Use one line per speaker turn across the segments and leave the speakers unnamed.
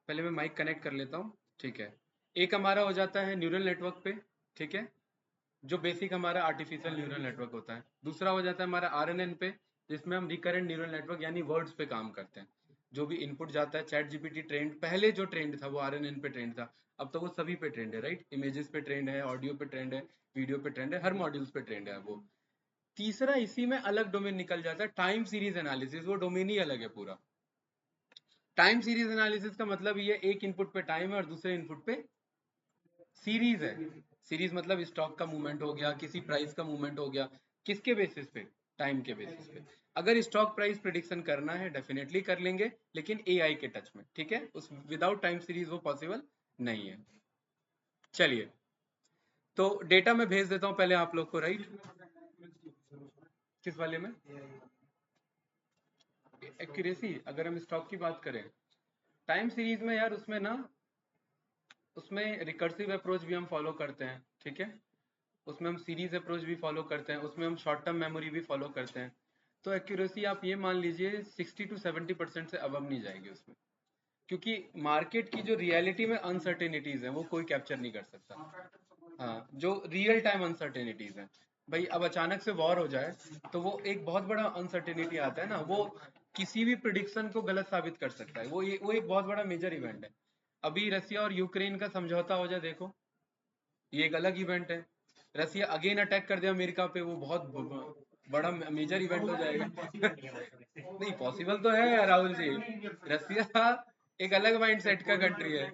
पहले मैं mic connect कर लेता हूँ। ठीक है, एक हमारा हो जाता है न्यूरल नेटवर्क पे। ठीक है, जो बेसिक हमारा आर्टिफिशियल न्यूरल नेटवर्क होता है। दूसरा हो जाता है हमारा आरएनएन पे, जिसमें हम रिकरेंट न्यूरल नेटवर्क यानी वर्ड्स पे काम करते हैं। जो भी इनपुट जाता है, चैट जीपीटी ट्रेंड, पहले जो ट्रेंड था वो आरएनएन पे ट्रेंड था। अब तो वो सभी पे ट्रेंड है, राइट? इमेजेस पे ट्रेंड है, ऑडियो पे ट्रेंड है, वीडियो पे ट्रेंड है, हर मॉड्यूल्स पे ट्रेंड है वो। तीसरा इसी में अलग डोमेन निकल जाता है, टाइम सीरीज एनालिसिस। वो डोमेन ही अलग है पूरा। टाइम सीरीज एनालिसिस का मतलब ये एक इनपुट पे टाइम है और दूसरे इनपुट पे सीरीज है। सीरीज मतलब स्टॉक का मूवमेंट हो गया, किसी प्राइस का मूवमेंट हो गया। किसके बेसिस पे? टाइम के बेसिस पे। अगर स्टॉक प्राइस प्रिडिक्शन करना है डेफिनेटली कर लेंगे, लेकिन एआई के टच में। ठीक है, उस विदाउट टाइम सीरीज वो पॉसिबल नहीं है। चलिए, तो डेटा मैं भेज देता हूं पहले आप लोग को, राइट? किस वाले में? एक्यूरेसी, अगर हम स्टॉक की बात करें टाइम सीरीज में यार, उसमें ना, उसमें रिकर्सिव अप्रोच भी हम फॉलो करते हैं। ठीक है, उसमें हम सीरीज अप्रोच भी फॉलो करते हैं, उसमें हम शॉर्ट टर्म मेमोरी भी फॉलो करते हैं। तो एक्यूरेसी आप ये मान लीजिए 60 to 70% से अबव नहीं जाएगी उसमें, क्योंकि मार्केट की जो रियलिटी में अनसर्टेनिटीज है वो कोई कैप्चर नहीं कर सकता। हाँ, जो रियल टाइम अनसर्टेनिटीज हैं, भाई अब अचानक से वॉर हो जाए तो वो एक बहुत बड़ा अनसर्टेनिटी आता है ना, वो किसी भी प्रिडिक्शन को गलत साबित कर सकता है। वो एक बहुत बड़ा मेजर इवेंट है। अभी रसिया और यूक्रेन का समझौता हो जाए, देखो, ये एक अलग इवेंट है। रसिया अगेन अटैक कर दिया अमेरिका पे, वो बहुत बड़ा मेजर इवेंट हो जाएगा। नहीं, पॉसिबल तो है यार राहुल जी। रसिया एक अलग माइंडसेट का कंट्री है।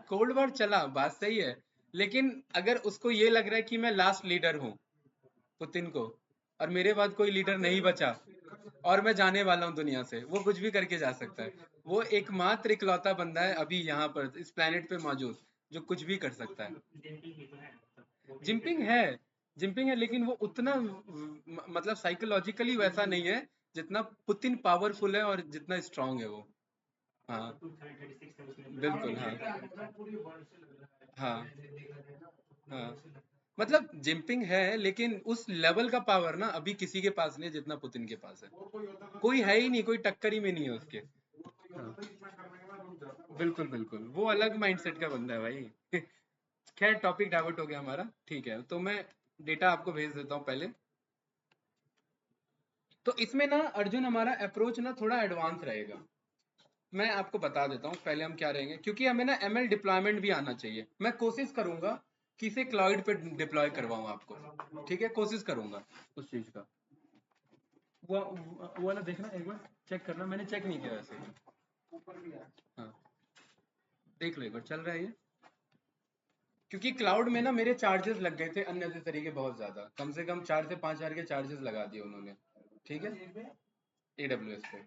कोल्ड वॉर चला, बात सही है, लेकिन अगर उसको ये लग रहा है कि मैं लास्ट लीडर हूँ, पुतिन को, और मेरे बाद कोई लीडर नहीं बचा और मैं जाने वाला हूँ दुनिया से, वो कुछ भी करके जा सकता है। वो एकमात्र इकलौता बंदा है अभी यहाँ पर इस प्लेनेट पे मौजूद जो कुछ भी कर सकता है। जिनपिंग है, जिनपिंग है, लेकिन वो उतना मतलब साइकोलॉजिकली वैसा नहीं है जितना पुतिन पावरफुल है और जितना स्ट्रांग है वो। हाँ, बिल्कुल, हाँ, हाँ, हाँ। मतलब जिनपिंग है, लेकिन उस लेवल का पावर ना अभी किसी के पास नहीं है जितना पुतिन के पास है। कोई है ही नहीं, कोई टक्कर ही में नहीं है उसके। हाँ, बिल्कुल बिल्कुल, वो अलग माइंडसेट का बंदा है भाई। खैर, टॉपिक डाइवर्ट हो गया हमारा। ठीक है, तो मैं डेटा आपको भेज देता हूँ पहले। तो इसमें ना अर्जुन, हमारा अप्रोच ना थोड़ा एडवांस रहेगा। मैं आपको बता देता हूँ पहले हम क्या रहेंगे, क्योंकि हमें ना एमएल डिप्लॉयमेंट भी आना चाहिए। मैं कोशिश करूंगा कि इसे क्लाउड पे डिप्लॉय करवाऊँ आपको। ठीक है, कोशिश करूंगा उस चीज का। वो वाला देखना एक बार, चेक करना, मैंने चेक नहीं किया वैसे। हाँ, देख लो एक बार, चल रहा है ये? क्योंकि क्लाउड में ना मेरे चार्जेस लग गए थे अननेसेसरी के, बहुत ज्यादा, कम से कम 4 से 5 हज़ार के चार्जेस लगा दिए उन्होंने। ठीक है, एडब्ल्यूएस पे।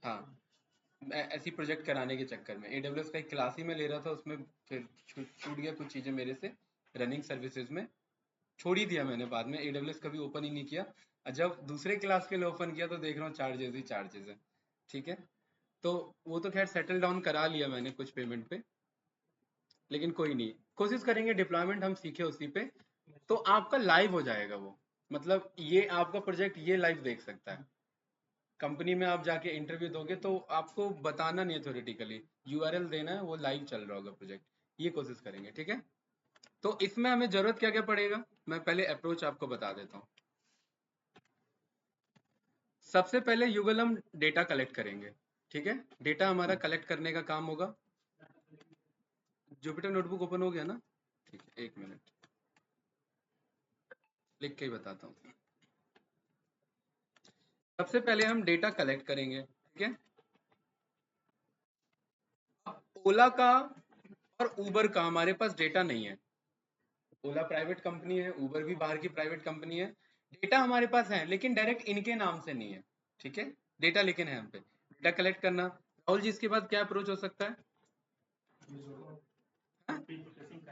हाँ, ऐसी प्रोजेक्ट कराने के चक्कर में एडब्ल्यूएस का एक क्लास ही मैं ले रहा था, उसमें फिर छूट गया कुछ चीज़ें मेरे से, रनिंग सर्विसेज में छोड़ ही दिया मैंने। बाद में एडब्ल्यूएस कभी ओपन ही नहीं किया, और जब दूसरे क्लास के लिए ओपन किया तो देख रहा हूँ चार्जेस ही चार्जेस है। ठीक है, तो वो तो खैर सेटल डाउन करा लिया मैंने कुछ पेमेंट पे, लेकिन कोई नहीं, कोशिश करेंगे डिप्लॉयमेंट हम सीखे उसी पे। तो आपका लाइव हो जाएगा वो, मतलब ये आपका प्रोजेक्ट ये लाइव देख सकता है। कंपनी में आप जाके इंटरव्यू दोगे तो आपको बताना नहीं है थ्योरेटिकली, यूआरएल देना है, वो लाइव चल रहा होगा प्रोजेक्ट। ये कोशिश करेंगे, ठीक है? तो इसमें हमें जरूरत क्या क्या पड़ेगा, मैं पहले अप्रोच आपको बता देता हूँ। सबसे पहले युगल हम डेटा कलेक्ट करेंगे। ठीक है, डेटा हमारा कलेक्ट करने का काम होगा। जुपिटर नोटबुक ओपन हो गया ना? ठीक है, एक मिनट, लिख के ही बताता हूँ। सबसे पहले हम डेटा कलेक्ट करेंगे। ठीक है, ओला का और उबर का हमारे पास डेटा नहीं है। ओला प्राइवेट कंपनी है, उबर भी बाहर की प्राइवेट कंपनी है। डेटा हमारे पास है लेकिन डायरेक्ट इनके नाम से नहीं है। ठीक है, डेटा लेकिन है हम पे। डेटा कलेक्ट करना, राहुल जी, इसके बाद क्या अप्रोच हो सकता है?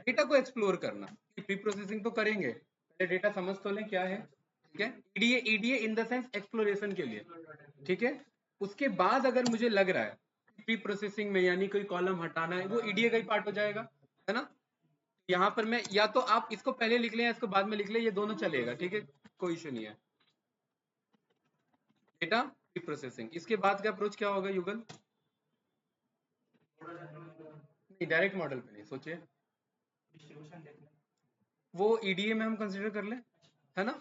डेटा को एक्सप्लोर करना। प्री प्रोसेसिंग तो करेंगे, पहले डेटा समझ तो लें क्या है। ठीक है, EDA, EDA in the sense exploration के लिए। ठीक है, उसके बाद अगर मुझे लग रहा है प्री प्रोसेसिंग में यानी कोई कॉलम हटाना है, वो ईडीए का ही पार्ट हो जाएगा, है ना? यहाँ पर मैं, या तो आप इसको पहले लिख लें या इसको बाद में लिख लें, ये दोनों चलेगा। ठीक है, कोई इशू नहीं है। डेटा प्री प्रोसेसिंग, इसके बाद का अप्रोच क्या होगा युगल? नहीं, डायरेक्ट मॉडल पे नहीं, सोचिए। वो ईडीए में हम कंसीडर कर लें, है ना।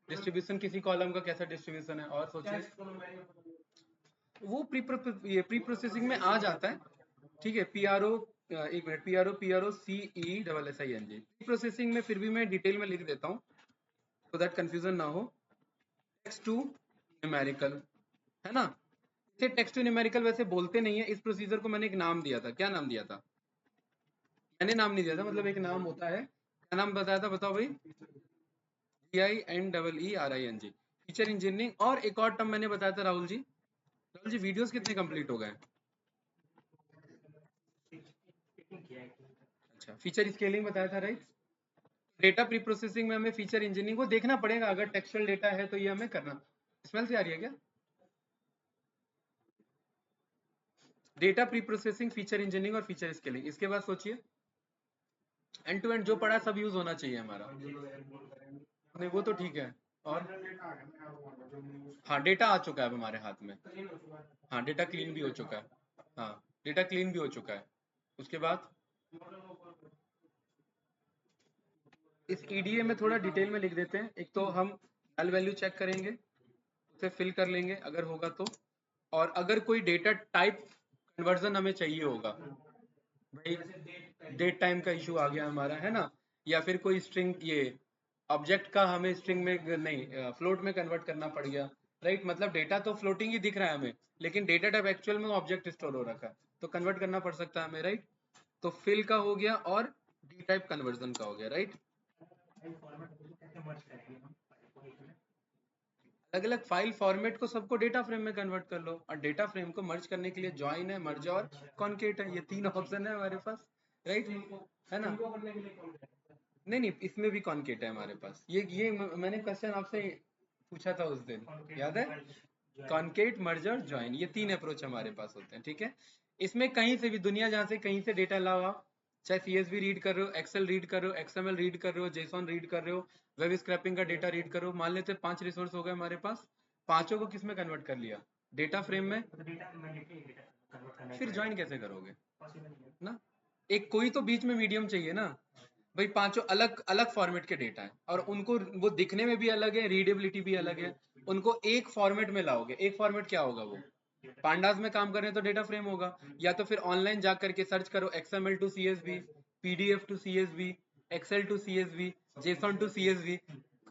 डिस्ट्रीब्यूशन किसी कॉलम का कैसा डिस्ट्रीब्यूशन है, और सोचिए वो प्री प्रोसेसिंग में आ जाता है, ठीक है। पीआरओ, एक minute, PRO CESSING pre processing में फिर भी मैं डिटेल में लिख देता हूँ so दैट कंफ्यूजन ना हो। टेक्स्ट टू न्यूमेरिकल, है ना। इसे टेक्स्ट टू न्यूमेरिकल वैसे बोलते नहीं है, इस प्रोसीजर को मैंने एक नाम दिया था। क्या नाम दिया था? मैंने नाम नहीं दिया था, मतलब एक नाम होता है। क्या नाम बताया था, बताओ भाई? GINEERING, feature engineering. और एक और टर्म मैंने बताया था राहुल जी। राहुल जी, वीडियोस कितने कंप्लीट हो गए? अच्छा, फीचर स्केलिंग बताया था, राइट। डेटा प्री प्रोसेसिंग में हमें फीचर इंजीनियरिंग को देखना पड़ेगा, अगर टेक्सचुअल डेटा है तो ये हमें करना। स्मेल से आ रही है क्या? Data pre processing, feature engineering और फीचर स्केलिंग, इसके बाद सोचिए एंड टू एंड जो पढ़ा सब यूज होना चाहिए हमारा। नहीं, वो तो ठीक है। और हाँ, डेटा आ चुका है अब हमारे हाथ में। हाँ, डेटा क्लीन भी हो चुका है। हाँ, डेटा क्लीन भी हो चुका है। उसके बाद इस ईडीए में थोड़ा डिटेल में लिख देते हैं। एक तो हम नल वैल्यू चेक करेंगे, उसे फिल कर लेंगे अगर होगा तो। और अगर कोई डेटा टाइप कन्वर्जन हमें चाहिए होगा, भाई डेट टाइम का इशू आ गया हमारा, है ना, या फिर कोई स्ट्रिंग, ये ऑब्जेक्ट का हमें स्ट्रिंग में नहीं फ्लोट में कन्वर्ट करना पड़ गया, राइट। मतलब डेटा तो फ्लोटिंग ही दिख रहा है हमें, लेकिन डेटा टाइप एक्चुअल में ऑब्जेक्ट स्टोर हो रखा है, तो कन्वर्ट करना पड़ सकता है हमें, राइट। तो फिल का हो गया और डी टाइप कन्वर्जन का हो गया, राइट। अलग अलग फाइल फॉर्मेट को सबको डेटा फ्रेम में कन्वर्ट कर लो, और डेटा फ्रेम को मर्ज करने के लिए ज्वाइन है, मर्ज और कॉन्केट है, ये तीन ऑप्शन है हमारे पास, राइट, है ना। नहीं नहीं, इसमें भी कॉन्केट है हमारे पास। ये मैंने क्वेश्चन आपसे पूछा था उस दिन, याद है? कॉन्केट, मर्जर, ज्वाइन, ये तीन अप्रोच हमारे पास होते हैं, ठीक है। इसमें कहीं से भी, दुनिया जहाँ से कहीं से डेटा लाओ आप, चाहे CSV रीड कर रहे हो, एक्सेल रीड कर रहे हो, XML रीड कर रहे हो, जेसॉन रीड कर रहे हो, वेब स्क्रैपिंग का डेटा रीड करो, मान लेते 5 रिसोर्स हो गए हमारे पास, पांचों को किस में कन्वर्ट कर लिया? डेटा फ्रेम में। फिर ज्वाइन कैसे करोगे ना? एक कोई तो बीच में मीडियम चाहिए ना। भाई पांचों अलग अलग फॉर्मेट के डेटा है, और उनको वो दिखने में भी अलग है, रीडेबिलिटी भी अलग है, उनको एक फॉर्मेट में लाओगे। एक फॉर्मेट क्या होगा वो? पांडास में काम कर रहे हैं तो डेटा फ्रेम होगा, या तो फिर ऑनलाइन जा करके सर्च करो XML to CSV, PDF to CSV, Excel to CSV, JSON to CSV,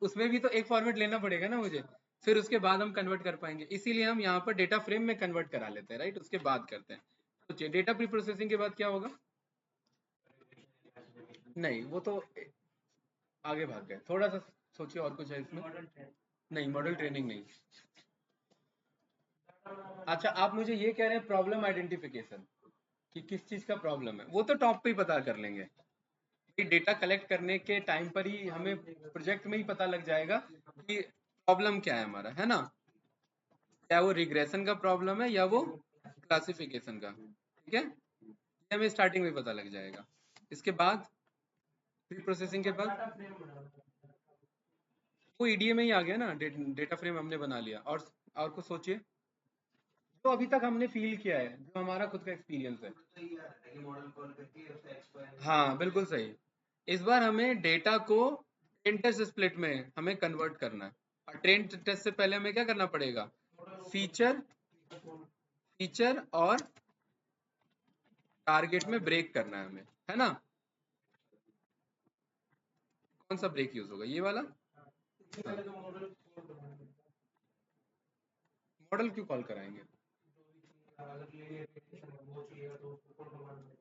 उसमें भी तो एक फॉर्मेट लेना पड़ेगा ना मुझे, फिर उसके बाद हम कन्वर्ट कर पाएंगे। इसीलिए हम यहाँ पर डेटा फ्रेम में कन्वर्ट करा लेते हैं, राइट, उसके बाद करते हैं। सोचिए डेटा प्री प्रोसेसिंग के बाद क्या होगा? नहीं, वो तो आगे भाग गए थोड़ा सा। सोचिए और कुछ है इसमें? नहीं, मॉडल ट्रेनिंग नहीं। अच्छा, आप मुझे ये कह रहे हैं प्रॉब्लम आइडेंटिफिकेशन, कि किस चीज का प्रॉब्लम है, वो तो टॉप पे ही पता कर लेंगे। डेटा कलेक्ट करने के टाइम पर ही हमें प्रोजेक्ट में ही पता लग जाएगा कि प्रॉब्लम क्या है हमारा, है ना। क्या वो रिग्रेशन का प्रॉब्लम है या वो क्लासिफिकेशन का, ठीक है, ये हमें स्टार्टिंग में पता लग जाएगा। इसके बाद प्री प्रोसेसिंग के बाद वो ईडीए में ही आ गया ना, डेटा फ्रेम हमने बना लिया। और कुछ सोचिए जो अभी तक हमने फील किया है, जो हमारा खुद का एक्सपीरियंस है। हाँ, बिल्कुल सही। इस बार हमें डेटा को ट्रेन टेस्ट स्प्लिट में हमें कन्वर्ट करना है, और ट्रेन टेस्ट से पहले हमें क्या करना पड़ेगा? फीचर फीचर और टारगेट में ब्रेक करना है हमें, है ना। कौन सा ब्रेक यूज होगा, ये वाला? हाँ। मॉडल क्यों कॉल कराएंगे?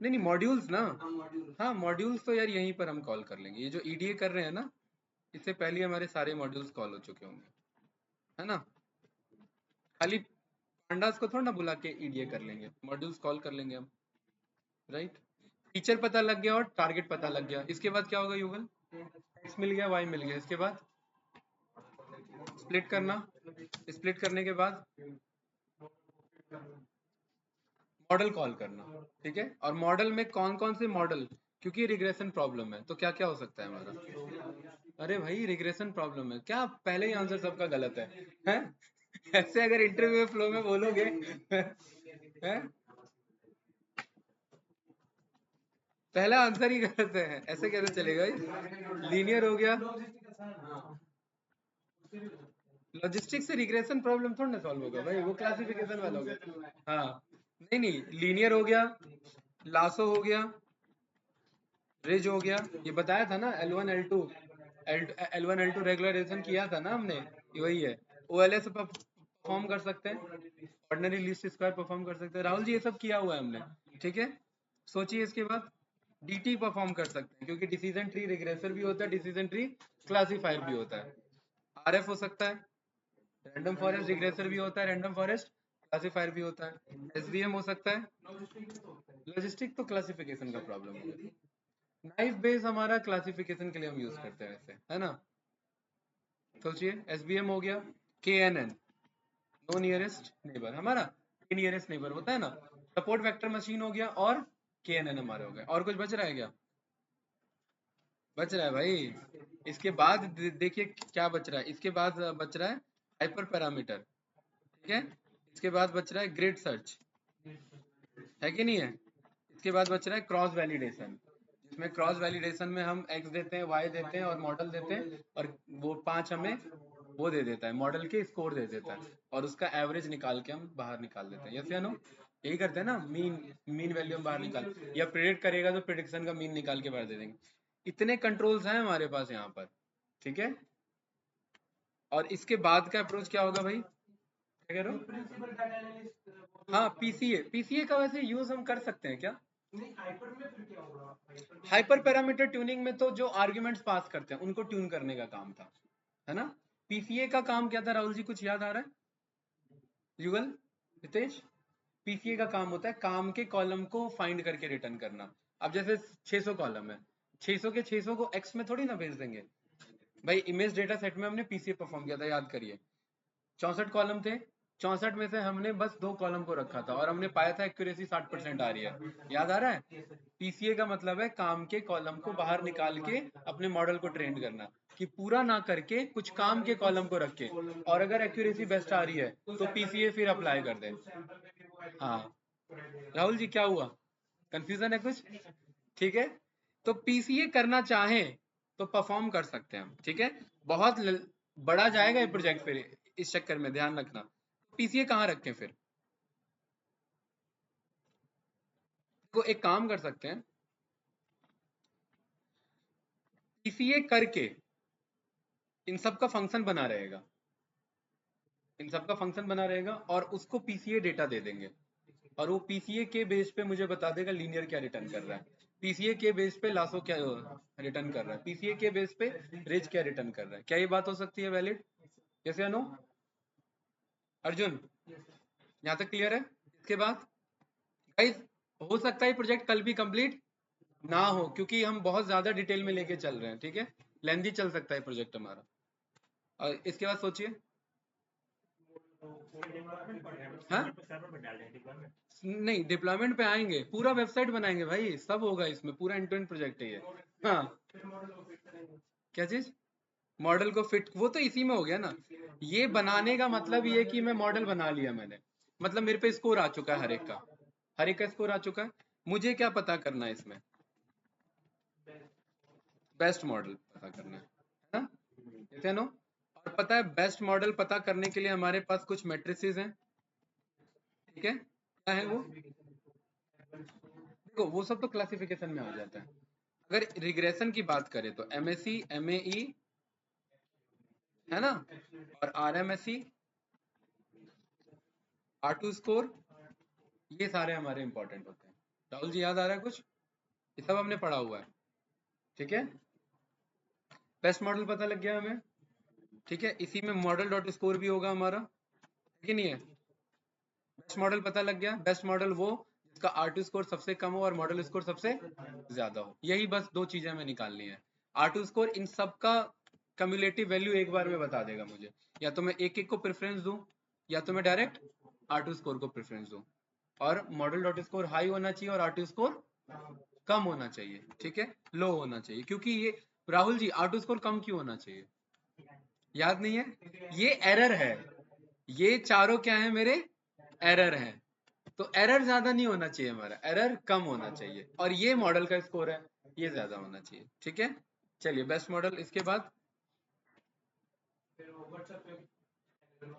नहीं नहीं, मॉड्यूल्स ना। हाँ, मॉड्यूल्स तो यार यहीं पर हम कॉल कर लेंगे, ये जो ईडीए कर रहे हैं ना, इससे पहले हमारे सारे मॉड्यूल्स कॉल हो चुके होंगे, है ना। खाली पांडास को थोड़ा ना बुला के ईडीए कर लेंगे, मॉड्यूल्स कॉल कर लेंगे हम, राइट। फीचर पता लग गया और टारगेट पता लग गया, इसके बाद क्या होगा युगल? एक्स मिल गया, वाई मिल गया, इसके बाद स्प्लिट करना। स्प्लिट करने के बाद मॉडल कॉल करना, ठीक है। और मॉडल में कौन कौन से मॉडल, क्योंकि रिग्रेशन प्रॉब्लम है तो क्या क्या हो सकता है हमारा? अरे भाई, रिग्रेशन प्रॉब्लम है क्या? पहले ही आंसर सबका गलत है, हैं? ऐसे अगर इंटरव्यू फ्लो में बोलोगे हैं? पहला आंसर ही गलत है, ऐसे कैसे चलेगा भाई? लीनियर हो गया, लॉजिस्टिक से रिग्रेशन प्रॉब्लम थोड़ा ना सॉल्व होगा भाई, वो क्लासिफिकेशन वाला हो गया। हाँ, नहीं नहीं, लीनियर हो गया, लासो हो गया, रिज हो गया, ये बताया था ना, L1 L2 L1 L2 regularisation किया था ना हमने, ये वही है। OLS परफॉर्म कर सकते हैं, ऑर्डिनरी लीस्ट स्क्वायर परफॉर्म कर सकते हैं, राहुल जी ये सब किया हुआ है हमने, ठीक है। सोचिए इसके बाद DT परफॉर्म कर सकते हैं, क्योंकि डिसीजन ट्री रिग्रेसर भी होता है, डिसीजन ट्री क्लासीफायर भी होता है। RF हो सकता है, रैंडम फॉरेस्ट रिग्रेसर भी होता है, रैंडम फॉरेस्ट क्लासीफायर भी होता है। SVM हो सकता है, लॉजिस्टिक तो क्लासिफिकेशन का प्रॉब्लम है। नाइफ बेस हमारा क्लासिफिकेशन के लिए हम यूज करते हैं वैसे, है ना। सोचिए SVM हो गया, KNN नो नियरेस्ट नेबर, हमारा नियरेस्ट नेबर होता है ना, सपोर्ट वेक्टर मशीन हो गया, और KNN हमारे हो गए। और कुछ बच रहा है क्या? बच रहा है भाई, इसके बाद देखिए क्या बच रहा है, इसके बाद बच रहा है हाइपर पैरामीटर, ठीक है। इसके बाद बच रहा है ग्रिड सर्च, है कि नहीं है। इसके बाद बच रहा है क्रॉस वैलिडेशन, जिसमें क्रॉस वैलिडेशन में हम x देते हैं, y देते हैं और मॉडल देते हैं, और वो 5 हमें वो दे देता है, मॉडल के स्कोर दे देता है, और उसका एवरेज निकाल के हम बाहर निकाल देते हैं। यस या नो? यही करते हैं ना, मीन वैल्यू हम बाहर निकाल, या प्रेडिक्ट करेगा तो प्रेडिक्शन का मीन निकाल के बाहर दे देंगे। इतने कंट्रोल्स हैं हमारे पास यहाँ पर, ठीक है। और इसके बाद का अप्रोच क्या होगा भाई, क्या कह रहे हो? हाँ, पीसीए का वैसे यूज हम कर सकते हैं क्या? हाइपर पैरामीटर ट्यूनिंग में तो जो आर्ग्यूमेंट्स पास करते हैं उनको ट्यून करने का काम था, है ना। पीसीए का काम क्या था राहुल जी, कुछ याद आ रहा है? युगल, रितेश, पीसीए का काम होता है काम के कॉलम को फाइंड करके रिटर्न करना। अब जैसे 600 कॉलम है, 600 के 600 को एक्स में थोड़ी ना भेज देंगे भाई। इमेज डेटा सेट में हमने पीसीए परफॉर्म किया था, याद करिए। 64 कॉलम थे, 64 में से हमने बस 2 कॉलम को रखा था, और हमने पाया था एक्यूरेसी 60% आ रही है, याद आ रहा है। पीसीए का मतलब है काम के कॉलम को बाहर निकाल के अपने मॉडल को ट्रेन करना, कि पूरा ना करके कुछ काम के कॉलम को रख के, और अगर एक्यूरेसी बेस्ट आ रही है तो पीसीए फिर अप्लाई कर दे। हाँ, राहुल जी क्या हुआ, कंफ्यूजन है कुछ? ठीक है, तो पीसीए करना चाहें तो परफॉर्म कर सकते हैं हम, ठीक है। बहुत बड़ा जाएगा ये प्रोजेक्ट फिर, इस चक्कर में ध्यान रखना। पीसीए कहाँ रखें फिर? को एक काम कर सकते हैं, पीसीए करके इन सब का फंक्शन बना रहेगा, इन सब का फंक्शन बना रहेगा, और उसको पीसीए डेटा दे देंगे, और वो पीसीए के बेस पे मुझे बता देगा लीनियर क्या रिटर्न कर रहा है, पीसीए के बेस पे लासो क्या रिटर्न कर रहा है, पीसीए के बेस पे रेज क्या रिटर्न कर रहा है। क्या ये बात हो सकती है वैलिड? यस या नो? अर्जुन, यहाँ तक क्लियर है? इसके बाद गाइस, हो सकता है प्रोजेक्ट कल भी कंप्लीट ना हो, क्योंकि हम बहुत ज्यादा डिटेल में लेके चल रहे हैं, ठीक है। लेंदी चल सकता है प्रोजेक्ट हमारा। और इसके बाद सोचिए, हाँ नहीं, डिप्लॉयमेंट पे आएंगे, पूरा वेबसाइट बनाएंगे भाई, सब होगा इसमें, पूरा एंड टू एंड प्रोजेक्ट है ये। हाँ, क्या चीज? मॉडल को फिट, वो तो इसी में हो गया ना। ये बनाने का मतलब ये कि मैं मॉडल बना लिया मैंने, मतलब मेरे पे स्कोर आ चुका है, हर एक का स्कोर आ चुका है। मुझे क्या पता करना है इसमें? बेस्ट मॉडल पता करना है ना, ठीक नो। और पता है बेस्ट मॉडल पता करने के लिए हमारे पास कुछ मैट्रिसेस हैं, ठीक है। क्या है वो? देखो वो सब तो क्लासिफिकेशन में आ जाता है। अगर रिग्रेशन की बात करें तो MSE MAE, है ना, और RMSE, R2 स्कोर, ये सारे हमारे इंपॉर्टेंट होते हैं। राहुल जी याद आ रहा है कुछ? ये सब हमने पढ़ा हुआ है, ठीक है। बेस्ट मॉडल पता लग गया हमें, ठीक है। इसी में मॉडल डॉट स्कोर भी होगा हमारा, है कि नहीं है। बेस्ट मॉडल पता लग गया, बेस्ट मॉडल वो जिसका R2 स्कोर सबसे कम हो और मॉडल स्कोर सबसे ज्यादा हो, यही बस दो चीजें हमें निकालनी है। R2 स्कोर इन सब का कम्युलेटिव वैल्यू एक बार में बता देगा मुझे, या तो मैं एक एक को प्रेफरेंस दूं, या तो मैं डायरेक्ट R2 स्कोर को प्रेफरेंस दूं। और मॉडल डॉट स्कोर हाई होना चाहिए और R2 स्कोर कम होना चाहिए, ठीक है, लो होना चाहिए। क्योंकि ये राहुल जी R2 स्कोर कम क्यों होना चाहिए, याद नहीं है? ये एरर है, ये चारों क्या है मेरे, एरर है, तो एरर ज्यादा नहीं होना चाहिए, हमारा एरर कम होना चाहिए, और ये मॉडल का स्कोर है, ये ज्यादा होना चाहिए। ठीक है, चलिए बेस्ट मॉडल। इसके बाद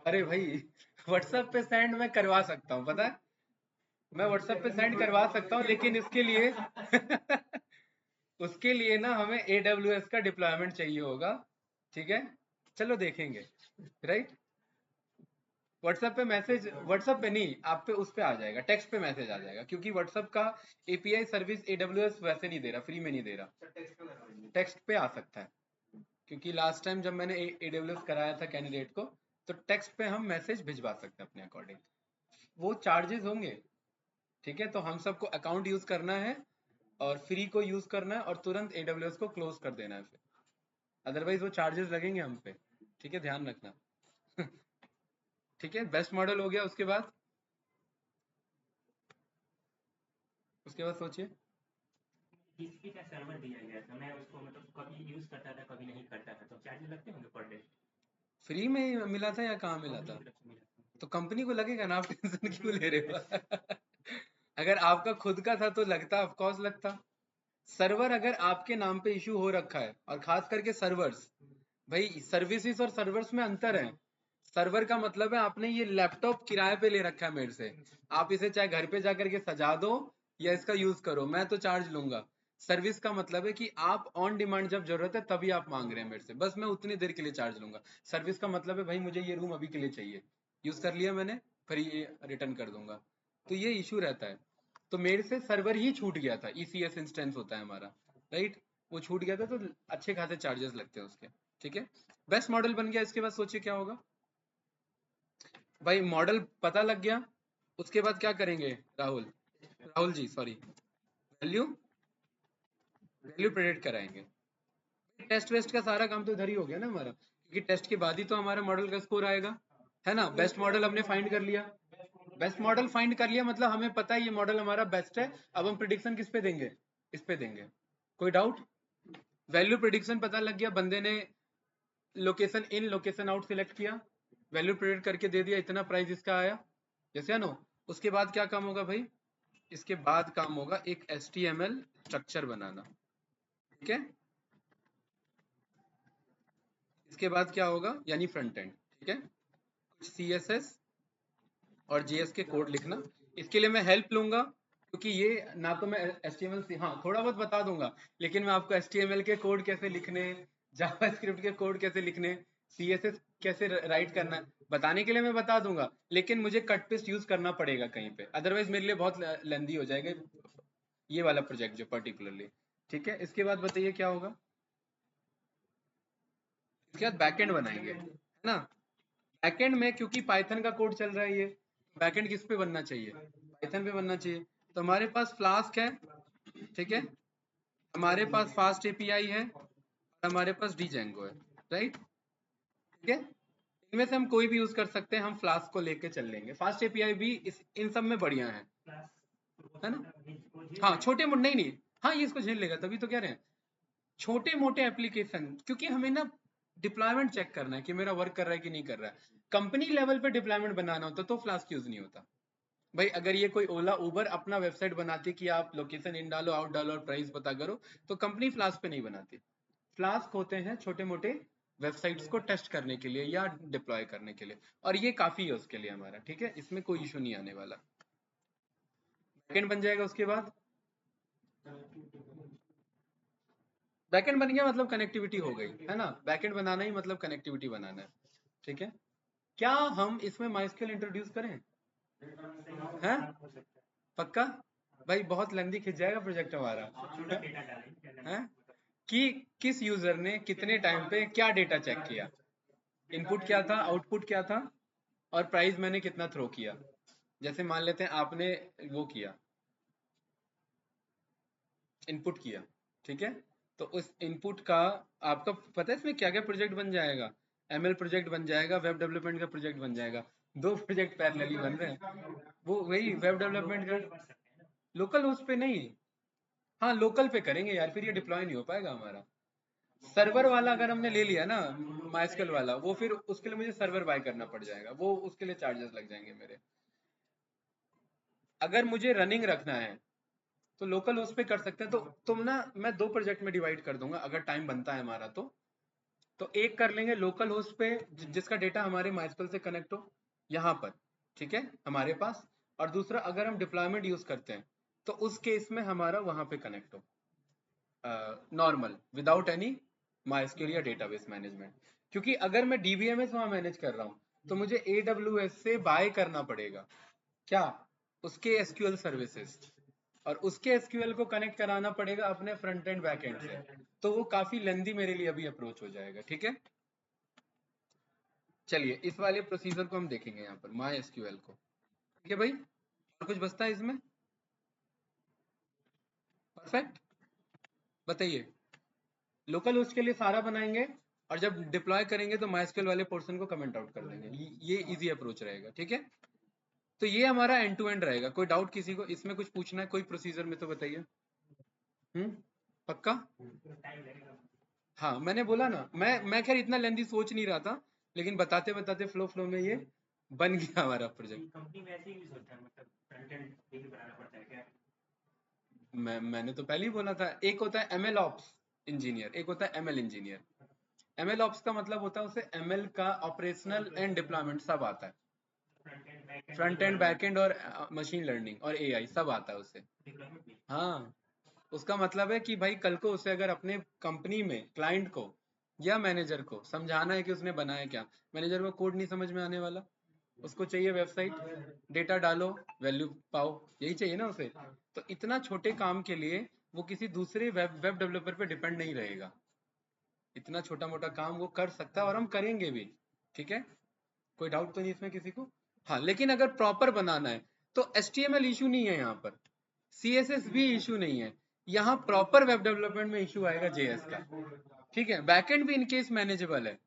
अरे भाई व्हाट्सएप पे सेंड मैं करवा सकता हूँ, पता है, मैं व्हाट्सएप पे सेंड करवा सकता हूँ, लेकिन इसके लिए उसके लिए ना हमें AWS का डिप्लॉयमेंट चाहिए होगा। ठीक है, चलो देखेंगे, राइट। व्हाट्सएप पे मैसेज, व्हाट्सएप पे नहीं, आप पे उस पे आ जाएगा, टेक्स्ट पे मैसेज आ जाएगा, क्योंकि व्हाट्सएप का API सर्विस AWS वैसे नहीं दे रहा, फ्री में नहीं दे रहा, टेक्स्ट पे आ सकता है। क्योंकि लास्ट टाइम जब मैंने AWS कराया था कैंडिडेट को, तो टेक्स्ट पे हम मैसेज भिजवा सकते हैं अपने अकॉर्डिंग, वो चार्जेस होंगे। ठीक है, तो हम सबको अकाउंट यूज करना है और फ्री को यूज करना है और तुरंत AWS को क्लोज कर देना है फिर, अदरवाइज वो चार्जेस लगेंगे हम पे। ठीक है, ध्यान रखना। ठीक है, बेस्ट मॉडल हो गया। उसके बाद सोचिए।
टीसीपी का सर्वर दिया गया था, मैं उसको मतलब कभी यूज करता था कभी नहीं करता था, तो चार्जेस लगते होंगे पर डे?
फ्री में ही मिला था या कहाँ मिला
कंपनी
था?
की तरफ से मिला था।
तो कंपनी को लगेगा ना, आप टेंशन क्यों ले रहे हो? अगर आपका खुद का था तो लगता, ऑफ कोर्स लगता। सर्वर अगर आपके नाम पे इशू हो रखा है, और खास करके सर्वर्स, भाई सर्विसेज और सर्वर्स में अंतर है। सर्वर का मतलब है आपने ये लैपटॉप किराए पे ले रखा है मेरे से, आप इसे चाहे घर पे जाकर के सजा दो या इसका यूज करो, मैं तो चार्ज लूंगा। सर्विस का मतलब है कि आप ऑन डिमांड जब जरूरत है तभी आप मांग रहे हैं मेरे से, बस मैं उतनी देर के लिए चार्ज लूंगा। सर्विस का मतलब है भाई मुझे ये रूम अभी के लिए चाहिए, यूज कर लिया मैंने, फिर ये रिटर्न कर दूंगा। तो ये इशू रहता है। तो मेरे से सर्वर ही छूट गया था, ECS इंस्टेंस होता है हमारा, राइट। वो छूट गया था, तो अच्छे खासे चार्जेस लगते हैं उसके। ठीक है, बेस्ट मॉडल बन गया। इसके बाद सोचिए क्या होगा। भाई मॉडल पता लग गया, उसके बाद क्या करेंगे? Rahul, Rahul ji sorry, value, value predict कराएंगे। टेस्ट वेस्ट का सारा काम तो इधर ही हो गया ना हमारा, क्योंकि टेस्ट के बाद ही तो हमारा मॉडल का स्कोर आएगा, है ना। बेस्ट मॉडल हमने फाइंड कर लिया, बेस्ट मॉडल फाइंड कर लिया, मतलब हमें पता है ये मॉडल हमारा बेस्ट है। अब हम प्रिडिक्शन किस पे देंगे? इस पे देंगे। कोई डाउट? वैल्यू प्रिडिक्शन पता लग गया, बंदे ने location in location out select किया, वैल्यू प्रिडिक्ट करके दे दिया, इतना प्राइस इसका आया, जैसे नो। उसके बाद क्या काम होगा भाई? इसके बाद काम होगा एक HTML स्ट्रक्चर बनाना। ठीक है, इसके बाद क्या होगा, यानी फ्रंट एंड। ठीक है, कुछ CSS और JS के कोड लिखना। इसके लिए मैं हेल्प लूंगा, क्योंकि ये ना तो मैं HTML से, हाँ थोड़ा बहुत बता दूंगा, लेकिन मैं आपको HTML के कोड कैसे लिखने, जावास्क्रिप्ट के कोड कैसे लिखने, CSS कैसे राइट करना है, बताने के लिए मैं बता दूंगा, लेकिन मुझे कट पेस्ट यूज करना पड़ेगा कहीं पे, अदरवाइज मेरे लिए बहुत लेंदी हो जाएगा ये वाला प्रोजेक्ट जो पर्टिकुलरली। ठीक है, इसके बाद बताइए क्या होगा। इसके बाद बैकएंड बनाएंगे, है ना। बैकएंड में क्योंकि पाइथन का कोड चल रहा है, ये बैकएंड किस पे बनना चाहिए? पाइथन पे बनना चाहिए। तो हमारे पास फ्लास्क है, ठीक है, हमारे पास फास्ट एपीआई है, और हमारे पास डीजेंगो है, राइट। ठीक है, इनमें से हम कोई भी यूज कर सकते हैं, हम फ्लास्क को लेके चल लेंगे, फास्ट एपीआई भी इन सब में बढ़िया है ना। हाँ छोटे मोटे, नहीं नहीं, हाँ ये इसको झेल लेगा, तभी तो कह रहे हैं छोटे मोटे एप्लीकेशन, क्योंकि हमें ना डिप्लॉयमेंट चेक करना है कि मेरा वर्क कर रहा है कि नहीं कर रहा है। कंपनी लेवल पे डिप्लॉयमेंट बनाना होता तो फ्लास्क यूज नहीं होता। भाई अगर ये कोई ओला उबर अपना वेबसाइट बनाती कि आप लोकेशन इन डालो आउट डालो और प्राइस पता करो, तो कंपनी फ्लास्क पे नहीं बनाती। फ्लास्क होते हैं छोटे मोटे वेबसाइट्स को टेस्ट करने के लिए या डिप्लॉय करने के लिए, और ये काफी है उसके लिए हमारा। ठीक है, इसमें कोई इशू नहीं आने वाला। बैकएंड बन जाएगा, उसके बाद बैकएंड बन गया मतलब कनेक्टिविटी हो गई, है ना। बैकएंड बनाना ही मतलब कनेक्टिविटी बनाना है। ठीक है, क्या हम इसमें माइस्क्यूएल इंट्रोड्यूस करें? हैं, पक्का? भाई बहुत लेंदी खिंच जाएगा प्रोजेक्ट हमारा।
छोटा डेटा डालेंगे क्या
हैं,
डालेंगे?
कि किस यूजर ने कितने टाइम पे क्या डेटा चेक किया, इनपुट क्या था, आउटपुट क्या था, और प्राइस मैंने कितना थ्रो किया। जैसे मान लेते हैं आपने वो किया, इनपुट किया, ठीक है, तो उस इनपुट का आपका पता है इसमें क्या क्या प्रोजेक्ट बन जाएगा? ML प्रोजेक्ट बन जाएगा, वेब डेवलपमेंट का प्रोजेक्ट बन जाएगा, दो प्रोजेक्ट पैरेलली बन रहे हैं। वो वही वेब डेवलपमेंट का, लोकल उस पे नहीं, हाँ लोकल पे करेंगे यार, फिर ये डिप्लॉय नहीं हो पाएगा हमारा। सर्वर वाला अगर हमने ले लिया ना, माइस्कल वाला, वो फिर उसके लिए मुझे सर्वर बाय करना पड़ जाएगा, वो उसके लिए चार्जेस लग जाएंगे मेरे। अगर मुझे रनिंग रखना है तो लोकल होस्ट पे कर सकते हैं। तो तुम ना, मैं 2 प्रोजेक्ट में डिवाइड कर दूंगा अगर टाइम बनता है हमारा तो एक कर लेंगे लोकल होस्ट पे जिसका डेटा हमारे माइस्कल से कनेक्ट हो यहाँ पर, ठीक है, हमारे पास। और दूसरा अगर हम डिप्लॉयमेंट यूज करते हैं तो उस केस में हमारा वहां पे कनेक्ट हो नॉर्मल विदाउट एनी माइस्क्यूल या डेटाबेस मैनेजमेंट। क्योंकि अगर मैं डीबीएमएस वहां मैनेज कर रहा हूँ तो मुझे AWS से बाय करना पड़ेगा क्या, उसके एसक्यूएल सर्विसेज, और उसके एसक्यूएल को कनेक्ट कराना पड़ेगा अपने फ्रंट एंड बैक एंड से। तो वो काफी लेंदी मेरे लिए अभी अप्रोच हो जाएगा, ठीक है। चलिए इस वाले प्रोसीजर को हम देखेंगे यहाँ पर माई एसक्यूएल को, ठीक है भाई। और कुछ बचता है इसमें? परफेक्ट, बताइए। लोकल होस्ट के लिए सारा बनाएंगे और जब डिप्लॉय करेंगे तो माइस्क्यूएल वाले पोर्शन को कमेंट आउट कर देंगे। ये इजी अप्रोच रहेगा, ठीक है। तो ये हमारा एंड टू एंड रहेगा। कोई डाउट किसी को इसमें कुछ पूछना है कोई प्रोसीजर में तो बताइए। पक्का? हाँ मैंने बोला ना, मैं खैर इतना लेंदी सोच नहीं रहा था, लेकिन बताते बताते फ्लो में ये बन गया हमारा प्रोजेक्ट।
कंपनी में ऐसे ही सोचता है, मतलब फ्रंट एंड भी बनाना पड़ता है क्या?
मैंने तो पहले ही बोला था, एक होता है ML ऑप्स इंजीनियर, एक होता है ML इंजीनियर। ML ऑप्स का मतलब होता है उसे ML का ऑपरेशनल एंड डिप्लॉयमेंट सब आता है, फ्रंट एंड बैक एंड और मशीन लर्निंग और AI सब आता है उसे। हाँ, उसका मतलब है कि भाई कल को उसे अगर अपने कंपनी में क्लाइंट को या मैनेजर को समझाना है कि उसने बनाया क्या, मैनेजर को कोड नहीं समझ में आने वाला, उसको चाहिए वेबसाइट, डेटा डालो, वैल्यू पाओ, यही चाहिए ना उसे। तो इतना छोटे काम के लिए वो किसी दूसरे वेब डेवलपर पे डिपेंड नहीं रहेगा। इतना छोटा मोटा काम वो कर सकता है और हम करेंगे भी, ठीक है। कोई डाउट तो नहीं इसमें किसी को? हाँ, लेकिन अगर प्रॉपर बनाना है तो HTML इशू नहीं है यहाँ पर, CSS भी इशू नहीं है। यहाँ प्रॉपर वेब डेवलपमेंट में इशू आएगा JS का, ठीक है। बैकएंड भी इनकेस मैनेजेबल है,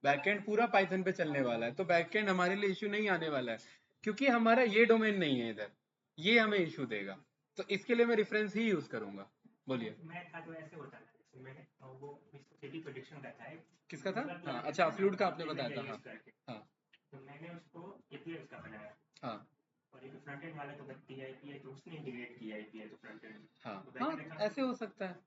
बैकएंड पूरा पाइथन पे चलने वाला है, तो बैकएंड हमारे लिए इशू नहीं आने वाला है, क्योंकि हमारा ये डोमेन नहीं है इधर, ये हमें इशू देगा। तो इसके लिए मैं रेफरेंस ही यूज करूंगा। बोलिए।
मैं था तो ऐसे होता था, जैसे मैं वो सिटी प्रेडिक्शन का था
किसका था? हाँ अच्छा, फ्लूड का आपने बताया था। हाँ हाँ
तो मैंने उसको एपीआई उसका बनाया।
हाँ
और एक फ्रंट एंड वाला तो एपीआई तो उसने इंटीग्रेट किया एपीआई तो फ्रंट एंड।
हाँ हाँ, ऐसे हो सकता है,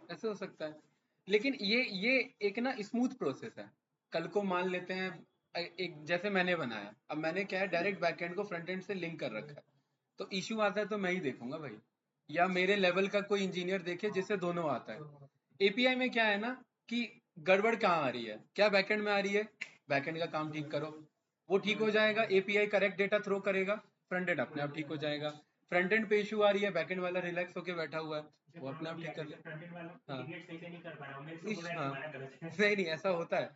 ऐसे हो सकता है। लेकिन ये एक ना स्मूथ प्रोसेस है। कल को मान लेते हैं एक जैसे मैंने बनाया, अब मैंने क्या है डायरेक्ट बैकएंड को फ्रंट एंड से लिंक कर रखा है, तो इश्यू आता है तो मैं ही देखूंगा भाई, या मेरे लेवल का कोई इंजीनियर देखे जिससे दोनों आता है। एपीआई में क्या है ना कि गड़बड़ कहाँ आ रही है, क्या बैकएंड में आ रही है, बैकएंड का काम ठीक करो, वो ठीक हो जाएगा, एपीआई करेक्ट डेटा थ्रो करेगा, फ्रंट एंड अपने आप ठीक हो जाएगा। फ्रंट एंड पे इशू आ रही है, बैकएंड वाला रिलैक्स होकर बैठा हुआ है, वो अपने आप ठीक कर ले। हाँ नहीं नहीं, ऐसा होता है।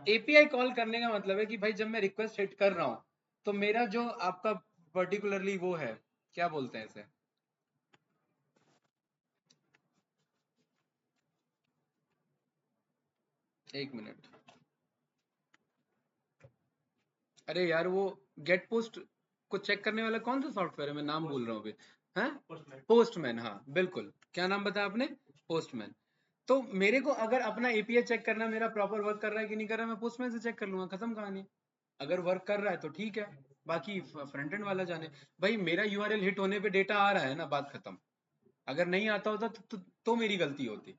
एपीआई कॉल करने का मतलब है कि भाई जब मैं रिक्वेस्ट हिट कर रहा हूँ तो मेरा जो आपका पर्टिकुलरली वो है, क्या बोलते हैं इसे, एक मिनट, अरे यार वो गेट पोस्ट को चेक करने वाला कौन सा सॉफ्टवेयर है, मैं नाम भूल रहा हूँ अभी। हैं? पोस्टमैन, हाँ बिल्कुल, क्या नाम बताया आपने? पोस्टमैन। तो मेरे को अगर अपना एपीआई चेक करना, मेरा प्रॉपर वर्क कर रहा है कि नहीं कर रहा है, मैं पोस्टमैन से चेक कर लूंगा, खत्म कहानी। अगर वर्क कर रहा है तो ठीक है, बाकी फ्रंट एंड वाला जाने। भाई मेरा यूआरएल हिट होने पे डेटा आ रहा है ना, बात खत्म। अगर नहीं आता होता तो मेरी गलती होती,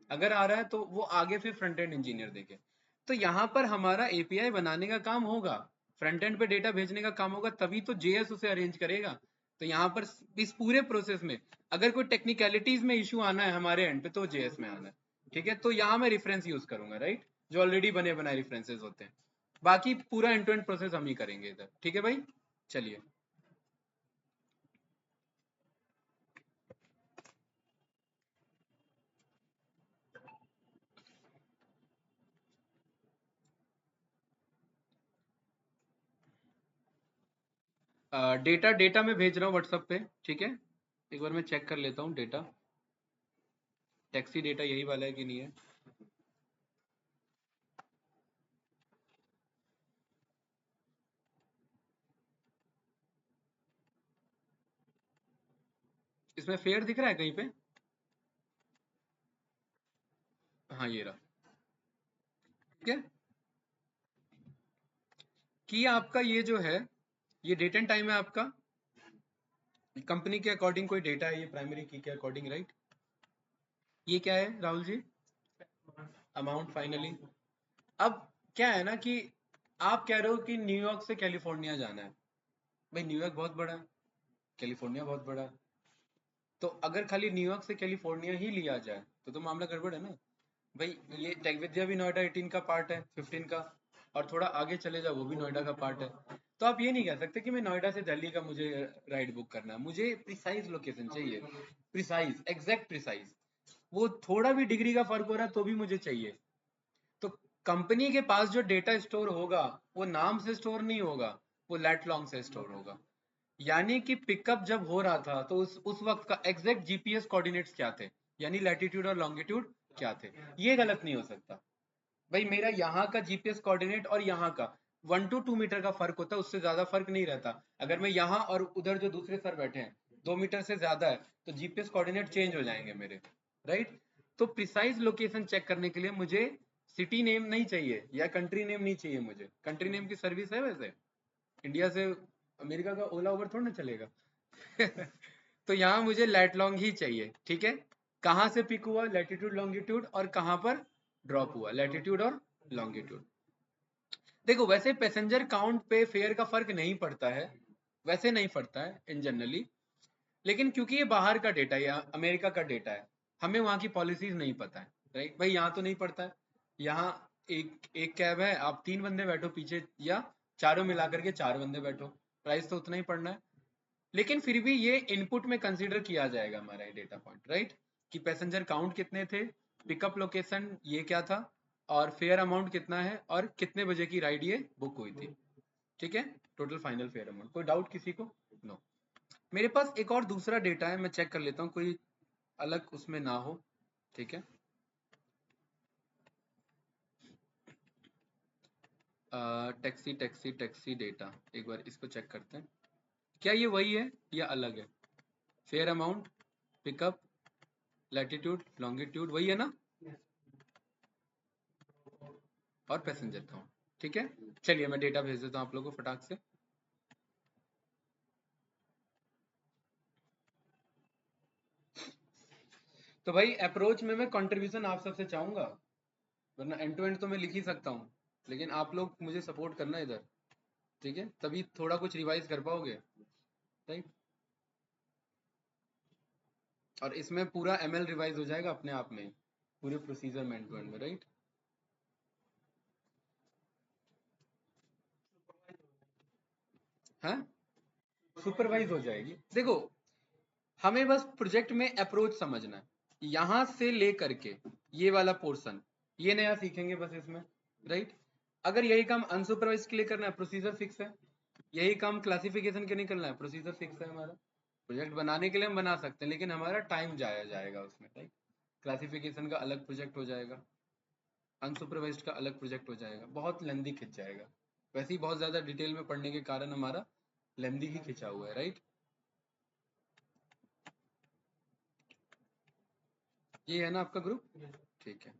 अगर आ रहा है तो वो आगे फिर फ्रंट एंड इंजीनियर देखे। तो यहाँ पर हमारा एपीआई बनाने का काम होगा, फ्रंट एंड पे डेटा भेजने का काम होगा, तभी तो जेएस उसे अरेंज करेगा। तो यहाँ पर इस पूरे प्रोसेस में अगर कोई टेक्निकलिटीज में इशू आना है हमारे एंड पे तो जेएस में आना है, ठीक है। तो यहाँ मैं रेफरेंस यूज करूंगा, राइट, जो ऑलरेडी बने बनाए रेफरेंसेस होते हैं। बाकी पूरा एंड टू एंड प्रोसेस हम ही करेंगे इधर, ठीक है भाई। चलिए डेटा डेटा में भेज रहा हूँ व्हाट्सएप पे, ठीक है। एक बार मैं चेक कर लेता हूँ डेटा, टैक्सी डेटा यही वाला है कि नहीं है। इसमें फेयर दिख रहा है कहीं पे? हाँ ये रहा, ठीक है। कि आपका ये जो है ये डेट एंड टाइम है आपका, कंपनी के अकॉर्डिंग कोई डेटा है, ये प्राइमरी की के अकॉर्डिंग, राइट। ये क्या है राहुल जी? Amount finally. अब क्या है ना कि आप कह रहे हो कि न्यूयॉर्क से कैलिफोर्निया जाना है। भाई न्यूयॉर्क बहुत बड़ा है, कैलिफोर्निया बहुत बड़ा है, तो अगर खाली न्यूयॉर्क से कैलिफोर्निया ही लिया जाए तो मामला गड़बड़ है ना। भाई ये टेक विद्या भी नोएडा 18 का पार्ट है, 15 का, और थोड़ा आगे चले जाओ वो भी नोएडा का पार्ट है। तो आप ये नहीं कह सकते कि मैं नोएडा से दिल्ली का मुझे राइड बुक करना है। मुझे प्रिसाइज लोकेशन चाहिए, प्रिसाइज, एग्जैक्ट प्रिसाइज। वो थोड़ा भी डिग्री का फर्क हो रहा है तो भी मुझे चाहिए। तो कंपनी के पास जो डेटा स्टोर होगा वो नाम से स्टोर नहीं होगा, वो लेट लॉन्ग से स्टोर होगा। यानी कि पिकअप जब हो रहा था तो उस वक्त का एग्जैक्ट जीपीएस कोऑर्डिनेट्स क्या थे, यानी लैटिट्यूड और लॉन्गिट्यूड क्या थे, ये गलत नहीं हो सकता। भाई मेरा यहाँ का जीपीएस कोऑर्डिनेट और यहाँ का 1 to 2 मीटर का फर्क होता है, उससे ज्यादा फर्क नहीं रहता। अगर मैं यहाँ और उधर जो दूसरे सर बैठे हैं 2 मीटर से ज्यादा है तो जीपीएस कोऑर्डिनेट चेंज हो जाएंगे मेरे, राइट। तो प्रिसाइज लोकेशन चेक करने के लिए मुझे सिटी नेम नहीं चाहिए या कंट्री नेम नहीं चाहिए। मुझे कंट्री नेम की सर्विस है वैसे, इंडिया से अमेरिका का ओला उबर थोड़ा ना चलेगा। तो यहाँ मुझे लेट लॉन्ग ही चाहिए, ठीक है। कहाँ से पिक हुआ, लैटिट्यूड लॉन्गिट्यूड, और कहाँ पर ड्रॉप हुआ, लैटिट्यूड और लॉन्गिट्यूड। देखो वैसे पैसेंजर काउंट पे फेयर का फर्क नहीं पड़ता है, वैसे नहीं पड़ता है इन जनरली, लेकिन क्योंकि ये बाहर का डेटा है या अमेरिका का डेटा है, हमें वहाँ की पॉलिसीज नहीं पता है, राइट। भाई यहाँ तो नहीं पड़ता है। यहाँ एक एक कैब है, आप 3 बंदे बैठो पीछे, या चारों मिलाकर के 4 बंदे बैठो, प्राइस तो उतना ही पड़ना है। लेकिन फिर भी ये इनपुट में कंसीडर किया जाएगा हमारा ये डेटा पॉइंट, राइट, कि पैसेंजर काउंट कितने थे, पिकअप लोकेशन ये क्या था, और फेयर अमाउंट कितना है, और कितने बजे की राइड ये बुक हुई थी, ठीक है। Total final fair amount. कोई डाउट किसी को? नो। मेरे पास एक और दूसरा डेटा है, मैं चेक कर लेता हूँ कोई अलग उसमें ना हो, ठीक है। टैक्सी टैक्सी टैक्सी डेटा, एक बार इसको चेक करते हैं, क्या ये वही है या अलग है। Fair amount, pickup, latitude, longitude, वही है ना, और पैसेंजर काउंट, ठीक है। चलिए मैं डेटा भेज देता हूँ आप लोगों को फटाक से। तो भाई अप्रोच में मैं कंट्रीब्यूशन आप सबसे चाहूंगा, वरना एंड टू एंड तो मैं लिख ही सकता हूँ, लेकिन आप लोग मुझे सपोर्ट करना इधर, ठीक है, तभी थोड़ा कुछ रिवाइज कर पाओगे, राइट। और इसमें पूरा एमएल रिवाइज हो जाएगा अपने आप में, पूरे प्रोसीजर में एंड टू एंड में, राइट। हाँ सुपरवाइज हो जाएगी। देखो हमें बस प्रोजेक्ट में अप्रोच समझना है, यहां से लेकर के ये वाला पोर्शन, ये नया सीखेंगे बस इसमें, राइट। अगर यही काम अनसुपरवाइज के लिए करना है, प्रोसीजर फिक्स है। यही काम क्लासिफिकेशन के लिए करना है, प्रोसीजर फिक्स है हमारा। प्रोजेक्ट बनाने के लिए हम बना सकते हैं, लेकिन हमारा टाइम जाया जाएगा उसमें, राइट। क्लासिफिकेशन का अलग प्रोजेक्ट हो जाएगा, अनसुपरवाइज्ड का अलग प्रोजेक्ट हो जाएगा, बहुत लेंदी खिंच जाएगा। वैसे ही बहुत ज्यादा डिटेल में पढ़ने के कारण हमारा लेंदी ही खिंचा हुआ है, राइट। ये है ना आपका ग्रुप, ठीक है।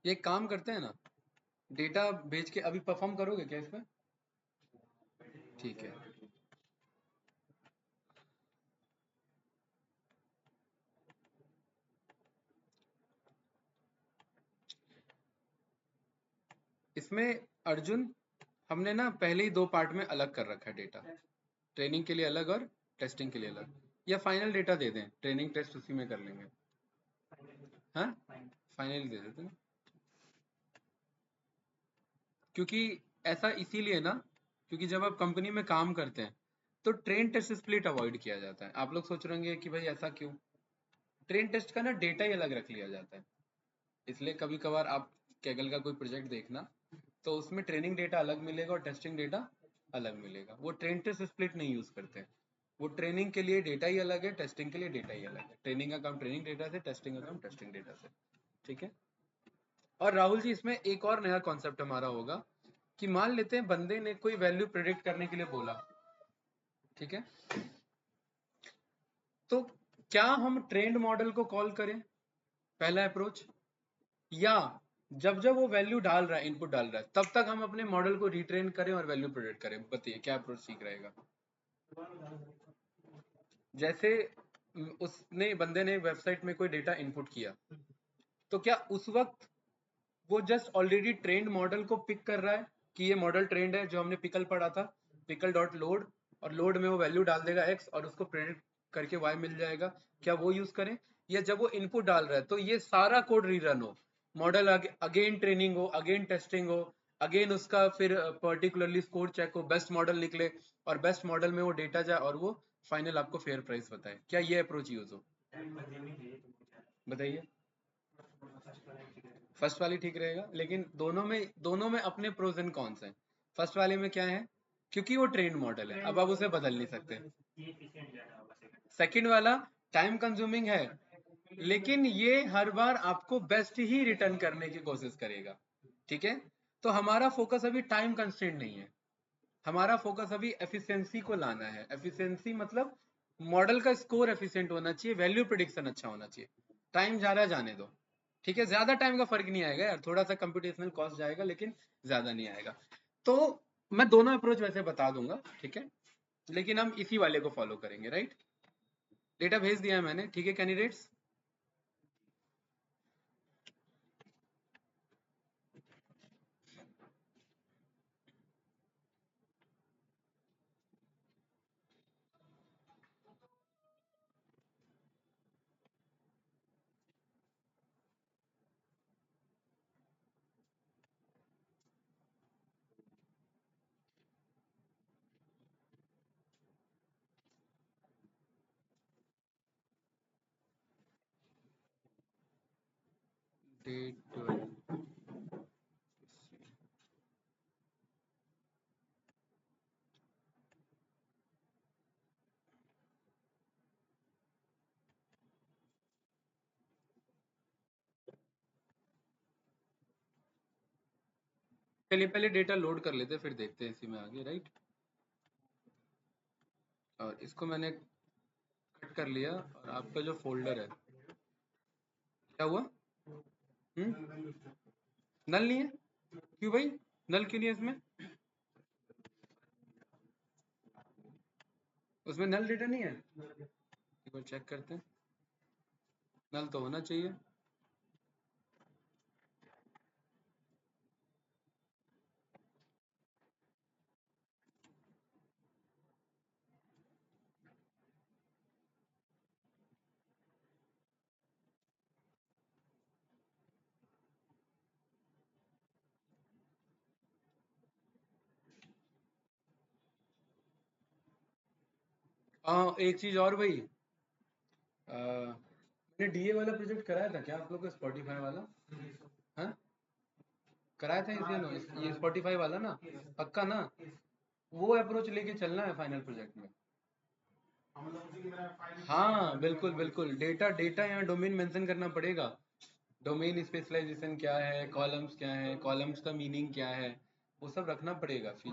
ये काम करते हैं ना, डेटा भेज के अभी परफॉर्म करोगे क्या इसमें? ठीक है। इसमें अर्जुन हमने ना पहले ही 2 पार्ट में अलग कर रखा है डेटा, ट्रेनिंग के लिए अलग और टेस्टिंग के लिए अलग। या फाइनल डेटा दे दें, ट्रेनिंग टेस्ट उसी में कर लेंगे। हाँ फाइनल दे देते हैं, क्योंकि ऐसा इसीलिए ना, क्योंकि जब आप कंपनी में काम करते हैं तो ट्रेन टेस्ट स्प्लिट अवॉइड किया जाता है। आप लोग सोच रहे होंगे कि भाई ऐसा क्यों, ट्रेन टेस्ट का ना डेटा ही अलग रख लिया जाता है। इसलिए कभी कभार आप कैगल का कोई प्रोजेक्ट देखना तो उसमें ट्रेनिंग डेटा अलग मिलेगा और टेस्टिंग डेटा अलग मिलेगा। वो ट्रेन टेस्ट स्प्लिट नहीं यूज करते, वो ट्रेनिंग के लिए डेटा ही अलग है, टेस्टिंग के लिए डेटा ही अलग है। ट्रेनिंग का काम ट्रेनिंग डेटा से, टेस्टिंग का काम टेस्टिंग डेटा से, ठीक है। और राहुल जी इसमें एक और नया कॉन्सेप्ट हमारा होगा कि मान लेते हैं बंदे ने कोई वैल्यू प्रेडिक्ट करने के लिए बोला, ठीक है, तो क्या हम ट्रेंड मॉडल को कॉल करें, पहला अप्रोच, या जब जब वो वैल्यू डाल रहा है, इनपुट डाल रहा है, तब तक हम अपने मॉडल को रिट्रेन करें और वैल्यू प्रोडिक्ट करें। बताइए क्या अप्रोच ठीक रहेगा? जैसे उसने बंदे ने वेबसाइट में कोई डेटा इनपुट किया, तो क्या उस वक्त वो जस्ट ऑलरेडी ट्रेंड मॉडल को पिक कर रहा है कि ये मॉडल ट्रेंड है जो हमने पिकल पढ़ा था, पिकल डॉट लोड, और लोड में वो वैल्यू डाल देगा x और उसको प्रिंट करके y मिल जाएगा, क्या वो यूज करें? या जब वो इनपुट डाल रहा है तो ये सारा कोड रीरन हो, मॉडल अगेन ट्रेनिंग हो, अगेन टेस्टिंग हो, अगेन उसका फिर पर्टिकुलरली स्कोर चेक हो, बेस्ट मॉडल निकले और बेस्ट मॉडल में वो डेटा जाए और वो फाइनल आपको फेयर प्राइस बताए? क्या ये अप्रोच यूज हो? बताइए। फर्स्ट वाली ठीक रहेगा, लेकिन दोनों में अपने प्रोज एंड कॉन्स हैं। फर्स्ट वाले में क्या है, क्योंकि वो ट्रेंड मॉडल है, अब आप उसे बदल नहीं सकते। सेकंड वाला टाइम कंज्यूमिंग है, लेकिन ये हर बार आपको बेस्ट ही रिटर्न करने की कोशिश करेगा। ठीक है, तो हमारा फोकस अभी टाइम कंस्ट्रेंट नहीं है, हमारा फोकस अभी एफिशिएंसी को लाना है। एफिशिएंसी मतलब मॉडल का स्कोर एफिशिएंट होना चाहिए, वैल्यू प्रिडिक्शन अच्छा होना चाहिए। टाइम ज्यादा जाने दो, ठीक है, ज्यादा टाइम का फर्क नहीं आएगा यार, थोड़ा सा कंप्यूटेशनल कॉस्ट जाएगा लेकिन ज्यादा नहीं आएगा। तो मैं दोनों अप्रोच वैसे बता दूंगा, ठीक है, लेकिन हम इसी वाले को फॉलो करेंगे, राइट? डेटा भेज दिया है मैंने, ठीक है कैंडिडेट्स? डेट चलिए पहले डेटा लोड कर लेते हैं, फिर देखते हैं इसी में आगे, राइट? और इसको मैंने कट कर लिया, और आपका जो फोल्डर है, क्या हुआ? नल नहीं है? क्यों भाई, नल क्यों नहीं है इसमें? उसमें नल डेटा नहीं है? एक बार चेक करते हैं, नल तो होना चाहिए। हाँ एक चीज और भाई, मैंने डीए वाला प्रोजेक्ट कराया था क्या आप लोग को, स्पॉटिफाई वाला? हाँ कराया था इसे नो, ये स्पॉटिफाई वाला ना, पक्का ना? वो अप्रोच लेके चलना है फाइनल प्रोजेक्ट में। हाँ बिल्कुल बिल्कुल, डेटा डेटा यहाँ डोमेन मेंशन करना पड़ेगा। डोमेन स्पेशलाइजेशन क्या है, कॉलम्स क्या है, कॉलम्स का मीनिंग क्या है, वो सब रखना पड़ेगा फिर।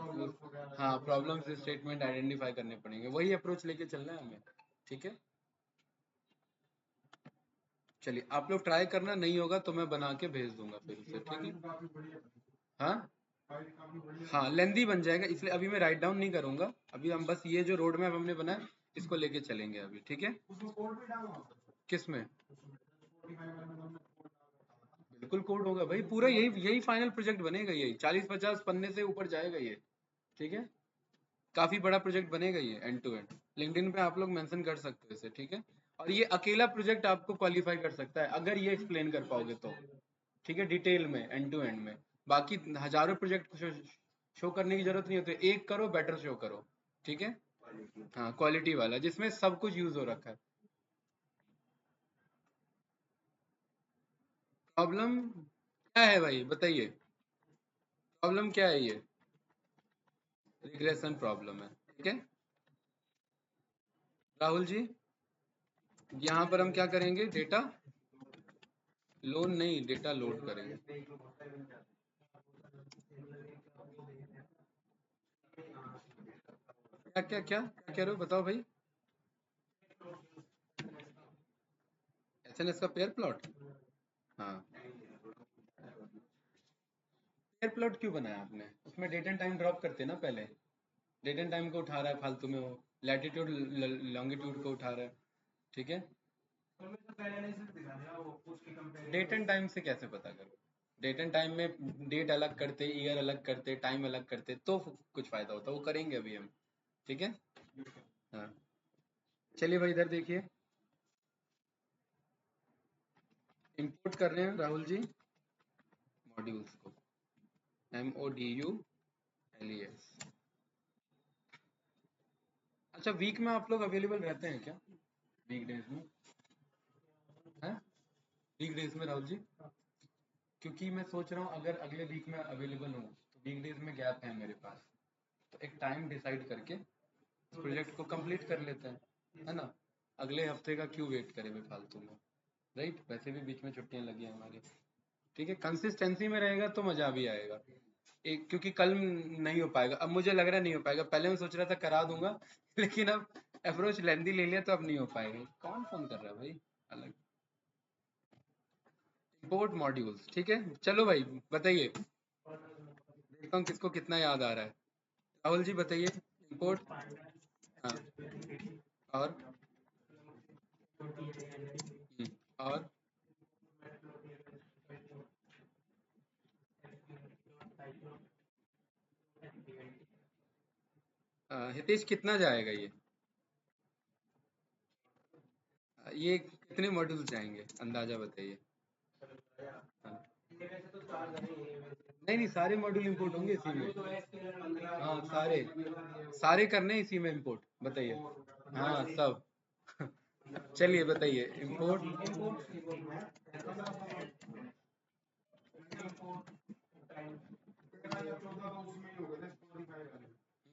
हाँ प्रॉब्लम्स स्टेटमेंट आइडेंटिफाई करने पड़ेंगे, वही अप्रोच लेके चलना है हमें, ठीक है? चलिए आप लोग ट्राई करना, नहीं होगा तो मैं बना के भेज दूंगा फिर उसे, ठीक है? हाँ हाँ लेंदी बन जाएगा, इसलिए अभी मैं राइट डाउन नहीं करूंगा, अभी हम बस ये जो रोड मैप हमने बनाया इसको लेके चलेंगे अभी, ठीक है? किस में? बिल्कुल कोड होगा भाई, पूरा यही यही फाइनल प्रोजेक्ट बनेगा, यही 40-50 पन्ने से ऊपर जाएगा ये, ठीक है? काफी बड़ा प्रोजेक्ट बनेगा ये, एंड टू एंड। लिंक्डइन पे आप लोग मेंशन कर सकते हो इसे, ठीक है? और ये अकेला प्रोजेक्ट आपको क्वालिफाई कर सकता है अगर ये एक्सप्लेन कर पाओगे तो, ठीक है, डिटेल में एंड टू एंड में। बाकी हजारों प्रोजेक्ट शो करने की जरूरत नहीं होती, एक करो बेटर शो करो, ठीक है? हाँ क्वालिटी वाला जिसमें सब कुछ यूज हो रखा है। प्रॉब्लम क्या है भाई बताइए, प्रॉब्लम क्या है ये? रिग्रेशन प्रॉब्लम है, ठीक है राहुल जी? यहाँ पर हम क्या करेंगे, डेटा लोन नहीं, डेटा लोड करेंगे। क्या क्या क्या क्या कह रहे हो बताओ भाई? एसएनएस का पेयर प्लॉट? हाँ स्केयर प्लॉट क्यों बनाया आपने? उसमें डेट एंड टाइम ड्रॉप करते ना पहले। डेट एंड टाइम को उठा रहा है फालतू में, वो लैटिट्यूड लॉन्गिट्यूड को उठा रहा है, ठीक है। डेट एंड टाइम से कैसे पता करो? डेट एंड टाइम में डेट अलग करते, ईयर अलग करते, टाइम अलग करते तो कुछ फायदा होता, वो करेंगे अभी हम, ठीक है। हाँ चलिए भाई इधर देखिए, इंपोर्ट कर रहे हैं राहुल जी मॉड्यूल्स को, MODULES। अच्छा वीक में आप लोग अवेलेबल रहते हैं क्या, वीक डेज में? हैं वीक डेज में राहुल जी? क्योंकि मैं सोच रहा हूँ अगर अगले वीक में अवेलेबल हूँ तो वीक डेज में गैप है मेरे पास, तो एक टाइम डिसाइड करके प्रोजेक्ट को कंप्लीट कर लेते हैं, है ना। अगले हफ्ते का क्यों वेट करें बेफालतू में, राइट। वैसे भी बीच में छुट्टियां लगी हैं हमारी, ठीक है। कंसिस्टेंसी में रहेगा तो मजा भी आएगा। एक क्योंकि कल नहीं हो पाएगा, अब मुझे लग रहा है नहीं हो पाएगा, पहले मैं सोच रहा था करा दूंगा लेकिन अब अप्रोच लेंदी ले लिया तो अब नहीं हो पाएगा। कौन फोन कर रहा है भाई? अलग इंपोर्ट मॉड्यूल्स, ठीक है। चलो भाई बताइए, देखता हूँ किसको कितना याद आ रहा है। राहुल जी बताइए, इंपोर्ट। हाँ और और हितेश कितना जाएगा ये? ये कितने मॉड्यूल जाएंगे अंदाजा बताइए। हाँ। नहीं नहीं, सारे मॉड्यूल इंपोर्ट होंगे इसी में। हाँ सारे सारे करने इसी में इंपोर्ट, बताइए। हाँ सब चलिए बताइए इंपोर्ट।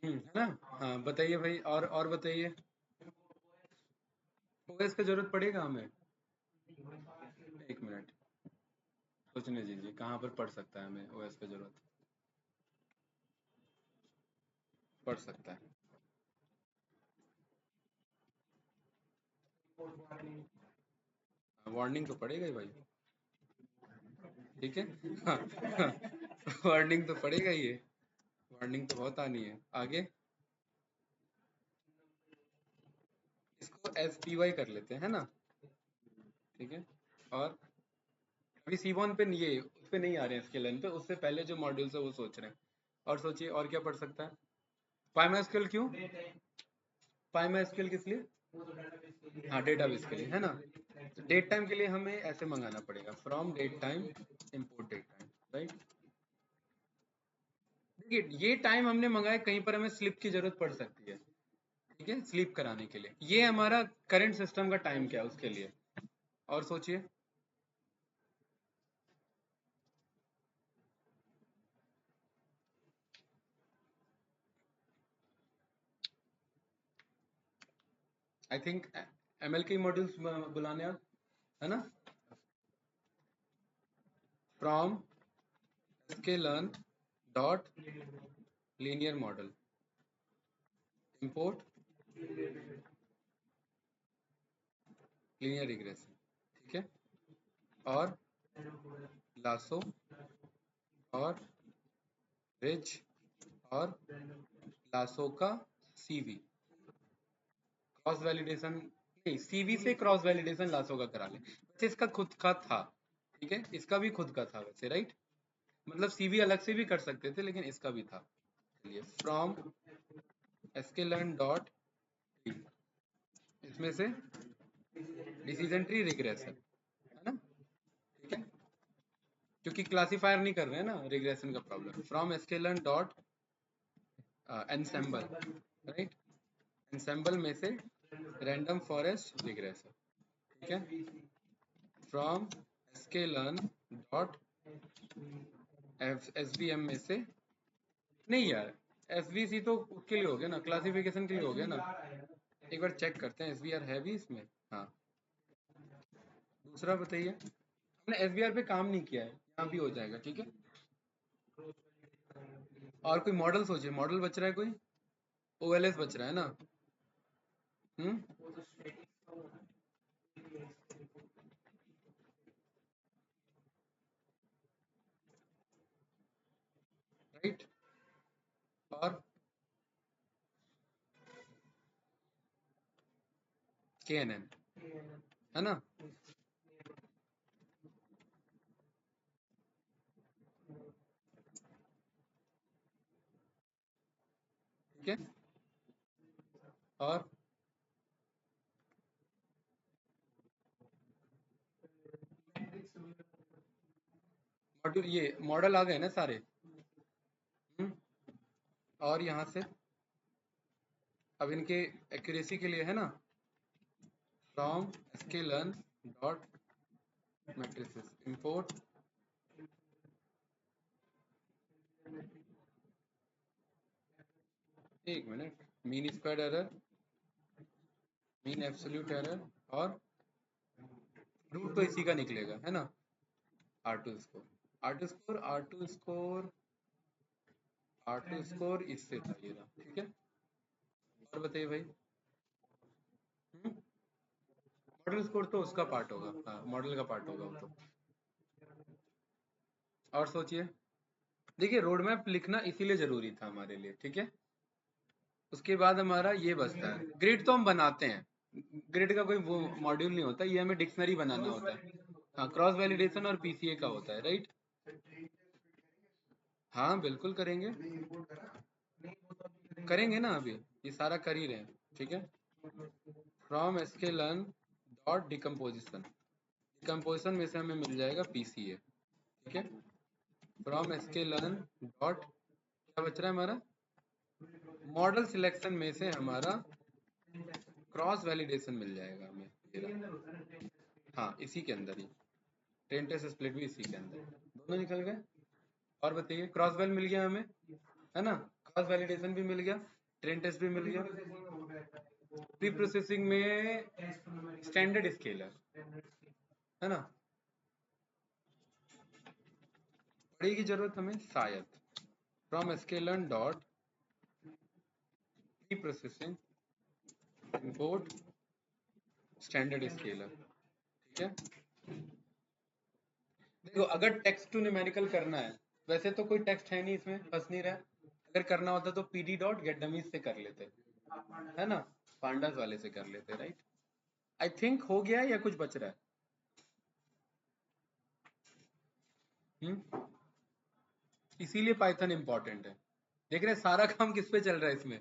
है ना। हाँ बताइए भाई, और बताइए। ओएस का जरूरत पड़ेगा हमें? एक मिनट सोचने दीजिए, कहाँ पर पड़ सकता है हमें ओएस का जरूरत, पड़ सकता है। वार्निंग तो पड़ेगा ही भाई, ठीक है। हाँ वार्निंग तो पड़ेगा ही है, वार्निंग तो बहुत आनी है आगे। इसको SPY कर लेते हैं, है ना, ठीक है। और अभी C1 पे ये उस पे नहीं आ रहे हैं, इसके लाइन पे उससे पहले जो मॉड्यूल्स है वो सोच रहे हैं। और सोचिए और क्या पढ़ सकता है। पाइमास्केल क्यों? पाइमास्केल किस लिए? हाँ डेटाबेस के लिए, है ना। तो डेट टाइम के लिए हमें ऐसे मंगाना पड़ेगा, from date time import date time, right. देखिए ये टाइम हमने मंगाया, कहीं पर हमें स्लिप की जरूरत पड़ सकती है, ठीक है, स्लीप कराने के लिए। ये हमारा करंट सिस्टम का टाइम क्या है उसके लिए, और सोचिए। आई थिंक ML के मॉड्यूल्स बुलाने आप, है ना। From sklearn dot linear model import linear regression, ठीक है। और लासो और रिच और लासो का CV क्रॉस वैलिडेशन, नहीं CV से क्रॉस वैलिडेशन लासो का करा ले। वैसे इसका खुद का था, ठीक है, इसका भी खुद का था वैसे, राइट। मतलब CV अलग से भी कर सकते थे लेकिन इसका भी था। चलिए फ्रॉम sklearn डॉट इसमें से डिसीजन ट्री रिग्रेशन, है ना, ठीक है। क्योंकि क्लासीफायर नहीं कर रहे हैं ना रिग्रेशन का problem. From sklearn dot ensemble, right, ensemble में से रैंडम फॉरेस्ट रिग्रेशन, ठीक है। फ्रॉम sklearn डॉट SVM में से, नहीं यार SVC तो उसके लिए हो गया ना, क्लासिफिकेशन के लिए हो गया ना। एक बार चेक करते हैं SVR है भी इसमें, हाँ। दूसरा बताइए, हमने SVR पे काम नहीं किया है, यहाँ भी हो जाएगा, ठीक है। और कोई मॉडल सोचिए, मॉडल बच रहा है कोई? OLS बच रहा है ना। हम्म राइट। और KNN है ना। ठीक है। और मॉड्यूल, ये मॉडल आ गए ना सारे। और यहाँ से अब इनके एक्यूरेसी के लिए है ना, from sklearn dot matrices import, एक minute, mean square error, mean absolute error, और रूट तो इसी का निकलेगा है ना, R2 score, R2 score, R2 score, R2 score इससे था ये रहा। ठीक है। और बताइए भाई। मॉडल स्कोर तो उसका पार्ट होगा, हाँ मॉडल का पार्ट होगा वो तो। और सोचिए, देखिए रोड मैप लिखना इसीलिए जरूरी था हमारे लिए। ठीक है। उसके बाद हमारा ये बचता है ग्रिड, तो हम बनाते हैं, ग्रिड का कोई वो मॉड्यूल नहीं होता, ये हमें डिक्शनरी बनाना होता है। हाँ, क्रॉस वैलिडेशन और PCA का होता है, राइट। हाँ बिल्कुल करेंगे, करेंगे ना, अभी ये सारा कर ही रहे हैं। ठीक है। From sklearn dot decomposition, decomposition में से हमें मिल जाएगा PCA। ठीक है। फ्रॉम sklearn डॉट, क्या बच रहा है हमारा, मॉडल सिलेक्शन में से हमारा क्रॉस वैलिडेशन मिल जाएगा हमें, ये रहा। हाँ इसी के अंदर ही, ट्रेन टेस्ट स्प्लिट भी इसी के अंदर, दोनों निकल गए। और बताइए, क्रॉस वैल मिल गया हमें, है ना, क्रॉस वैलिडेशन भी मिल गया, ट्रेन टेस्ट भी मिल गया। प्री प्रोसेसिंग में स्टैंडर्ड स्केलर है ना, पड़ेगी जरूरत हमें शायद। From sklearn dot pre processing import standard scaler. ठीक है। देखो अगर टेक्स्ट टू न्यूमेरिकल करना है, वैसे तो कोई टेक्स्ट है नहीं इसमें, बस नहीं रहा, अगर करना होता तो PD डॉट गेट डमीज से कर लेते, है ना, पांडास वाले से कर लेते, राइट। आई थिंक हो गया है या कुछ बच रहा है। इसीलिए पाइथन इंपॉर्टेंट है। देख रहे हैं सारा काम किस पे चल रहा है इसमें,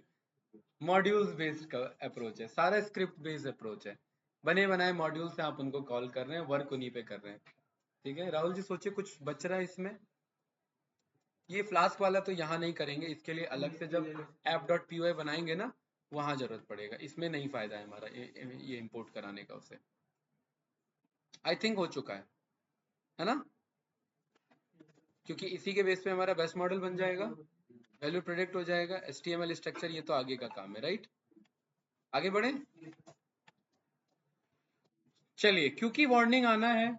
मॉड्यूल्स बेस्ड का अप्रोच है, सारा स्क्रिप्ट बेस्ड अप्रोच है, बने बनाए मॉड्यूल से आप उनको कॉल कर रहे हैं, वर्क उन्हीं पे कर रहे हैं। ठीक है। राहुल जी सोचिए कुछ बच रहा है इसमें। ये फ्लास्क वाला तो यहाँ नहीं करेंगे, इसके लिए अलग से जब app.py बनाएंगे ना, वहां जरूरत पड़ेगा, इसमें नहीं फायदा है हमारा ये इंपोर्ट कराने का उसे। आई थिंक हो चुका है ना, क्योंकि इसी के बेस पे हमारा बेस्ट मॉडल बन जाएगा, वैल्यू प्रेडिक्ट हो जाएगा, HTML स्ट्रक्चर, ये तो आगे का काम है, राइट। आगे बढ़े, चलिए, क्योंकि वार्निंग आना है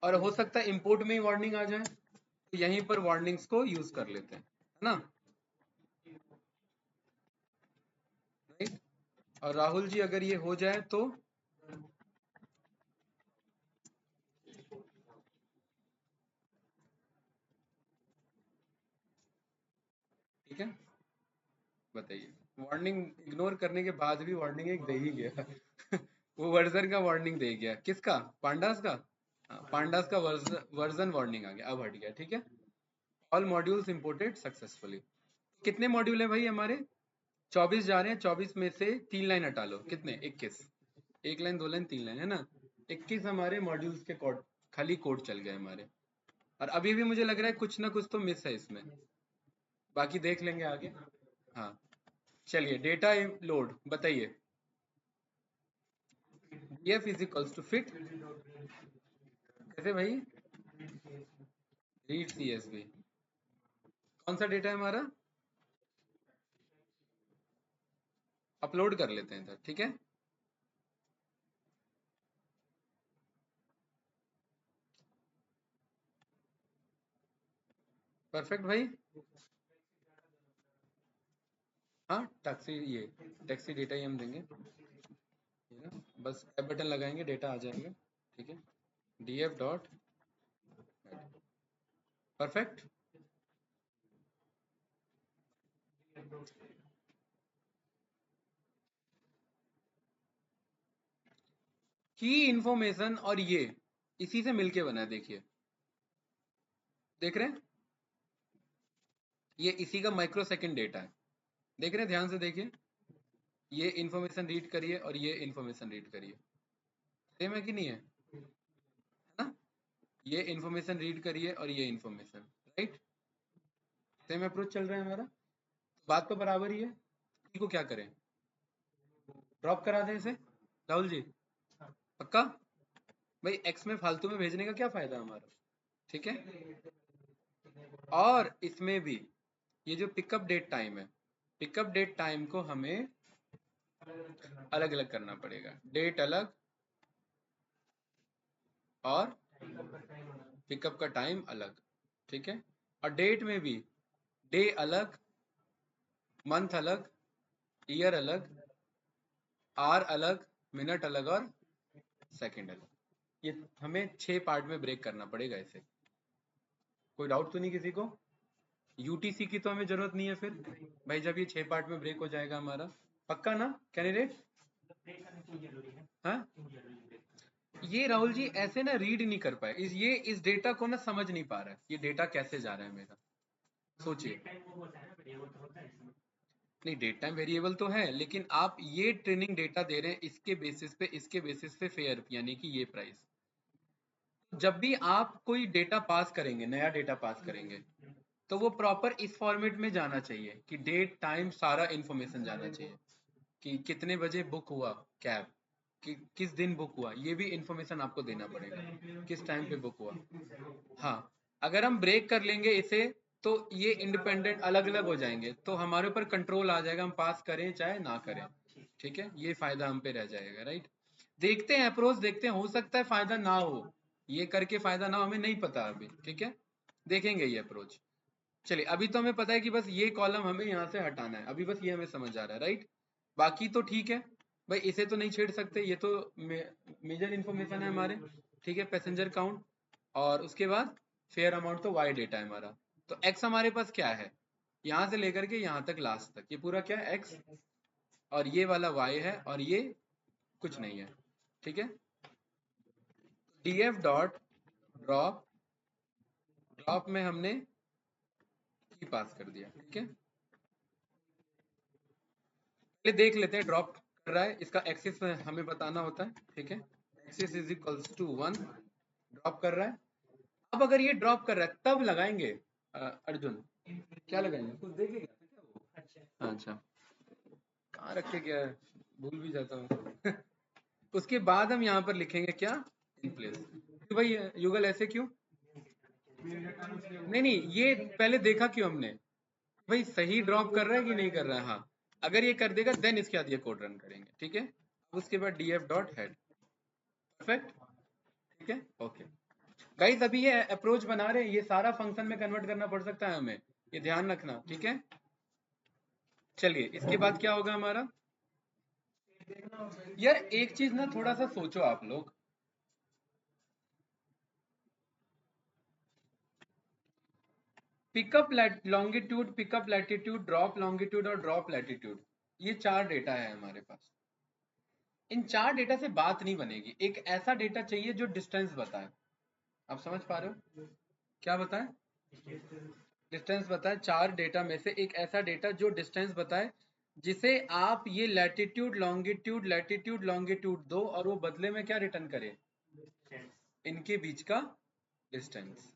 और हो सकता है इंपोर्ट में ही वार्निंग आ जाए, तो यहीं पर वार्निंग्स को यूज कर लेते हैं, है ना, राइट। और राहुल जी अगर ये हो जाए तो ठीक है, बताइए। वार्निंग इग्नोर करने के बाद भी वार्निंग एक दे ही गया वो वर्जन का वार्निंग दे गया, किसका, पांडास का। हाँ, पांडास का वर्जन वार्निंग आ गया, अब हट गया। ठीक है। All modules imported successfully. कितने मॉड्यूल है भाई हमारे, 24 जा रहे हैं, 24 में से 3 लाइन हटा लो, कितने, 21, एक लाइन, 2 लाइन, 3 लाइन, है ना, 21 हमारे मॉड्यूल्स के कोड, खाली कोड चल गए हमारे। और अभी भी मुझे लग रहा है कुछ ना कुछ तो मिस है इसमें, बाकी देख लेंगे आगे। हाँ, चलिए, डेटा लोड बताइए। df is equals to fit, कैसे भाई, रीड CSV, कौन सा डेटा है हमारा, अपलोड कर लेते हैं इधर। ठीक है। परफेक्ट भाई। हाँ टैक्सी, ये टैक्सी डेटा ही हम देंगे, ये ना, बस टैब बटन लगाएंगे, डेटा आ जाएंगे। ठीक है। df dot, perfect. की इंफॉर्मेशन और ये इसी से मिलके बना है, देखिए देख रहे हैं, ये इसी का माइक्रो सेकंड डेटा है, देख रहे हैं, ध्यान से देखिए, ये इंफॉर्मेशन रीड करिए और ये इंफॉर्मेशन रीड करिए, सेम है कि नहीं है ना, ये इंफॉर्मेशन रीड करिए और ये इंफॉर्मेशन, राइट, सेम अप्रोच चल रहा है हमारा, बात तो बराबर ही है। टी को क्या करें, ड्रॉप करा दें इसे, राहुल जी, पक्का भाई, एक्स में फालतू में भेजने का क्या फायदा हमारा, ठीक है। और इसमें भी ये जो पिकअप डेट टाइम है, पिकअप डेट टाइम को हमें अलग अलग करना पड़ेगा, डेट अलग और पिकअप का टाइम अलग, ठीक है। और डेट में भी डे अलग, मंथ अलग, ईयर अलग, आर अलग, मिनट अलग और सेकंड अलग, ये हमें 6 पार्ट में ब्रेक करना पड़ेगा इसे। कोई डाउट तो नहीं किसी को, यूटीसी की तो हमें जरूरत नहीं है फिर भाई, जब ये 6 पार्ट में ब्रेक हो जाएगा हमारा, पक्का ना कैंडिडेट, हाँ। ये राहुल जी ऐसे ना रीड नहीं कर पाए, इस डेटा को ना समझ नहीं पा रहा है, ये डेटा कैसे जा रहा है मेरा, सोचिए। नहीं, डेट टाइम वेरिएबल तो है, लेकिन आप ये ट्रेनिंग डेटा दे रहे हैं इसके बेसिस पे फेयर, यानी कि ये प्राइस, जब भी आप कोई डेटा पास करेंगे, नया डेटा पास करेंगे, तो वो प्रॉपर इस फॉर्मेट में जाना चाहिए कि डेट टाइम सारा इंफॉर्मेशन जाना चाहिए, कि कितने बजे बुक हुआ कैब, कि किस दिन बुक हुआ, ये भी इंफॉर्मेशन आपको देना पड़ेगा, किस टाइम पे बुक हुआ। हाँ, अगर हम ब्रेक कर लेंगे इसे तो ये इंडिपेंडेंट अलग अलग हो जाएंगे, तो हमारे ऊपर कंट्रोल आ जाएगा, हम पास करें चाहे ना करें, ठीक है, ये फायदा हम पे रह जाएगा, राइट। देखते हैं अप्रोच, देखते हैं, हो सकता है फायदा ना हो, ये करके फायदा ना हो, हमें नहीं पता अभी, ठीक है, देखेंगे ये अप्रोच। चलिए, अभी तो हमें पता है कि बस ये कॉलम हमें यहाँ से हटाना है, अभी बस ये हमें समझ आ रहा है, राइट। बाकी तो ठीक है भाई, इसे तो नहीं छेड़ सकते, ये तो मेजर इन्फॉर्मेशन है हमारे, ठीक है, पैसेंजर काउंट, और उसके बाद फेयर अमाउंट तो वाई डेटा है हमारा, तो एक्स हमारे पास क्या है, यहाँ से लेकर के यहाँ तक लास्ट तक, ये पूरा क्या है एक्स, और ये वाला वाई है, और ये कुछ नहीं है, ठीक है। D F dot drop, drop में हमने की पास कर दिया, ठीक है। पहले देख लेते हैं ड्रॉप कर रहा है, इसका एक्सिस हमें बताना होता है, ठीक है, axis is equals to 1, drop कर रहा है। अब अगर ये ड्रॉप कर रहा है तब लगाएंगे, अर्जुन क्या लगाएंगे, कुछ देखे क्या वो, अच्छा कहाँ रखे क्या है, भूल भी जाता हूँ उसके बाद हम यहाँ पर लिखेंगे क्या, इन प्लेस, भाई युगल ऐसे क्यों, नहीं नहीं, ये पहले देखा क्यों हमने, भाई सही ड्रॉप कर रहा है कि नहीं कर रहा है, हाँ, अगर ये कर देगा देन इसके बाद ये कोड रन करेंगे, ठीक है। उसके बाद D F dot head, perfect, ठीक है, ओके। गाइस अभी ये अप्रोच बना रहे हैं, ये सारा फंक्शन में कन्वर्ट करना पड़ सकता है हमें, ये ध्यान रखना, ठीक है। चलिए, इसके बाद क्या होगा हमारा, यार एक चीज ना थोड़ा सा सोचो आप लोग, pickup longitude, pickup latitude, drop longitude और ड्रॉप लैटिट्यूड, ये 4 डेटा है हमारे पास। इन 4 डेटा से बात नहीं बनेगी, एक ऐसा डेटा चाहिए जो डिस्टेंस बताए, आप समझ पा रहे हो, क्या बताए, डिस्टेंस बताए, 4 डेटा में से एक ऐसा डेटा जो डिस्टेंस बताए, जिसे आप ये लैटिट्यूड लॉन्गिट्यूड दो और वो बदले में क्या रिटर्न करे, इनके बीच का डिस्टेंस।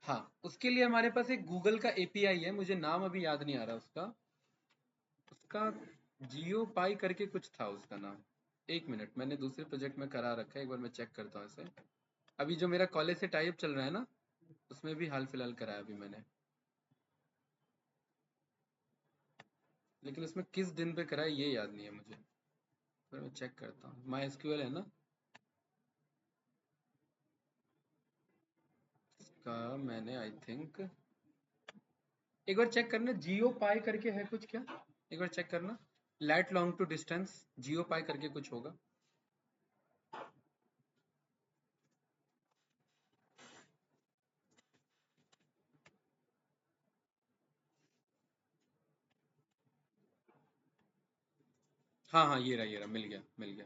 हाँ, उसके लिए हमारे पास एक गूगल का एपीआई है, मुझे नाम अभी याद नहीं आ रहा उसका, उसका जियो पाई करके कुछ था उसका नाम, एक मिनट, मैंने दूसरे प्रोजेक्ट में करा रखा है, एक बार मैं चेक करता हूँ इसे, अभी जो मेरा कॉलेज से टाइप चल रहा है ना, उसमें भी हाल फिलहाल कराया अभी मैंने, लेकिन उसमें किस दिन पे करा है ये याद नहीं है मुझे, फिर मैं चेक करता हूँ, माई एसक्यूएल है ना इसका, मैंने आई थिंक, एक बार चेक करना, जियो पाई करके है कुछ क्या, एक बार चेक करना, लैट लॉन्ग टू डिस्टेंस जियो पाई करके कुछ होगा, हाँ हाँ, ये रहा, मिल गया मिल गया।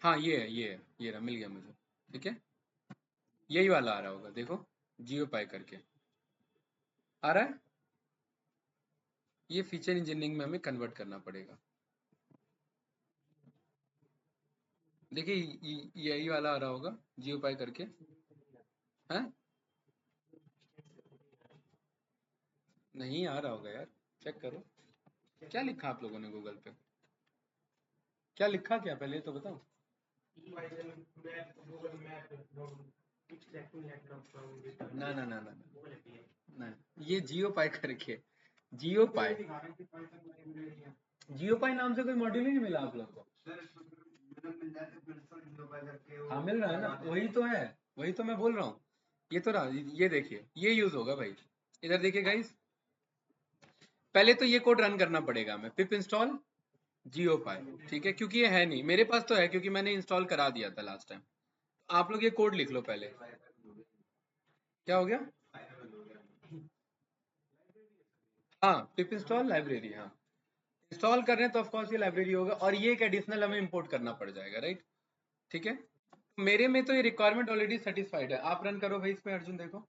हाँ ये है, ये रहा, मिल गया मुझे। ठीक है, यही वाला आ रहा होगा, देखो, जियो पाई करके आ रहा है। ये फीचर इंजीनियरिंग में हमें कन्वर्ट करना पड़ेगा। देखिए यही वाला आ रहा होगा, जियो पाई करके है। नहीं आ रहा होगा यार, चेक करो। क्या लिखा आप लोगों ने गूगल पे? क्या लिखा, क्या पहले तो बताओ। ना ना ना ना ना, ये जियो पाई करके, जियो पाई, जियो पाई नाम से कोई मॉड्यूल ही नहीं मिला आप लोग को? हाँ मिल रहा है ना, वही तो है, वही तो मैं बोल रहा हूँ। ये तो रहा, ये देखिए, ये यूज होगा भाई। इधर देखिए गाइस, पहले तो ये कोड रन करना पड़ेगा हमें, पिप इंस्टॉल जियो पाई। ठीक है, क्योंकि ये है नहीं, मेरे पास तो है क्योंकि मैंने इंस्टॉल करा दिया था लास्ट टाइम। आप लोग ये कोड लिख लो पहले। क्या हो गया? हाँ, पिप इंस्टॉल लाइब्रेरी, हाँ। इंस्टॉल कर रहे हैं तो ऑफकोर्स ये लाइब्रेरी होगा, और ये एक एडिशनल हमें इंपोर्ट करना पड़ जाएगा, राइट? ठीक है, मेरे में तो ये रिक्वायरमेंट ऑलरेडी सेटिस्फाइड है। आप रन करो भाई इसमें, अर्जुन देखो।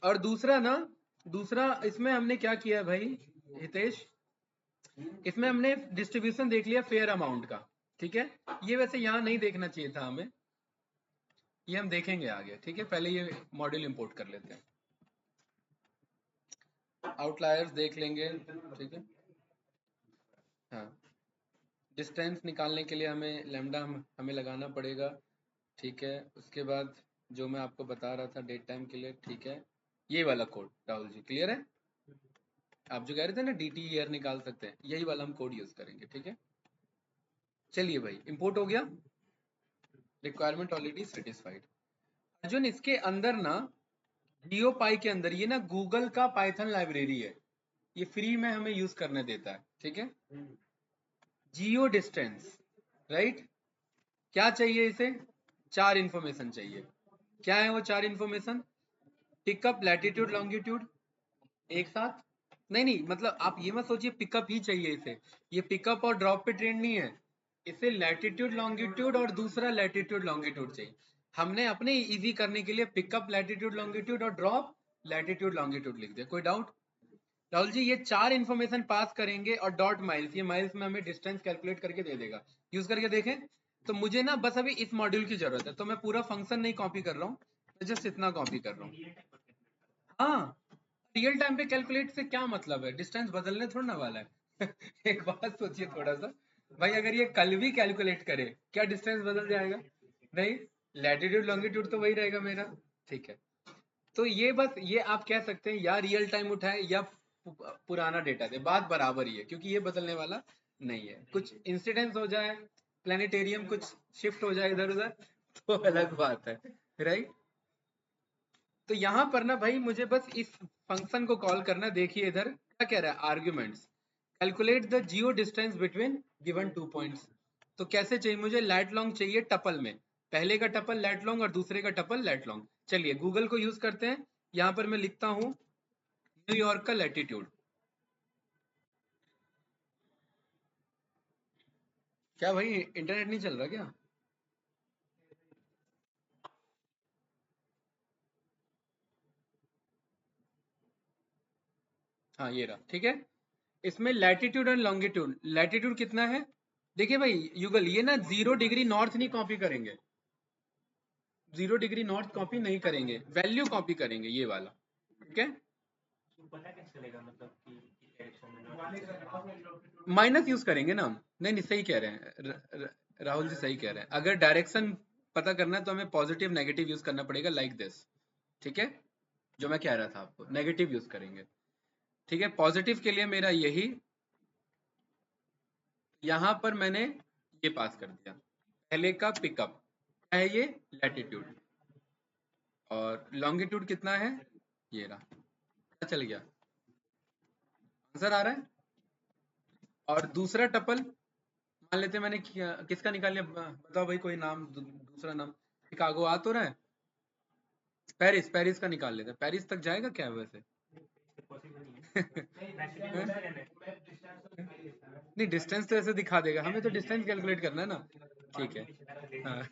और दूसरा ना, दूसरा इसमें हमने क्या किया है भाई हितेश, इसमें हमने डिस्ट्रीब्यूशन देख लिया फेयर अमाउंट का। ठीक है, ये वैसे यहाँ नहीं देखना चाहिए था हमें, ये हम देखेंगे आगे। ठीक है, पहले ये मॉड्यूल इंपोर्ट कर लेते हैं, आउटलायर्स देख लेंगे। ठीक है, हाँ, डिस्टेंस निकालने के लिए हमें लैम्डा हमें लगाना पड़ेगा। ठीक है, उसके बाद जो मैं आपको बता रहा था डेट टाइम के लिए, ठीक है, ये वाला कोड राहुल जी क्लियर है? आप जो कह रहे थे ना डी टी ईयर निकाल सकते हैं, यही वाला हम कोड यूज करेंगे। ठीक है, चलिए भाई, इंपोर्ट हो गया, रिक्वायरमेंट ऑलरेडी सेटिस्फाइड। अर्जुन इसके अंदर ना, जियो पाई के अंदर ये ना गूगल का पाइथन लाइब्रेरी है, ये फ्री में हमें यूज करने देता है। ठीक है, जियो डिस्टेंस, राइट? क्या चाहिए इसे? 4 इंफॉर्मेशन चाहिए। क्या है वो 4 इंफॉर्मेशन? पिकअप, लैटिट्यूड, लॉन्गिट्यूड, एक साथ। नहीं नहीं, मतलब आप ये मत सोचिए पिकअप ही चाहिए इसे, ये पिकअप और ड्रॉप पे ट्रेंड नहीं है। इसे लैटिट्यूड लॉन्गिट्यूड और दूसरा लैटिट्यूड लॉन्गिट्यूड चाहिए। हमने अपने इजी करने के लिए पिकअप लैटिट्यूड लॉन्गिट्यूड और ड्रॉप लैटिट्यूड लॉन्गिट्यूड लिख दिया। कोई डाउट? राहुल जी, ये 4 इंफॉर्मेशन पास करेंगे और डॉट माइल्स, ये माइल्स में हमें डिस्टेंस कैलकुलेट करके दे देगा। यूज करके देखें। तो मुझे ना बस अभी इस मॉड्यूल की जरूरत है, तो मैं पूरा फंक्शन नहीं कॉपी कर रहा हूँ, मैं जस्ट इतना कॉपी कर रहा हूँ। हाँ, रियल टाइम पे कैलकुलेट से क्या मतलब है, डिस्टेंस बदलने थोड़ा ना वाला है। एक बात सोचिए थोड़ा सा, भाई अगर ये कल भी कैलकुलेट करे, क्या डिस्टेंस बदल जाएगा? नहीं, लैटिट्यूड लॉन्गिट्यूड तो वही रहेगा मेरा। ठीक है, तो ये बस ये आप कह सकते हैं या रियल टाइम उठाए या पुराना डेटा दे, बात बराबर ही है, क्योंकि ये बदलने वाला नहीं है। कुछ इंसिडेंस हो जाए, प्लानिटेरियम कुछ शिफ्ट हो जाए इधर उधर, तो अलग बात है, राइट? तो यहाँ पर ना भाई मुझे बस इस फंक्शन को कॉल करना। देखिए इधर क्या कह रहा है, arguments, calculate the Jio distance between given 2 points. तो कैसे चाहिए मुझे? लैट लॉन्ग चाहिए टपल में, पहले का टपल लैट लॉन्ग और दूसरे का टपल लैट लॉन्ग। चलिए गूगल को यूज करते हैं, यहाँ पर मैं लिखता हूँ न्यूयॉर्क का लैटिट्यूड। क्या भाई इंटरनेट नहीं चल रहा क्या? हाँ ये रहा, ठीक है। इसमें लैटिट्यूड और लॉन्गिट्यूड, लैटिट्यूड कितना है? देखिए भाई युगल, ये ना 0 डिग्री नॉर्थ नहीं कॉपी करेंगे, 0 डिग्री नॉर्थ कॉपी नहीं करेंगे, वैल्यू कॉपी करेंगे, ये वाला। ठीक है,
तो पता कैसे चलेगा मतलब कि किस डायरेक्शन में नॉट?
माइनस यूज करेंगे ना हम। नहीं नहीं, सही कह रहे हैं राहुल जी, सही कह रहे हैं। अगर डायरेक्शन पता करना है तो हमें पॉजिटिव नेगेटिव यूज करना पड़ेगा, लाइक दिस। ठीक है, जो मैं कह रहा था आपको, नेगेटिव यूज करेंगे। ठीक है, पॉजिटिव के लिए मेरा यही, यहां पर मैंने ये पास कर दिया। पहले का पिकअप क्या है, ये लैटिट्यूड, और लॉन्गिट्यूड कितना है, ये रहा। पता चल गया, आंसर आ रहा है। और दूसरा टपल मान लेते हैं मैंने किसका निकाल लिया, बताओ भाई कोई नाम, दूसरा नाम। शिकागो आ तो रहा है, पेरिस, पेरिस का निकाल लेते हैं। पेरिस तक जाएगा क्या वैसे? नहीं, डिस्टेंस तो ऐसे दिखा देगा, हमें तो डिस्टेंस कैलकुलेट करना है ना। ठीक है, हाँ।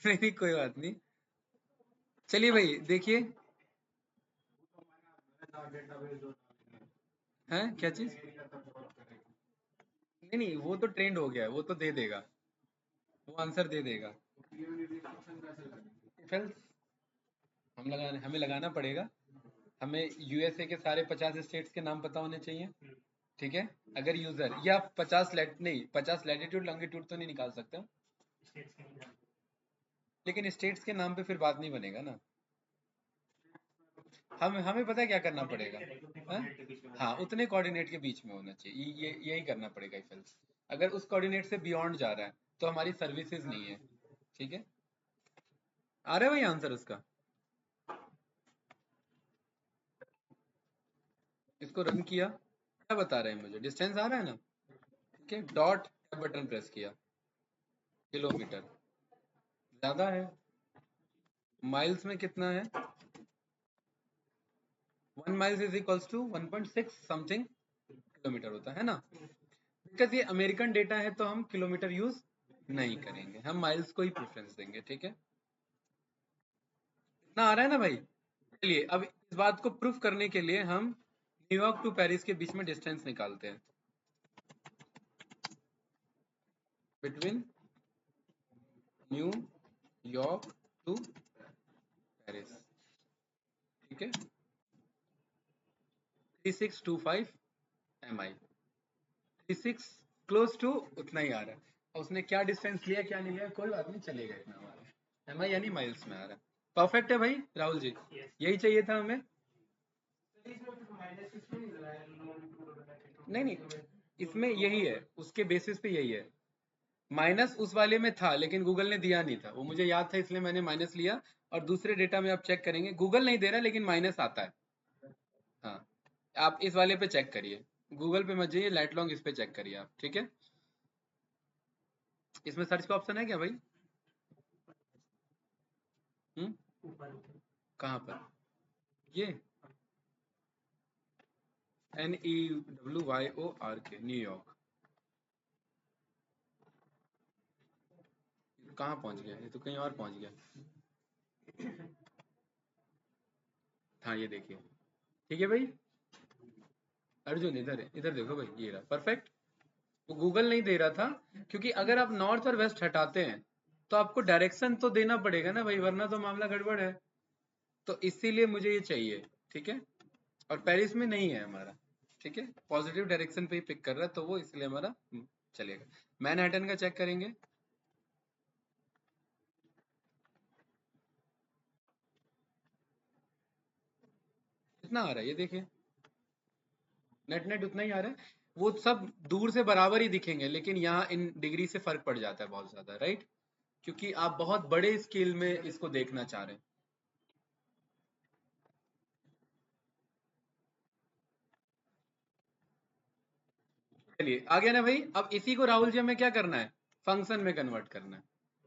नहीं नहीं, कोई बात नहीं। चलिए भाई देखिए, है क्या चीज? नहीं नहीं, वो तो ट्रेंड हो गया है, वो तो दे देगा, वो आंसर दे देगा। फिर हमें लगाना पड़ेगा। हमें यूएसए के सारे 50 स्टेट्स के नाम पता होने चाहिए, ठीक है। अगर यूजर या 50 लैट नहीं, 50 लैटिट्यूड लॉन्गिट्यूड तो नहीं निकाल सकते हम, लेकिन स्टेट्स के नाम पे फिर बात नहीं बनेगा ना। हमें पता है क्या करना पड़ेगा, हाँ? हाँ, उतने कोऑर्डिनेट के बीच में होना चाहिए, ये यही करना पड़ेगा इफेल्स। अगर उस कोऑर्डिनेट से बियॉन्ड जा रहा है तो हमारी सर्विसेज नहीं है, ठीक है। आ रहा है भाई आंसर उसका? इसको रन किया, क्या बता रहे हैं मुझे, डिस्टेंस आ रहा है ना, ठीक है। डॉट बटन प्रेस किया, किलोमीटर ज्यादा है, माइल्स में कितना है, 1 miles is equals to 1.6 something kilometre होता है ना। बिकॉज ये अमेरिकन डेटा है तो हम किलोमीटर यूज नहीं करेंगे, हम माइल्स को ही प्रेफरेंस देंगे, ठीक है। इतना आ रहा है ना भाई? चलिए अब इस बात को प्रूफ करने के लिए हम न्यूयॉर्क टू पेरिस के बीच में डिस्टेंस निकालते हैं, बिटवीन न्यूयॉर्क टू पेरिस, ठीक है। 3625 mi, 36 क्लोज टू उतना ही आ रहा है। और उसने क्या डिस्टेंस लिया क्या नहीं लिया कोई बात नहीं, चलेगा इतना हमारा। mi यानी माइल्स में आ रहा है। परफेक्ट है भाई राहुल जी, यही चाहिए था हमें। नहीं नहीं, इसमें यही है, उसके बेसिस पे यही है। माइनस उस वाले में था लेकिन गूगल ने दिया नहीं था, वो मुझे याद था इसलिए मैंने माइनस लिया। और दूसरे डेटा में आप चेक करेंगे गूगल नहीं दे रहा लेकिन माइनस आता है। हाँ, आप इस वाले पे चेक करिए, गूगल पे मत जाइए, लाइट लॉन्ग इस पे चेक करिए आप, ठीक है। इसमें सर्च का ऑप्शन है क्या भाई? कहाँ पर? ये NEWYORK, न्यूयॉर्क। कहाँ पहुंच गया, ये तो कहीं और पहुंच गया। हाँ ये देखिए, ठीक है भाई। अर्जुन इधर है, इधर देखो भाई, ये रहा परफेक्ट। वो गूगल नहीं दे रहा था, क्योंकि अगर आप नॉर्थ और वेस्ट हटाते हैं तो आपको डायरेक्शन तो देना पड़ेगा ना भाई, वरना तो मामला गड़बड़ है। तो इसीलिए मुझे ये चाहिए, ठीक है। और पेरिस में नहीं है हमारा, ठीक है, पॉजिटिव डायरेक्शन पे ही पिक कर रहा है तो वो इसलिए हमारा चलेगा। मैनहट्टन का चेक करेंगे, कितना आ रहा है ये देखिए, नेट नेट उतना ही आ रहा है। वो सब दूर से बराबर ही दिखेंगे लेकिन यहाँ इन डिग्री से फर्क पड़ जाता है बहुत ज्यादा, राइट, क्योंकि आप बहुत बड़े स्केल में इसको देखना चाह रहे हैं। चलिए आ गया ना भाई। अब इसी को राहुल जी हमें क्या करना है, फंक्शन में कन्वर्ट करना है,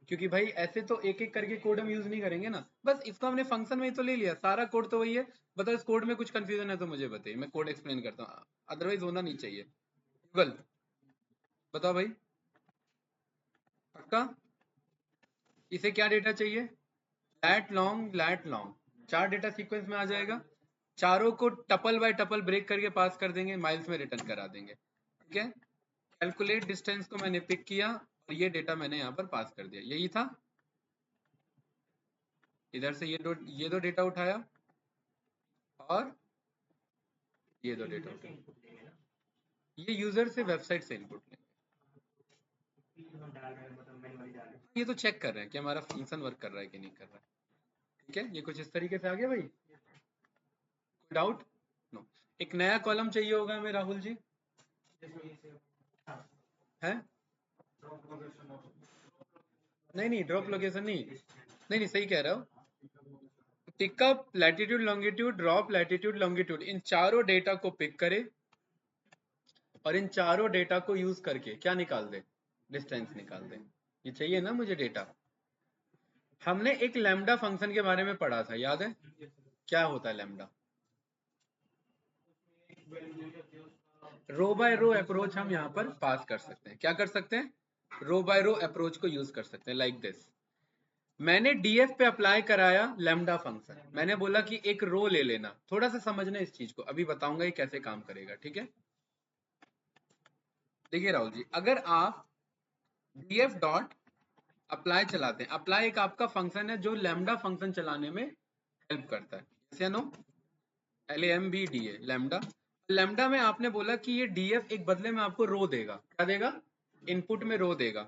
क्योंकि भाई ऐसे तो एक एक करके कोड हम यूज नहीं करेंगे ना, बस इसको हमने फंक्शन में ही तो ले लिया, सारा कोड तो वही है। बताओ इस कोड में कुछ कंफ्यूजन है तो मुझे बताइए, मैं कोड एक्सप्लेन करता हूँ, अदरवाइज होना नहीं चाहिए। गूगल बताओ भाई, पक्का? इसे क्या डेटा चाहिए, लैट लॉन्ग 4 डेटा सीक्वेंस में आ जाएगा। चारों को टपल बाय टपल ब्रेक करके पास कर देंगे, माइल्स में रिटर्न करा देंगे, ठीक है। कैलकुलेट डिस्टेंस को मैंने पिक किया और ये डेटा मैंने यहाँ पर पास कर दिया, यही था। इधर से ये दो डेटा उठाया और ये दो डेटा उठाया, ये यूजर से वेबसाइट से इनपुट लेंगे। ये तो चेक कर रहे हैं कि हमारा फंक्शन वर्क कर रहा है कि नहीं कर रहा है, ठीक है। ये कुछ इस तरीके से आ गया भाई, कोई डाउट? नो। एक नया कॉलम चाहिए होगा हमें राहुल जी, है? नहीं ड्रॉप लोकेशन नहीं सही कह रहा हूँ। Pickup latitude longitude, drop latitude longitude, इन चारों डेटा को पिक करे और इन चारों डेटा को यूज करके क्या निकाल दे? डिस्टेंस निकाल दे। ये चाहिए ना मुझे डेटा। हमने एक लैम्डा फंक्शन के बारे में पढ़ा था, याद है? क्या होता है लैम्डा? रो बाय रो अप्रोच हम यहाँ पर पास कर सकते हैं। क्या कर सकते हैं? रो बाय रो अप्रोच को यूज कर सकते हैं, लाइक दिस। मैंने डीएफ पे अप्लाई कराया लैम्डा फंक्शन। मैंने बोला कि एक रो ले लेना। थोड़ा सा समझना इस चीज को, अभी बताऊंगा ये कैसे काम करेगा, ठीक है? देखिए राहुल जी, अगर आप डीएफ डॉट अप्लाई चलाते हैं, अप्लाई एक आपका फंक्शन है जो लैम्डा फंक्शन चलाने में हेल्प करता है, या नो? LAMBDA, lambda. लैम्डा में आपने बोला कि ये डीएफ एक बदले में आपको रो देगा। क्या देगा? इनपुट में रो देगा।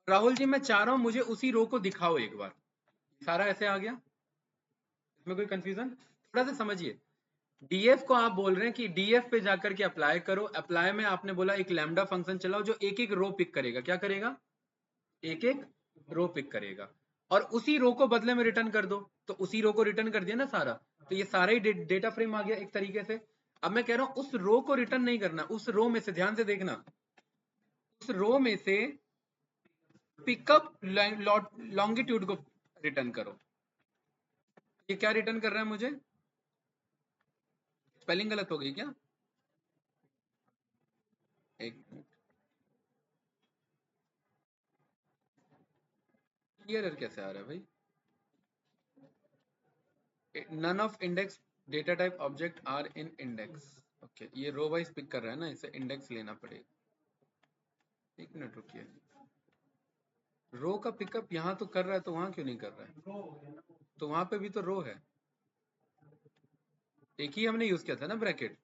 राहुल जी मैं चाह रहा हूं मुझे उसी रो को दिखाओ एक बार। सारा ऐसे आ गया? इसमें कोई कंफ्यूजन? थोड़ा सा समझिए। डीएफ को आप बोल रहे हैं कि डीएफ पे जाकर के अप्लाई करो। अप्लाई में आपने बोला एक लैम्डा फंक्शन चलाओ जो एक एक रो पिक करेगा। क्या करेगा? एक एक रो पिक करेगा और उसी रो को बदले में रिटर्न कर दो। तो उसी रो को रिटर्न कर दिया ना सारा, तो ये सारा ही डेटा फ्रेम आ गया एक तरीके से। अब मैं कह रहा हूं उस रो को रिटर्न नहीं करना, उस रो में से, ध्यान से देखना, उस रो में से पिकअप लॉन्गिट्यूड को रिटर्न करो। ये क्या रिटर्न कर रहा है मुझे? स्पेलिंग गलत हो गई क्या? एक मिनट, ये एरर कैसे आ रहा है भाई? None of index data type object are in index. Okay, ये रो वाइज पिक कर रहा है ना, इसे इंडेक्स लेना पड़ेगा। एक मिनट रुकिए, रो का पिकअप यहाँ तो कर रहा है तो वहां क्यों नहीं कर रहा है? तो वहां पे भी तो रो है, एक ही हमने यूज किया था ना ब्रैकेट,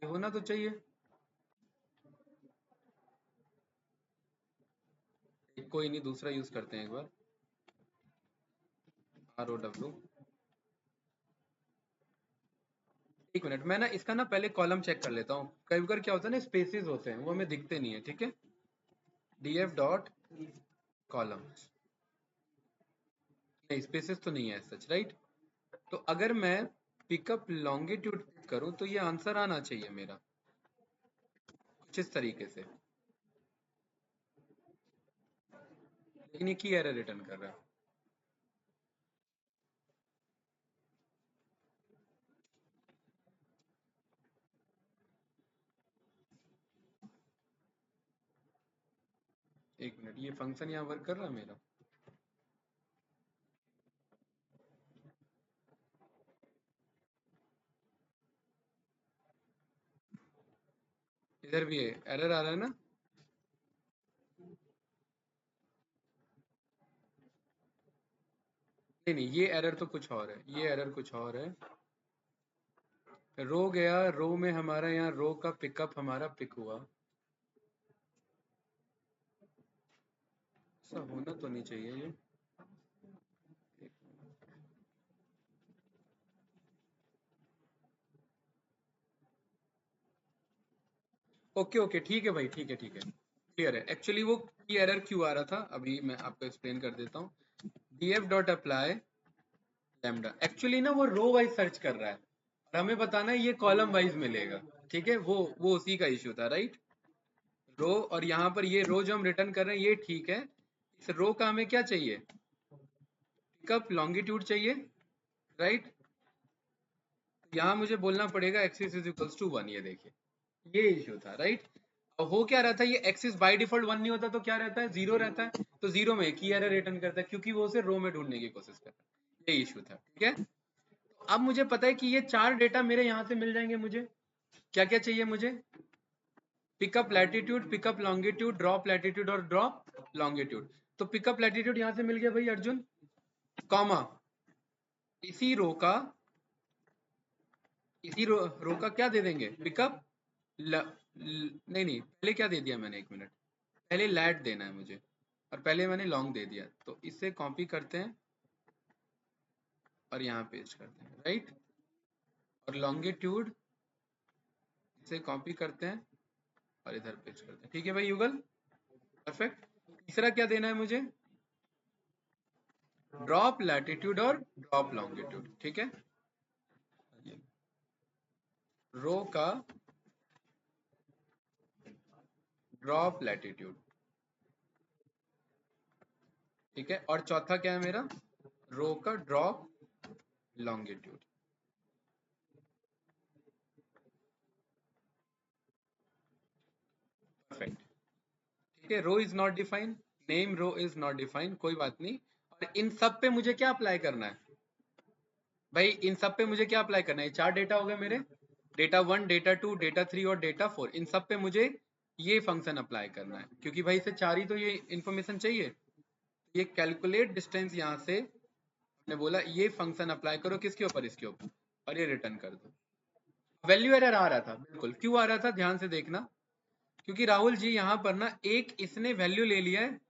तो होना तो चाहिए। कोई नहीं, दूसरा यूज करते हैं एक बार, ROW। एक मिनट, मैं ना इसका ना पहले कॉलम चेक कर लेता हूँ। कई बार क्या होता है ना, स्पेसेस होते हैं वो हमें दिखते नहीं है, ठीक है? डीएफ डॉट कॉलम, नहीं स्पेसेस तो नहीं है सच, राइट? तो अगर मैं पिकअप लॉन्गिट्यूड करूं तो ये आंसर आना चाहिए मेरा कुछ इस तरीके से, लेकिन ये की एरर रिटर्न कर रहा है। एक मिनट, ये फंक्शन यहाँ वर्क कर रहा है मेरा? इधर भी है एरर आ रहा है ना? नहीं ये एरर तो कुछ और है, ये एरर कुछ और है। रो गया, रो में हमारा यहाँ रो का पिकअप हमारा पिक हुआ, ऐसा होना तो नहीं चाहिए ये। ओके ठीक है भाई, ठीक है, क्लियर है। एक्चुअली वो की एरर क्यों आ रहा था अभी मैं आपको एक्सप्लेन कर देता हूँ। df dot apply lambda, actually ना वो रो वाइज सर्च कर रहा है और हमें बताना है ये कॉलम वाइज मिलेगा, ठीक है? वो उसी का इश्यू था, राइट? रो, और यहाँ पर ये रो जो हम रिटर्न कर रहे हैं ये ठीक है। इस रो का हमें क्या चाहिए? पिकअप लॉन्गिट्यूड चाहिए, राइट? यहाँ मुझे बोलना पड़ेगा एक्सिस इज इक्वल्स टू 1, ये देखिए ये इश्यू था, राइट? अब हो क्या रहता है, ये एक्सिस बाय डिफॉल्ट 1 नहीं होता तो क्या रहता है? 0 रहता है। तो 0 में की एरर रिटर्न करता है क्योंकि वो उसे रो में ढूंढने की कोशिश कर रहा है। ये इश्यू था, ठीक है? अब मुझे पता है कि ये 4 डेटा मेरे यहाँ से मिल जाएंगे। मुझे क्या क्या चाहिए? मुझे pickup latitude, pickup longitude, drop latitude और ड्रॉप लॉन्गिट्यूड। तो पिकअप लैटिट्यूड यहाँ से मिल गया भाई अर्जुन, कॉमा इसी रो का, इसी रो का क्या दे देंगे? पिकअप नहीं पहले क्या दे दिया मैंने, एक मिनट, पहले लैट देना है मुझे और पहले मैंने लॉन्ग दे दिया, तो इससे कॉपी करते हैं और यहाँ पेस्ट करते हैं, राइट? और लॉन्गिट्यूड से कॉपी करते हैं और इधर पेस्ट करते हैं। ठीक है भाई युगल, परफेक्ट। तीसरा क्या देना है मुझे, ड्रॉप लैटिट्यूड और ड्रॉप लॉन्गिट्यूड। ठीक है, रो का ड्रॉप लैटिट्यूड। ठीक है, और चौथा क्या है मेरा, रो का ड्रॉप लॉन्गिट्यूड। परफेक्ट। ठीक है, row is not defined, name row is not defined, कोई बात नहीं। और इन सब पे मुझे क्या अप्लाई करना है भाई, इन सब पे मुझे क्या अप्लाई करना है, चार डेटा हो गए मेरे, डेटा 1, डेटा 2, डेटा 3 और डेटा 4। इन सब पे मुझे ये फंक्शन अप्लाई करना है, क्योंकि भाई इसे चार ही तो ये इंफॉर्मेशन चाहिए। ये कैलकुलेट डिस्टेंस, यहाँ से हमने बोला ये फंक्शन अप्लाई करो किसके ऊपर, इसके ऊपर, और ये रिटर्न कर दो। वैल्यू एरर आ रहा था, बिल्कुल क्यों आ रहा था ध्यान से देखना, क्योंकि राहुल जी यहाँ पर ना एक इसने वैल्यू ले लिया है,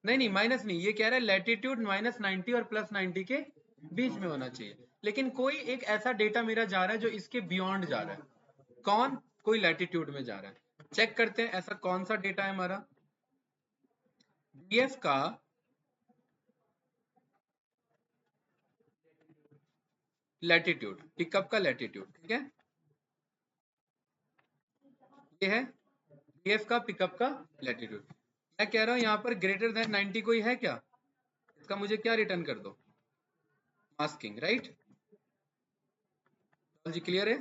नहीं नहीं माइनस नहीं, ये कह रहा है लैटिट्यूड -90 और +90 के बीच में होना चाहिए, लेकिन कोई एक ऐसा डेटा मेरा जा रहा है जो इसके बियॉन्ड जा रहा है। कौन, कोई लैटिट्यूड में जा रहा है। चेक करते हैं ऐसा कौन सा डेटा है हमारा, डीएफ का लैटिट्यूड, पिकअप का लैटिट्यूड। ठीक है, ये है डीएफ का पिकअप का लैटिट्यूड। मैं कह रहा हूं यहाँ पर ग्रेटर देन 90 कोई है क्या, इसका मुझे क्या रिटर्न कर दो, मास्किंग, राइट जी, क्लियर है।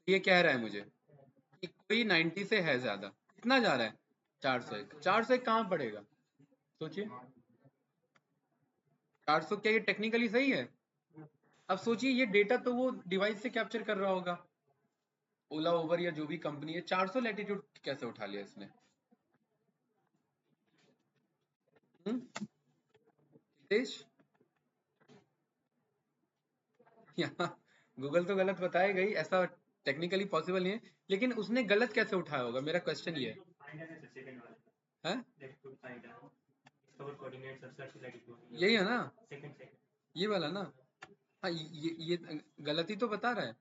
ये कह रहा है मुझे कि कोई 90 से है ज्यादा, कितना जा रहा है 401, 401 कहाँ पड़ेगा सोचिए, 400 क्या ये टेक्निकली सही है। अब सोचिए ये डेटा तो वो डिवाइस से कैप्चर कर रहा होगा, ओला ओवर या जो भी कंपनी है, 400 लैटिट्यूड कैसे उठा लिया इसने। हितेश, यहाँ गूगल तो गलत बताएगा ही, ऐसा टेक्निकली पॉसिबल नहीं है, लेकिन उसने गलत कैसे उठाया होगा, मेरा क्वेश्चन ये है। यही है ना, ये वाला ना, हाँ ये गलती तो बता रहा है,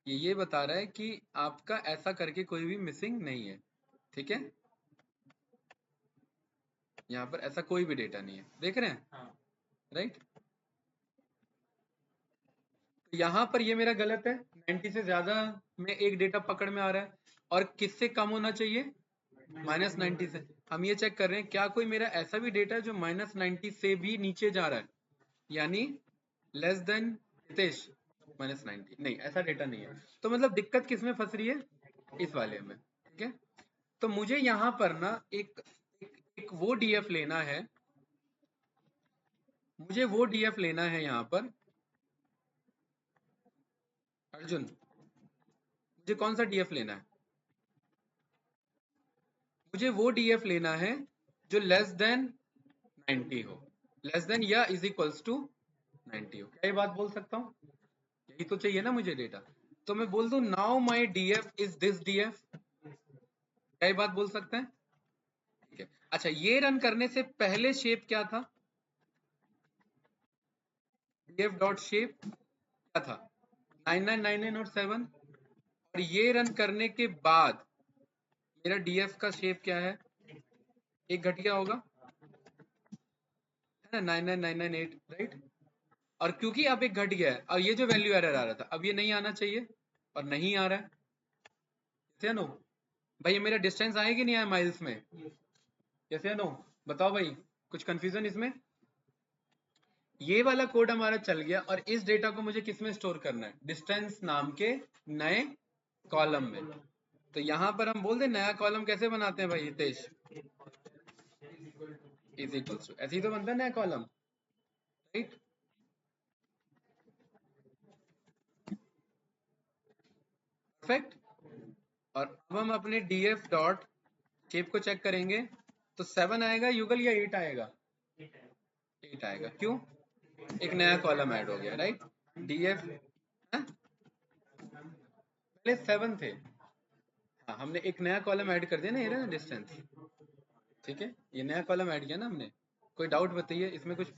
ये बता रहा है कि आपका ऐसा करके कोई भी मिसिंग नहीं है। ठीक है, यहाँ पर ऐसा कोई भी डेटा नहीं है, देख रहे हैं, राइट। तो यहाँ पर ये मेरा गलत है, 90 से ज्यादा में एक डेटा पकड़ में आ रहा है, और किससे कम होना चाहिए, -90 से। हम ये चेक कर रहे हैं क्या कोई मेरा ऐसा भी डेटा है जो -90 से भी नीचे जा रहा है, यानी लेस देन, हितेश -90, नहीं ऐसा डेटा नहीं है। तो मतलब दिक्कत किस में फंस रही है, इस वाले में। ठीक है, तो मुझे यहाँ पर ना एक वो डीएफ लेना है, मुझे वो डीएफ लेना है यहाँ पर, अर्जुन मुझे कौन सा डीएफ लेना है, मुझे वो डीएफ लेना है जो लेस देन 90 हो, लेस देन या इज इक्वल्स टू 90 हो। क्या ये बात बोल सकता हूँ, यही तो चाहिए ना मुझे डेटा। तो मैं बोल दूं now my DF is this DF, क्या ये बात बोल सकते हैं। ठीक है, अच्छा ये रन करने से पहले शेप क्या था, डीएफ डॉट शेप क्या था, 9999 और 7, और ये रन करने के बाद मेरा डीएफ का शेप क्या है, एक घटिया होगा, है ना, 99998, राइट। और क्योंकि अब एक घट गया है, और ये जो वैल्यू एरर आ रहा था अब ये नहीं आना चाहिए, और नहीं आ रहा है, कैसे नो भाई, ये मेरा डिस्टेंस आए कि नहीं आया माइल्स में, कैसे नो बताओ भाई, कुछ कंफ्यूजन इसमें। ये वाला कोड हमारा चल गया, और इस डेटा को मुझे किस में स्टोर करना है, डिस्टेंस नाम के नए कॉलम में। तो यहाँ पर हम बोल दे नया कॉलम कैसे बनाते हैं भाई हितेश, इज इक्वल्स टू, ऐसे ही तो बनता है नया कॉलम, राइट। परफेक्ट। और अब हम अपने df डॉट शेप को चेक करेंगे, तो 7 आएगा युगल या 8 आएगा, 8 आएगा, क्यों, एक नया कॉलम ऐड हो गया, राइट। df पहले 7 थे, हाँ हमने एक नया कॉलम ऐड कर दिया ना, ये रहा डिस्टेंस। ठीक है, ये नया कॉलम ऐड किया ना हमने, कोई डाउट बताइए इसमें कुछ।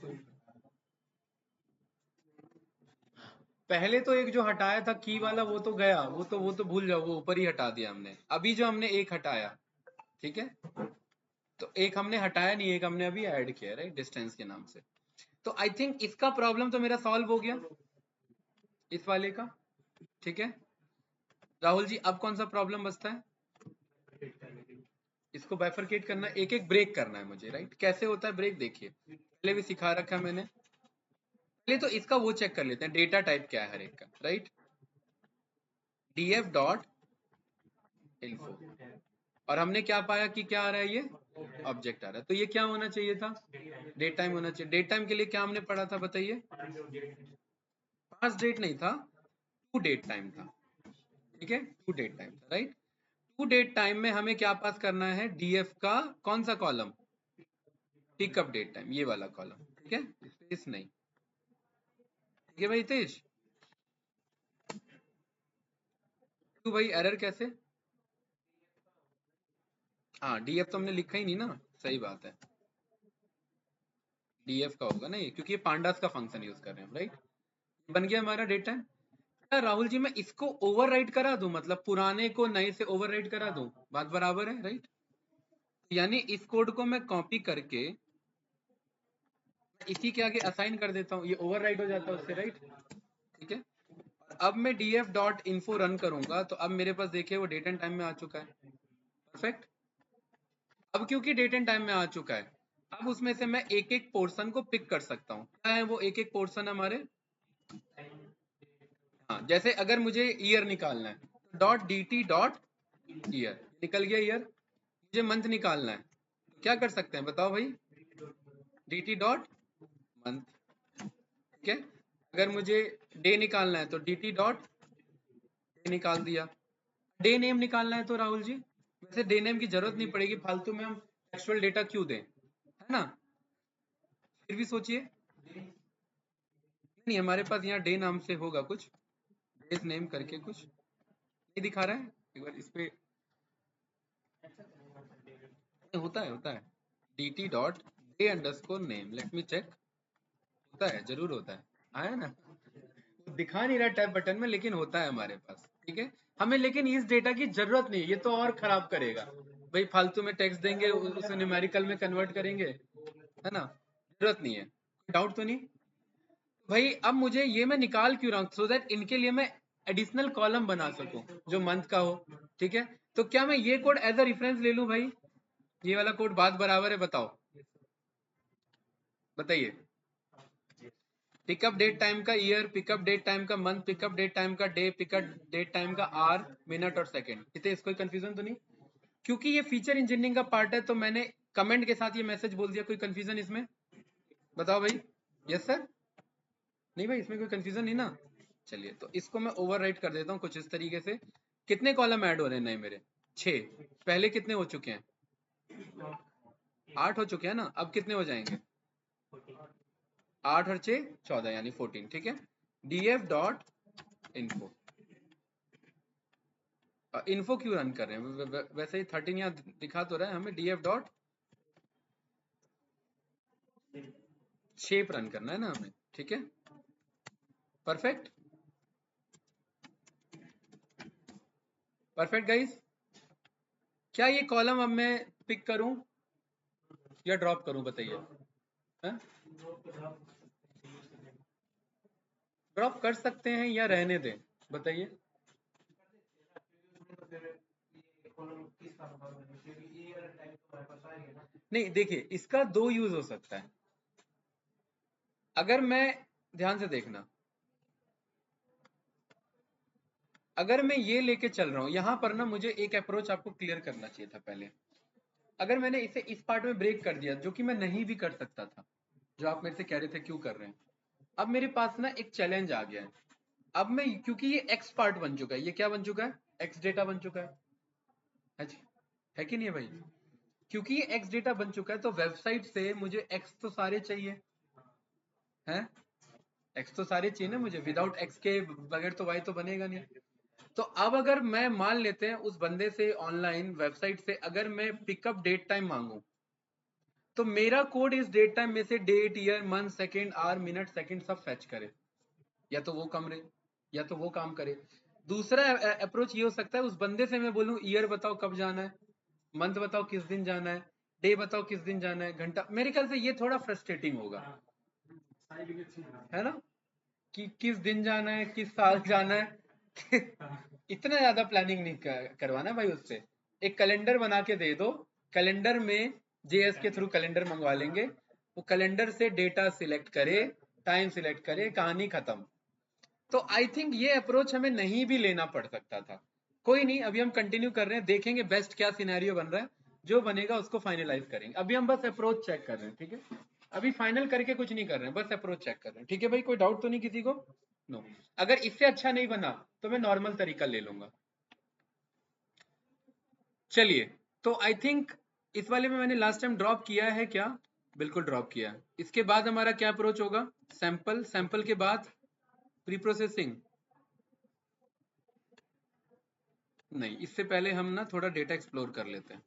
पहले तो एक जो हटाया था की वाला वो तो गया, वो तो भूल जाओ, वो ऊपर ही हटा दिया हमने। अभी जो हमने एक हटाया, ठीक है, तो एक हमने हटाया नहीं, एक हमने अभी ऐड किया, राइट, डिस्टेंस के नाम से। तो आई थिंक इसका प्रॉब्लम तो मेरा सॉल्व हो गया, इस वाले का, ठीक है। राहुल जी अब कौन सा प्रॉब्लम बचता है? इसको बाइफरकेट करना, एक एक ब्रेक करना है मुझे, राइट। कैसे होता है ब्रेक, देखिए पहले भी सिखा रखा है मैंने। पहले तो इसका वो चेक कर लेते हैं, डेटा टाइप क्या है हर एक का, राइट। df डॉट इन्फो, और हमने क्या पाया कि क्या आ रहा है, ये ऑब्जेक्ट आ रहा है। तो ये क्या होना चाहिए था, डेट टाइम होना चाहिए। डेट टाइम के लिए क्या हमने पढ़ा था बताइए? पास डेट नहीं था, टू डेट टाइम था, ठीक है, टू डेट टाइम था, राइट। टू डेट टाइम में हमें क्या पास करना है, df का कौन सा कॉलम, पिकअप डेट टाइम, ये वाला कॉलम, ठीक है, स्पेस नहीं, ठीक है भाई तेज। क्यों भाई एरर कैसे? हाँ df तो हमने लिखा ही नहीं ना, सही बात है, df का होगा ना ये, क्योंकि ये पांडास का फंक्शन यूज कर रहे हैं, राइट। बन गया हमारा डेट टाइम। क्या राहुल जी मैं इसको ओवरराइट करा दूं, मतलब पुराने को नए से ओवरराइट करा दूं, बात बराबर है, राइट। यानी इस कोड को मैं कॉपी करके इसी के आगे असाइन कर देता हूँ, ये ओवरराइट हो जाता है उससे, राइट, ठीक है। अब मैं df डॉट इन्फो रन करूंगा, तो अब मेरे पास देखिए वो डेट एंड टाइम में आ चुका है, परफेक्ट। अब क्योंकि डेट एंड टाइम में आ चुका है, अब उसमें से मैं एक एक पोर्शन को पिक कर सकता हूँ। क्या है वो एक एक पोर्शन हमारे? हाँ, जैसे अगर मुझे ईयर निकालना है, डॉट dt डॉट ईयर, निकल गया ईयर। मुझे मंथ निकालना है, तो क्या कर सकते हैं बताओ भाई, dt डॉट मंथ, ठीक है। अगर मुझे डे निकालना है तो dt डॉट डे निकाल दिया। डे नेम निकालना है तो राहुल जी, वैसे डे नेम की जरूरत नहीं पड़ेगी, फालतू में हम टेक्सचुअल डेटा क्यों दें, है ना। फिर भी सोचिए, नहीं हमारे पास यहाँ डे नाम से होगा कुछ, डेज नेम करके कुछ नहीं दिखा रहा है, एक बार इस पे होता है dt dot day underscore name, let me check, होता है, जरूर होता है, आया ना। वो दिखा नहीं रहा टैब बटन में, लेकिन होता है हमारे पास, ठीक है। हमें लेकिन इस डेटा की जरूरत नहीं है, ये तो और खराब करेगा भाई, फालतू में टेक्स्ट देंगे, उसे न्यूमेरिकल में कन्वर्ट करेंगे, है ना, जरूरत नहीं है। डाउट तो नहीं भाई? अब मुझे ये मैं निकाल क्यों रहा हूँ, सो दैट इनके लिए मैं एडिशनल कॉलम बना सकूं जो मंथ का हो, ठीक है। तो क्या मैं ये कोड एज अ रेफरेंस ले लूं भाई, ये वाला कोड, बात बराबर है, बताओ, बताइए। पिकअप डेट टाइम का ईयर, पिकअप डेट टाइम का मंथ, पिकअप डेट टाइम का डे, पिकअप डेट टाइम का आर, मिनट और सेकंड, इतने इसको कंफ्यूजन तो नहीं? क्योंकि ये फीचर इंजीनियरिंग का पार्ट है, तो मैंने कमेंट के साथ ये मैसेज बोल दिया। कोई कंफ्यूजन इसमें बताओ भाई? Yes sir? नहीं भाई इसमें कोई कंफ्यूजन नहीं ना? चलिए तो इसको मैं ओवरराइट कर देता हूँ कुछ इस तरीके से। कितने कॉलम ऐड हो रहे हैं नए मेरे? 6। पहले कितने हो चुके हैं? 8 हो चुके हैं ना, अब कितने हो जाएंगे? 8 और 6 14, यानी 14, ठीक है। df डॉट इन्फो, इन्फो क्यों रन कर रहे हैं, वैसे ही 13 यहाँ दिखा तो रहा है हमें। df डॉट शेप रन करना है ना हमें, ठीक है, परफेक्ट, परफेक्ट गाइस। क्या ये कॉलम अब मैं पिक करूं या ड्रॉप करूं, बताइए? ड्रॉप कर सकते हैं या रहने दें, बताइए? नहीं देखिए, इसका दो यूज हो सकता है। अगर मैं, ध्यान से देखना, अगर मैं ये लेके चल रहा हूं यहां पर ना, मुझे एक अप्रोच आपको क्लियर करना चाहिए था पहले। अगर मैंने इसे इस पार्ट में ब्रेक कर दिया, जो कि मैं नहीं भी कर सकता था, जो आप मेरे से कह रहे थे क्यों कर रहे हैं, अब मेरे पास ना एक चैलेंज आ गया है। अब मैं, क्योंकि ये एक्स पार्ट बन चुका है, ये क्या बन चुका है, एक्स डेटा बन चुका है जी, है कि नहीं है भाई? क्योंकि ये एक्स डेटा बन चुका है, तो वेबसाइट से मुझे एक्स तो सारे चाहिए, हैं? एक्स तो सारे चाहिए ना मुझे, विदाउट एक्स के बगैर तो वाई तो बनेगा नहीं। तो अब अगर मैं मान लेते हैं उस बंदे से ऑनलाइन वेबसाइट से, अगर मैं पिकअप डेट टाइम मांगू, तो मेरा कोड इस डेट टाइम में से date, year, month, second, hour, minute, second सब फेच करे, या तो वो कम रहे, या तो वो काम करे। दूसरा अप्रोच ये हो सकता है, उस बंदे से मैं बोलूं ईयर बताओ कब जाना है, मंथ बताओ किस दिन जाना है, डे बताओ किस दिन जाना है, घंटा। मेरे ख्याल से ये थोड़ा फ्रस्ट्रेटिंग होगा, है ना, कि किस दिन जाना है, किस साल जाना है। इतना ज्यादा प्लानिंग नहीं करवाना भाई उससे। एक कैलेंडर बना के दे दो, कैलेंडर में जेएस के थ्रू कैलेंडर मंगवा लेंगे, वो कैलेंडर से डेटा सिलेक्ट करे, टाइम सिलेक्ट करे, कहानी खत्म। तो आई थिंक ये अप्रोच हमें नहीं भी लेना पड़ सकता था। कोई नहीं, अभी हम कंटिन्यू कर रहे हैं, देखेंगे बेस्ट क्या सिनेरियो बन रहा है, जो बनेगा उसको फाइनलाइज करेंगे। अभी हम बस अप्रोच चेक कर रहे हैं, ठीक है, अभी फाइनल करके कुछ नहीं कर रहे हैं, बस अप्रोच चेक कर रहे हैं, ठीक है भाई। कोई डाउट तो नहीं किसी को? नो। अगर इससे अच्छा नहीं बना तो मैं नॉर्मल तरीका ले लूंगा। चलिए, तो आई थिंक इस वाले में मैंने लास्ट टाइम ड्रॉप किया है क्या? बिल्कुल ड्रॉप किया। इसके बाद हमारा क्या अप्रोच होगा? सैंपल, सैंपल के बाद प्री प्रोसेसिंग। नहीं, इससे पहले हम ना थोड़ा डेटा एक्सप्लोर कर लेते हैं।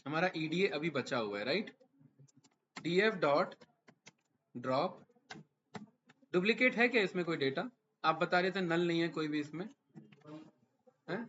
हमारा ईडीए अभी बचा हुआ है, right? DF dot drop, duplicate है क्या इसमें कोई डेटा? आप बता रहे थे नल नहीं है कोई भी इसमें, है?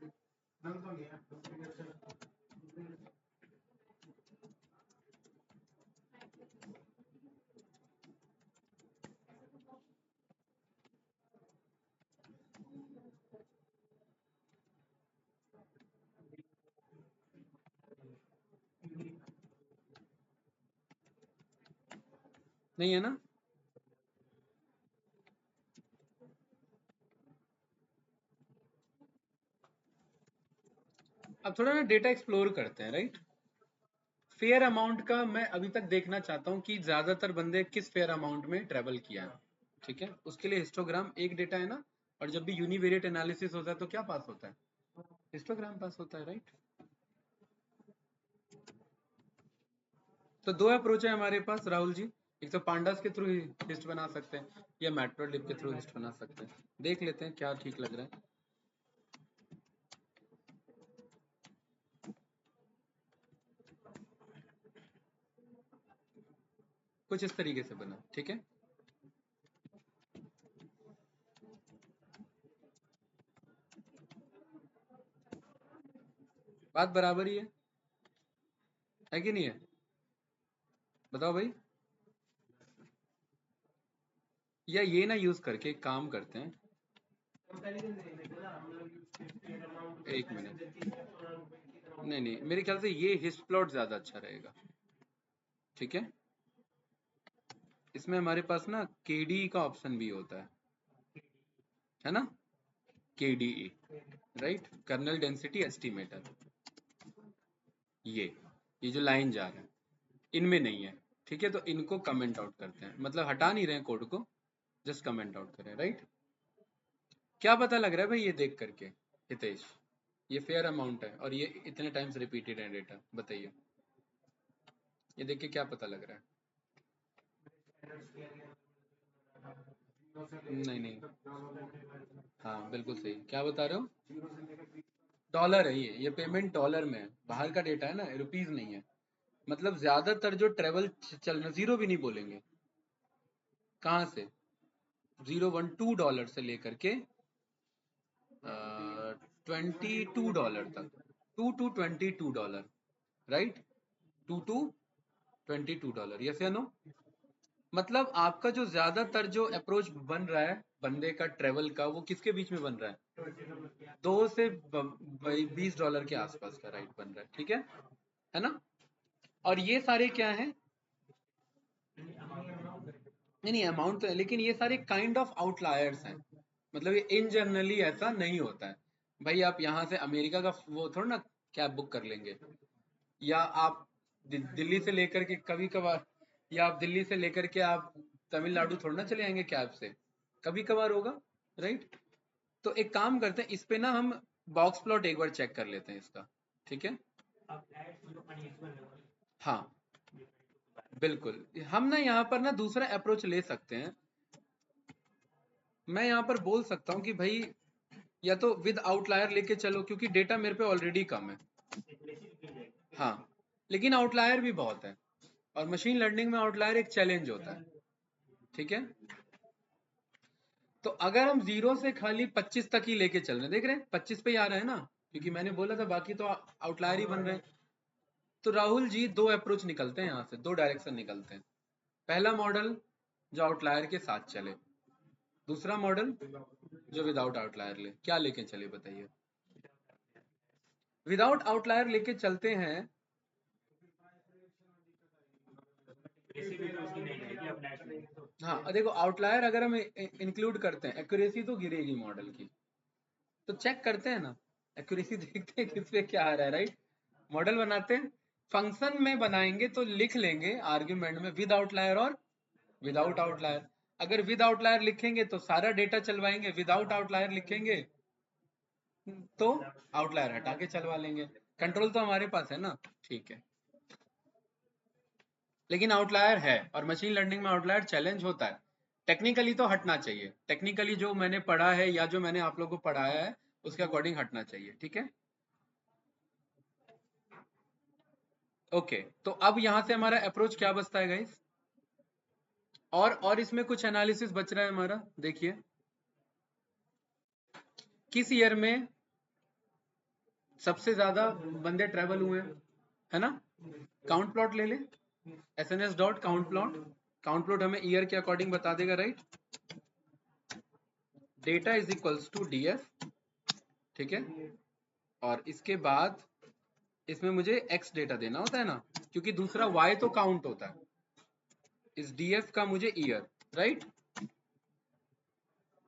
नहीं है ना? अब थोड़ा ना डेटा एक्सप्लोर करते हैं, राइट? फेयर अमाउंट का मैं अभी तक देखना चाहता हूँ कि ज्यादातर बंदे किस फेयर अमाउंट में ट्रेवल किया है, ठीक है? उसके लिए हिस्टोग्राम एक डेटा है ना, और जब भी यूनिवेरिएट एनालिसिस होता है तो क्या पास होता है? हिस्टोग्राम पास होता है, राइट? तो दो अप्रोच है हमारे पास राहुल जी। एक तो पांडास के थ्रू हिस्ट बना सकते हैं, या मैट्रोलिब के थ्रू हिस्ट बना सकते हैं। देख लेते हैं क्या ठीक लग रहा है। कुछ इस तरीके से बना, ठीक है? बात बराबर ही है कि नहीं है? बताओ भाई। या ये ना यूज करके एक काम करते हैं, एक मिनट, नहीं नहीं, मेरे ख्याल से ये हिस्ट प्लॉट ज्यादा अच्छा रहेगा, ठीक है? इसमें हमारे पास ना केडी का ऑप्शन भी होता है ना? KDE, right, kernel density estimator. ये जो लाइन जा रहा है इनमें नहीं है, ठीक है? तो इनको कमेंट आउट करते हैं, मतलब हटा नहीं रहे हैं कोड को, जस्ट कमेंट आउट करें, राइट? क्या पता लग रहा है भाई ये देख करके हितेश? ये फेयर अमाउंट है और ये इतने टाइम्स रिपीटेड है डेटा, बताइए ये देख के क्या पता लग रहा है? नहीं नहीं, हाँ बिल्कुल सही, क्या बता रहे हो? डॉलर है ये पेमेंट डॉलर में है, बाहर का डेटा है ना, रुपीज नहीं है। मतलब ज्यादातर जो ट्रेवल चल रहा, जीरो भी नहीं बोलेंगे, कहाँ से? $0.12 से लेकर के $22 तक, $2 to $22, राइट? $2 to $22, यस या नो? मतलब आपका जो ज्यादातर जो अप्रोच बन रहा है बंदे का ट्रेवल का, वो किसके बीच में बन रहा है? $2 से $20 के आसपास का, राइट, बन रहा है, ठीक है ना? और ये सारे क्या हैं? नहीं नहीं, अमाउंट तो है, लेकिन ये सारे काइंड ऑफ आउटलायर्स हैं। मतलब ये इन जनरली ऐसा नहीं होता है। भाई आप यहाँ से अमेरिका का वो थोड़ा ना कैब बुक कर लेंगे, या आप दिल्ली से लेकर के कभी कभार, या आप दिल्ली से लेकर के आप तमिलनाडु थोड़ा ना चले आएंगे कैब से, कभी कभार होगा, राइट? तो एक काम करते हैं, इस पे ना हम बॉक्स प्लॉट एक बार चेक कर लेते हैं इसका, ठीक है? हाँ बिल्कुल, हम ना यहाँ पर ना दूसरा अप्रोच ले सकते हैं। मैं यहाँ पर बोल सकता हूँ कि भाई या तो विद आउटलायर लेके चलो, क्योंकि डेटा मेरे पे ऑलरेडी कम है। हाँ, लेकिन आउटलायर भी बहुत है, और मशीन लर्निंग में आउटलायर एक चैलेंज होता है, ठीक है? तो अगर हम 0 से खाली 25 तक ही लेके चल रहे हैं, देख रहे हैं 25 पे ही आ रहा है ना, क्योंकि मैंने बोला था बाकी तो आउटलायर ही बन रहे हैं। तो राहुल जी दो अप्रोच निकलते हैं यहाँ से, दो डायरेक्शन निकलते हैं। पहला मॉडल जो आउटलायर के साथ चले, दूसरा मॉडल जो विदाउट आउटलायर ले। क्या लेके चले बताइए? विदाउट आउटलायर लेके चलते हैं। हाँ देखो, आउटलायर अगर हम इंक्लूड करते हैं, एक्यूरेसी तो गिरेगी मॉडल की, तो चेक करते हैं ना, एक्यूरेसी देखते हैं किस पे क्या आ रहा है, राइट। मॉडल बनाते हैं, फंक्शन में बनाएंगे तो लिख लेंगे आर्ग्यूमेंट में विद आउटलायर और विदाउट आउटलायर। अगर विद आउटलायर लिखेंगे तो सारा डेटा चलवाएंगे, विदाउट आउटलायर लिखेंगे तो आउटलायर हटा के चलवा लेंगे। कंट्रोल तो हमारे पास है ना, ठीक है। लेकिन आउटलायर है, और मशीन लर्निंग में आउटलायर चैलेंज होता है। टेक्निकली तो हटना चाहिए, टेक्निकली जो मैंने पढ़ा है या जो मैंने आप लोगों को पढ़ाया है उसके अकॉर्डिंग हटना चाहिए, ठीक है। ओके, तो अब यहां से हमारा अप्रोच क्या बचता है गाइस? और इसमें कुछ एनालिसिस बच रहा है हमारा, देखिए किस ईयर में सबसे ज्यादा बंदे ट्रेवल हुए हैं, है ना। काउंट प्लॉट ले ले, SNS dot count plot. Count plot हमें ईयर के अकॉर्डिंग बता देगा, राइट। डेटा इज इक्वल्स टू DF, ठीक है। और इसके बाद इसमें मुझे X डेटा देना होता है ना, क्योंकि दूसरा Y तो काउंट होता है। इस DF का मुझे ईयर, राइट।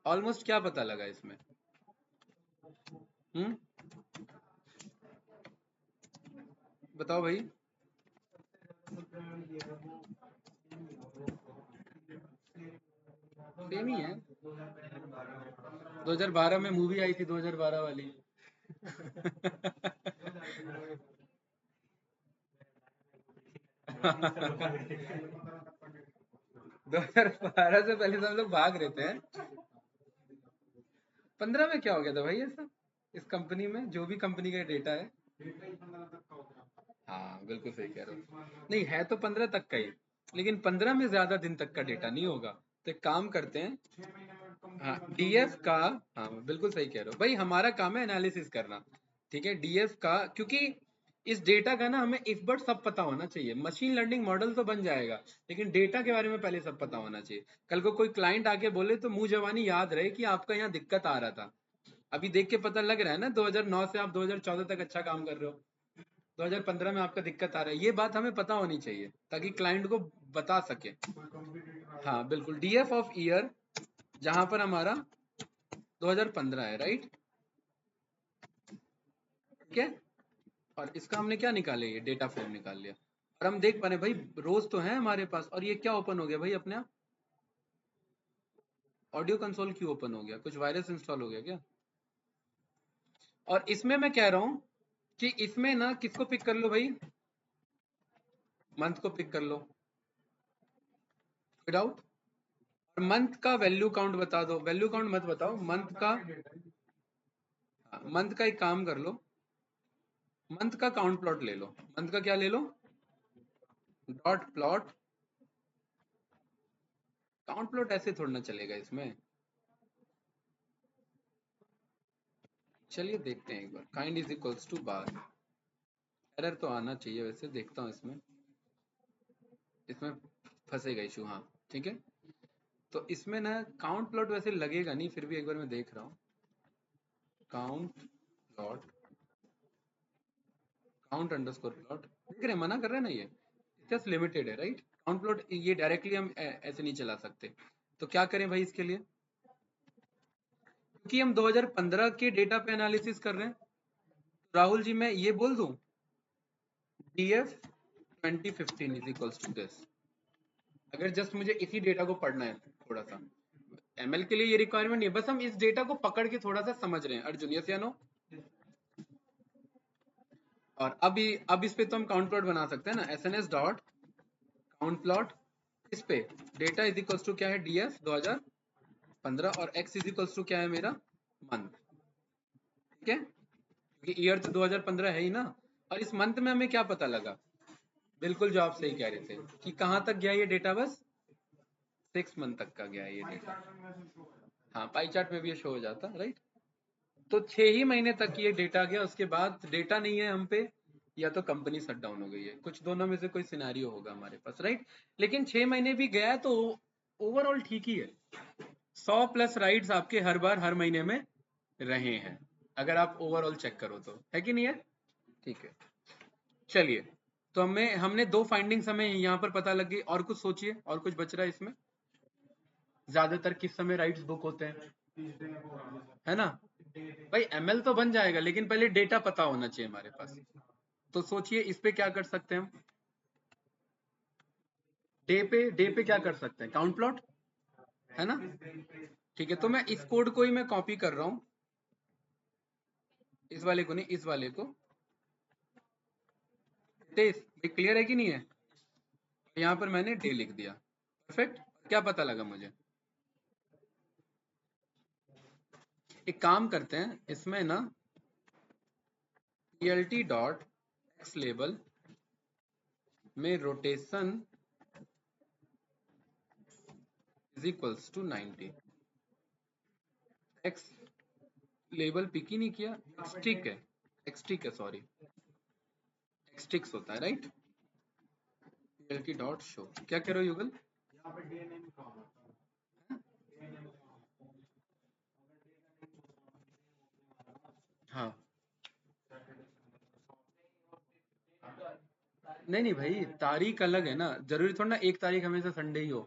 ऑलमोस्ट क्या पता लगा इसमें? बताओ भाई। सेम ही है, 2012 में मूवी आई थी 2012 वाली। 2012 से पहले सब लोग भाग रहे थे। 15 में क्या हो गया था भाई ऐसा इस कंपनी में, जो भी कंपनी का डेटा है? हाँ बिल्कुल सही कह रहे हो, नहीं है तो 15 तक का ही, लेकिन 15 में ज्यादा दिन तक का डेटा नहीं होगा। तो एक काम करते हैं, हाँ DF का, हाँ बिल्कुल सही कह रहे हो भाई, हमारा काम है एनालिसिस करना, ठीक है। DF का, क्योंकि इस डेटा का ना हमें इफ बट सब पता होना चाहिए। मशीन लर्निंग मॉडल तो बन जाएगा, लेकिन डेटा के बारे में पहले सब पता होना चाहिए। कल को कोई क्लाइंट आके बोले तो मुंह जवानी याद रहे कि आपका यहाँ दिक्कत आ रहा था। अभी देख के पता लग रहा है ना 2009 से आप 2014 तक अच्छा काम कर रहे हो, 2015 में आपका दिक्कत आ रहा है, ये बात हमें पता होनी चाहिए ताकि क्लाइंट को बता सके। हाँ बिल्कुल, DF ऑफ ईयर जहां पर हमारा 2015 है, राइट, ठीक है। और इसका हमने क्या निकाले, ये डेटा फ्रेम निकाल लिया। और हम देख पा रहे भाई रोज तो है हमारे पास, और ये क्या ओपन हो गया भाई अपने आप? ऑडियो कंसोल क्यों ओपन हो गया? कुछ वायरस इंस्टॉल हो गया क्या? और इसमें मैं कह रहा हूं कि इसमें ना किसको पिक कर लो भाई, मंथ को पिक कर लो विदाउट, और मंथ का वैल्यू काउंट बता दो। वैल्यू काउंट मत बताओ, मंथ का, मंथ का एक काम कर लो, मंथ का काउंट प्लॉट ले लो। मंथ का क्या ले लो? Dot plot. काउंट प्लॉट ऐसे थोड़ा ना चलेगा इसमें। चलिए देखते हैं एक बार, kind is equals to bar. Error तो आना चाहिए वैसे, देखता हूँ इसमें, इसमें फंसेगा इशू, हाँ ठीक है। तो इसमें ना काउंट प्लॉट वैसे लगेगा नहीं, फिर भी एक बार मैं देख रहा हूँ। Count plot, count underscore plot, देख रहे हैं मना कर रहे हैं ना, ये जस्ट लिमिटेड है, राइट। काउंट प्लॉट ये डायरेक्टली हम ऐसे नहीं चला सकते। तो क्या करें भाई इसके लिए, क्योंकि हम 2015 के डेटा पे एनालिसिस कर रहे हैं, राहुल जी मैं ये बोल दूं DF 2015 is equals to this. अगर जस्ट मुझे इसी डेटा को पढ़ना है थोड़ा सा, ML के लिए ये रिक्वायरमेंट नहीं है, बस हम इस डेटा को पकड़ के थोड़ा सा समझ रहे हैं। अर्जुन यस या नो? और अब इस पे तो हम काउंट प्लॉट बना सकते हैं ना, SNS डॉट काउंट प्लॉट। इस पे डेटा इज इक्वल्स टू क्या है, DF 2015, और X इज इक्वल्स टू क्या है मेरा, मंथ, ठीक है, क्योंकि ईयर तो 2015 है ही ना। और इस मंथ में हमें क्या पता लगा, बिल्कुल जो आप सही कह रहे थे कि कहां तक गया ये डेटा, बस 6 मंथ तक का गया ये डेटा, हाँ पाई चार्ट में भी ये शो हो जाता, राइट। तो 6 ही महीने तक ये डेटा गया, उसके बाद डेटा नहीं है हम पे, या तो कंपनी शट डाउन हो गई है, कुछ दोनों में से कोई सिनेरियो होगा हमारे पास, राइट। लेकिन 6 महीने भी गया है तो ओवरऑल ठीक ही है। 100 प्लस राइड्स आपके हर बार हर महीने में रहे हैं, अगर आप ओवरऑल चेक करो तो, है कि नहीं है? ठीक है, चलिए। तो हमने 2 फाइंडिंग्स हमें यहाँ पर पता लग गई, और कुछ सोचिए, और कुछ बच रहा है इसमें? ज्यादातर किस समय राइड्स बुक होते हैं, है ना भाई? एमएल तो बन जाएगा, लेकिन पहले डेटा पता होना चाहिए हमारे पास। तो सोचिए इस पे क्या कर सकते हैं हम? डे पे क्या कर सकते हैं? काउंट प्लॉट, है ना? ठीक है, तो मैं इस कोड को ही मैं कॉपी कर रहा हूं, इस वाले को नहीं, इस वाले को। टेस्ट क्लियर है कि नहीं है? यहाँ पर मैंने डे लिख दिया, परफेक्ट। क्या पता लगा मुझे? एक काम करते हैं, इसमें ना plt डॉट एक्स लेबल में rotation is equals to 90। X label pick ही नहीं किया, एक्सटिक है, एक्सटिक है, सॉरी, एक्सटिक्स होता है, राइट। plt डॉट शो, क्या कह रहे हो युगल? हाँ, नहीं नहीं भाई, तारीख अलग है ना, जरूरी थोड़ा ना एक तारीख हमेशा संडे ही हो,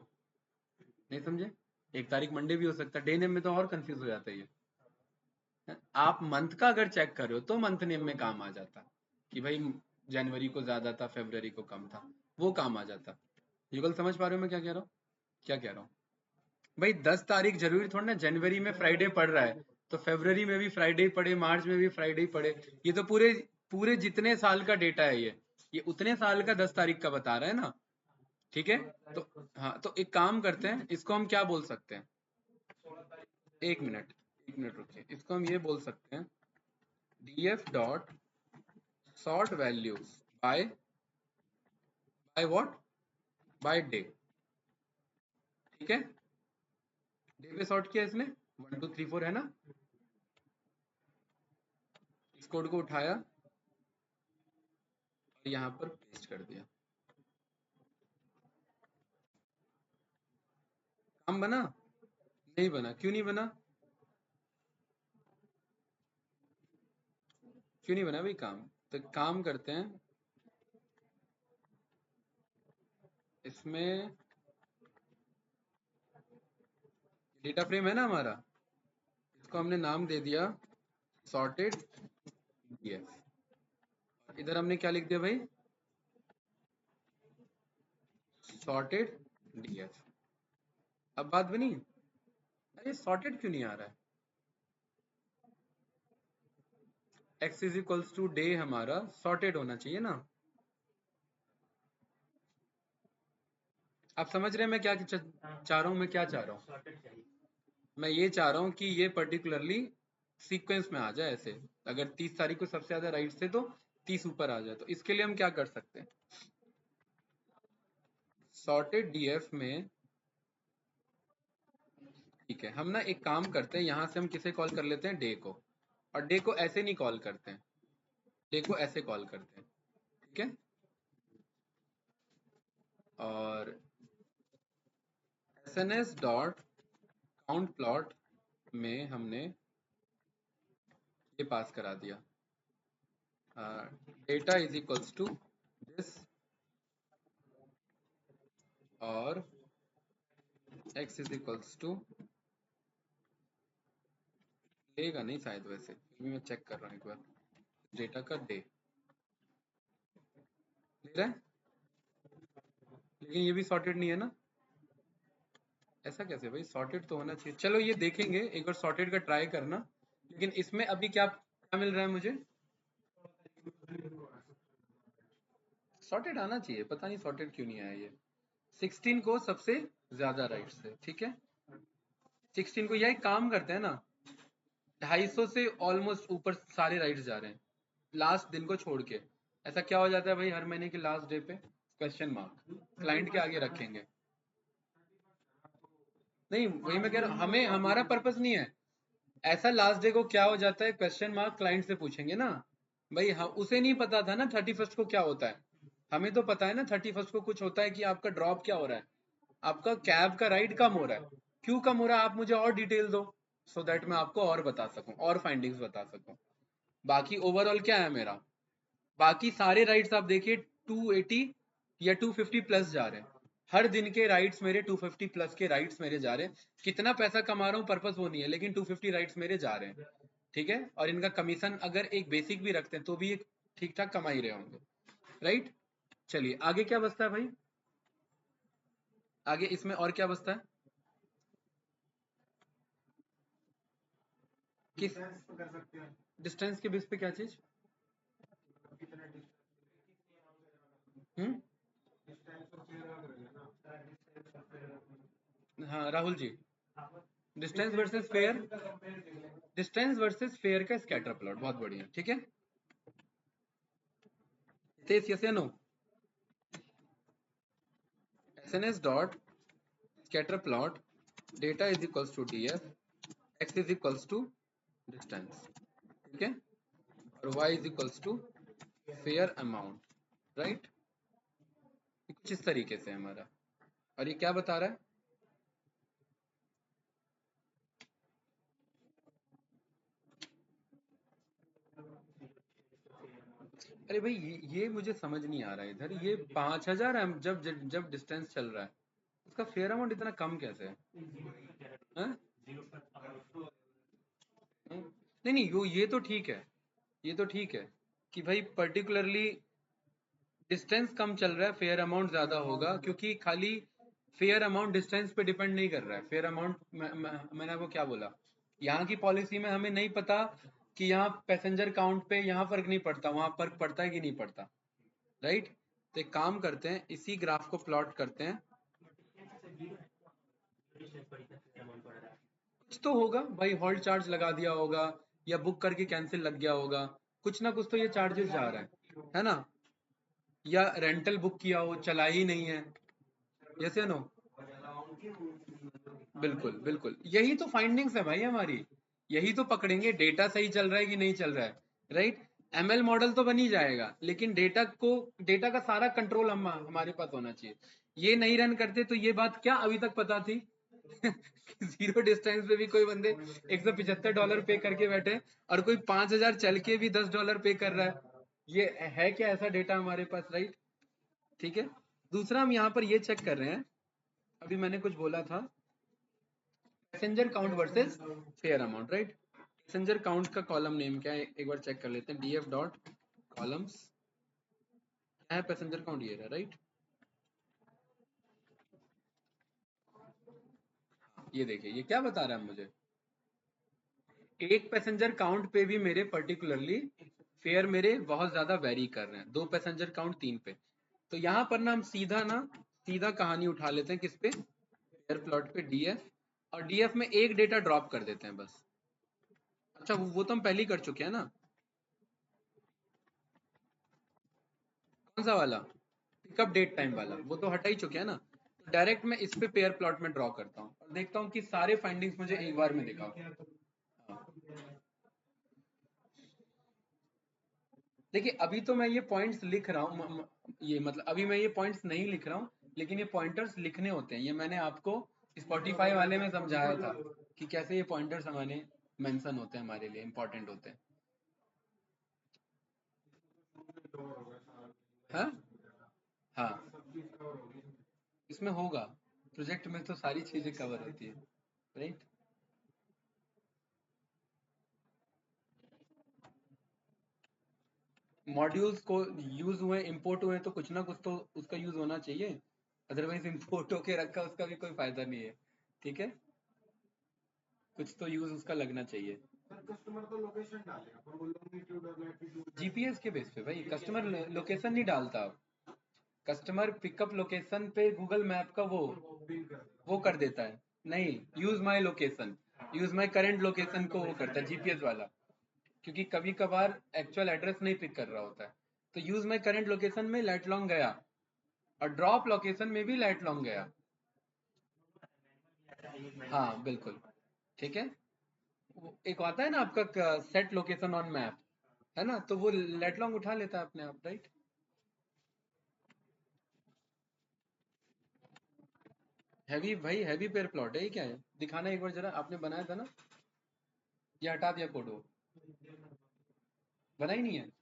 नहीं समझे? एक तारीख मंडे भी हो सकता है, डे नेम में तो और कंफ्यूज हो जाता है ये। आप मंथ का अगर चेक कर रहे हो तो मंथ नेम में काम आ जाता, कि भाई जनवरी को ज्यादा था, फरवरी को कम था, वो काम आ जाता। युगल समझ पा रहे हो मैं क्या कह रहा हूँ? क्या कह रहा हूँ भाई? 10 तारीख जरूरी थोड़ा ना जनवरी में फ्राइडे पड़ रहा है तो फरवरी में भी फ्राइडे ही पड़े, मार्च में भी फ्राइडे ही पड़े। ये तो पूरे पूरे जितने साल का डेटा है ये उतने साल का 10 तारीख का बता रहा है ना, ठीक है? तो हाँ, तो एक काम करते हैं, इसको हम क्या बोल सकते हैं? एक मिनट, एक मिनट रुकिए, इसको हम ये बोल सकते हैं, df dot sort values by by what, by day, ठीक है? डे पे सॉर्ट किया इसने, 1 2 3 4 है ना? इस कोड को उठाया और यहाँ पर पेस्ट कर दिया। काम बना? नहीं बना, क्यों नहीं बना? क्यों नहीं बना भाई काम? तो काम करते हैं, इसमें डेटा फ्रेम है ना हमारा, इसको हमने नाम दे दिया सॉर्टेड डीएफ। इधर हमने क्या लिख दिया भाई? Sorted DF. अब बात बनी? अरे सॉर्टेड क्यों नहीं आ रहा है? X is equals to day हमारा सॉर्टेड होना चाहिए ना। आप समझ रहे हैं मैं क्या चाह रहा हूँ? मैं क्या चाह रहा हूँ?
शॉर्टेड चाहिए।
मैं ये चाह रहा हूँ कि ये पर्टिकुलरली सीक्वेंस में आ जाए ऐसे, अगर 30 तारीख को सबसे ज्यादा राइट थे तो 30 ऊपर आ जाए। तो इसके लिए हम क्या कर सकते हैं? सॉर्टेड डीएफ में, ठीक है, हम ना एक काम करते हैं, यहाँ से हम किसे कॉल कर लेते हैं? डे को। और डे को ऐसे नहीं कॉल करते हैं, डे को ऐसे कॉल करते हैं, ठीक है? और एसएनएस डॉट काउंट प्लॉट में हमने ये पास करा दिया, data is equals to this और एक्स इज इक्वल्स टू, लेगा नहीं शायद, वैसे फिर भी मैं चेक कर रहा हूँ एक बार, डेटा का डे ले रहा है, लेकिन ये भी सॉर्टेड नहीं है ना। ऐसा कैसे भाई? सॉर्टेड तो होना चाहिए। चलो ये देखेंगे एक बार, सॉर्टेड का ट्राई करना। लेकिन इसमें अभी क्या क्या मिल रहा है मुझे? सॉर्टेड आना चाहिए, पता नहीं सॉर्टेड क्यों नहीं आया ये। 16 को सबसे ज्यादा राइट्स है, ठीक है? 16 को, यह काम करते हैं ना, 250 से ऑलमोस्ट ऊपर सारे राइट्स जा रहे हैं लास्ट दिन को छोड़ के। ऐसा क्या हो जाता है भाई हर महीने के लास्ट डे पे? क्वेश्चन मार्क क्लाइंट के आगे रखेंगे। नहीं वही मैं कह रहा हूँ, हमें हमारा पर्पस नहीं है ऐसा। लास्ट डे को क्या हो जाता है, क्वेश्चन मार्क क्लाइंट से पूछेंगे ना भाई। हम उसे नहीं पता था ना 31st को क्या होता है, हमें तो पता है ना 31st को कुछ होता है कि आपका ड्रॉप क्या हो रहा है, आपका कैब का राइड कम हो रहा है। क्यों कम हो रहा है आप मुझे और डिटेल दो, सो दैट मैं आपको और बता सकूं और फाइंडिंग्स बता सकूं। बाकी ओवरऑल क्या है मेरा, बाकी सारे राइड्स आप देखिए 280 या 250 प्लस जा रहे हैं। हर दिन के राइड्स मेरे 250 प्लस के राइड्स मेरे जा रहे हैं। कितना पैसा कमा रहा हूँ पर्पस वो नहीं है, लेकिन 250 राइड्स मेरे जा रहे हैं, ठीक है। और इनका कमीशन अगर एक बेसिक भी रखते हैं तो भी एक ठीक ठाक कमा ही रहे होंगे, राइट। चलिए आगे क्या बचता है भाई, आगे इसमें और क्या बचता है, किस डिस्टेंस के बेस पे क्या चीज। हम्म। हाँ Rahul ji, distance versus fare, distance versus fare का स्कैटर प्लॉट बहुत बढ़िया, ठीक है। यस या no, SNS dot scatter plot data is equals to df, x is equals to distance, ठीक है, और y is equals to fair amount, right. कुछ इस तरीके से हमारा, और ये क्या बता रहा है, अरे भाई ये मुझे समझ नहीं आ रहा है इधर, ये 5000 जब जब डिस्टेंस चल रहा है उसका फेयर अमाउंट इतना कम कैसे है, हाँ? नहीं नहीं ये तो ठीक है, ये तो ठीक है कि भाई पर्टिकुलरली डिस्टेंस कम चल रहा है फेयर अमाउंट ज्यादा होगा, क्योंकि खाली फेयर अमाउंट डिस्टेंस पे डिपेंड नहीं कर रहा है। फेयर अमाउंट मैंने आपको क्या बोला, यहाँ की पॉलिसी में हमें नहीं पता कि यहाँ पैसेंजर काउंट पे यहाँ फर्क नहीं पड़ता, वहां फर्क पड़ता है कि नहीं पड़ता, राइट। तो एक काम करते हैं, इसी ग्राफ को प्लॉट करते हैं। कुछ तो होगा भाई, हॉल्ट चार्ज लगा दिया होगा या बुक करके कैंसिल लग गया होगा, कुछ ना कुछ तो ये चार्जेस जा रहा है ना। या रेंटल बुक किया हो चला ही नहीं है, यस या नो। बिल्कुल बिल्कुल, यही तो फाइंडिंग्स है भाई हमारी, यही तो पकड़ेंगे डेटा सही चल रहा है कि नहीं चल रहा है, राइट। ML मॉडल तो बन ही जाएगा, लेकिन डेटा का सारा कंट्रोल हमारे पास होना चाहिए। ये नहीं रन करते तो ये बात क्या अभी तक पता थी जीरो डिस्टेंस पे भी कोई बंदे $175 पे करके बैठे, और कोई 5000 चल के भी $10 पे कर रहा है। ये है क्या ऐसा डेटा हमारे पास, राइट, ठीक है। दूसरा हम यहाँ पर ये चेक कर रहे हैं, अभी मैंने कुछ बोला था, passenger count versus fair amount, right. Passenger count का कॉलम नेम क्या है एक बार चेक कर लेते हैं, डीएफ डॉट कॉलम्स क्या है, पैसेंजर काउंट ये रहा, राइट। ये देखिए ये क्या बता रहा है मुझे, एक पैसेंजर काउंट पे भी मेरे पर्टिकुलरली फेयर मेरे बहुत ज्यादा वेरी कर रहे हैं, दो पैसेंजर काउंट तीन पे। तो यहाँ पर ना हम सीधा कहानी उठा लेते हैं किस पे, फेयर प्लॉट पे डीएफ, और डीएफ में एक डेटा ड्रॉप कर देते हैं बस। अच्छा वो तो हम पहले ही कर चुके हैं ना, कौन सा वाला, पिकअप डेट टाइम वाला, वो तो हटा ही चुके हैं ना। तो डायरेक्ट मैं इस पे पेयर प्लॉट में ड्रॉ करता हूँ और देखता हूँ कि सारे फाइंडिंग्स मुझे एक बार में दिखाओ। हाँ। देखिए अभी तो मैं ये पॉइंट्स लिख रहा हूँ, ये मतलब अभी मैं ये पॉइंट्स नहीं लिख रहा हूँ, लेकिन ये पॉइंटर्स लिखने होते हैं, ये मैंने आपको स्पॉटिफाई वाले में समझाया था कि कैसे ये पॉइंटर्स हमारे मेंशन होते हैं, हमारे लिए इंपॉर्टेंट होते हैं। हाँ हाँ, इसमें होगा, प्रोजेक्ट में तो सारी चीजें कवर होती है, राइट। मॉड्यूल्स को यूज हुए इंपोर्ट हुए तो कुछ ना कुछ तो उसका यूज होना चाहिए, अदरवाइज इंपोर्ट होके रखा उसका भी कोई फायदा नहीं है, ठीक है। कुछ तो यूज उसका लगना चाहिए। जीपीएस के बेस पे भाई, कस्टमर लोकेशन नहीं डालता अब, कस्टमर पिकअप लोकेशन पे गूगल मैप का वो कर देता है। नहीं, use my location, use my current location को वो करता है जीपीएस वाला, क्योंकि कभी कभार एक्चुअल एड्रेस नहीं पिक कर रहा होता है। तो यूज माई करंट लोकेशन में लेट लॉन्ग गया, और ड्रॉप लोकेशन में भी लेट लॉन्ग गया।
आता है, ये
हाँ बिल्कुल, ठीक है। एक आता है ना आपका सेट लोकेशन ऑन मैप, है ना, तो वो लेट लॉन्ग उठा लेता है अपने आप, राइट। हैवी भाई, हैवी पेयर प्लॉट है, ये क्या है, दिखाना एक बार जरा, आपने बनाया था ना, ये हटा दिया कोड, वो बना ही नहीं है।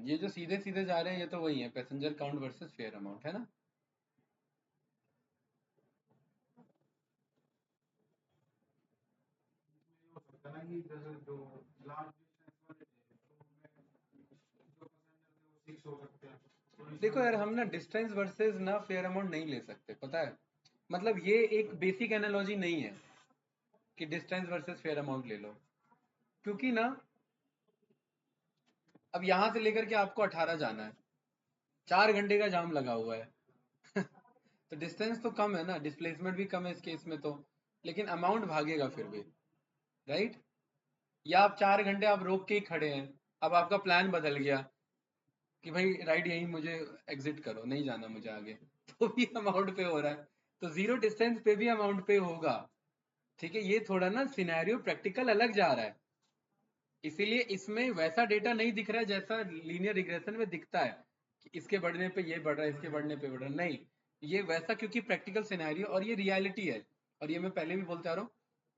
ये जो सीधे सीधे जा रहे हैं ये तो वही है, passenger count versus fair amount, है ना। देखो यार, हम ना डिस्टेंस वर्सेस ना फेयर अमाउंट नहीं ले सकते, पता है, मतलब ये एक बेसिक एनालॉजी नहीं है कि डिस्टेंस वर्सेस फेयर अमाउंट ले लो, क्योंकि ना अब यहां से लेकर के आपको 18 जाना है, 4 घंटे का जाम लगा हुआ है। तो डिस्टेंस तो कम है ना, डिस्प्लेसमेंट भी कम है इस केस में तो, लेकिन अमाउंट भागेगा फिर भी, राइट। या आप 4 घंटे आप रोक के ही खड़े हैं, अब आपका प्लान बदल गया कि भाई राइट यहीं मुझे एग्जिट करो, नहीं जाना मुझे आगे, तो भी अमाउंट पे हो रहा है, तो जीरो डिस्टेंस पे भी अमाउंट पे होगा, ठीक है। ये थोड़ा ना सिनेरियो प्रैक्टिकल अलग जा रहा है, इसीलिए इसमें वैसा डेटा नहीं दिख रहा है जैसा लीनियर रिग्रेशन में दिखता है कि इसके बढ़ने पे ये बढ़ रहा है, इसके बढ़ने पे बढ़ रहा है, नहीं, ये वैसा क्योंकि प्रैक्टिकल सिनेरियो और ये रियलिटी है, और ये मैं पहले भी बोलता आ रहा हूँ,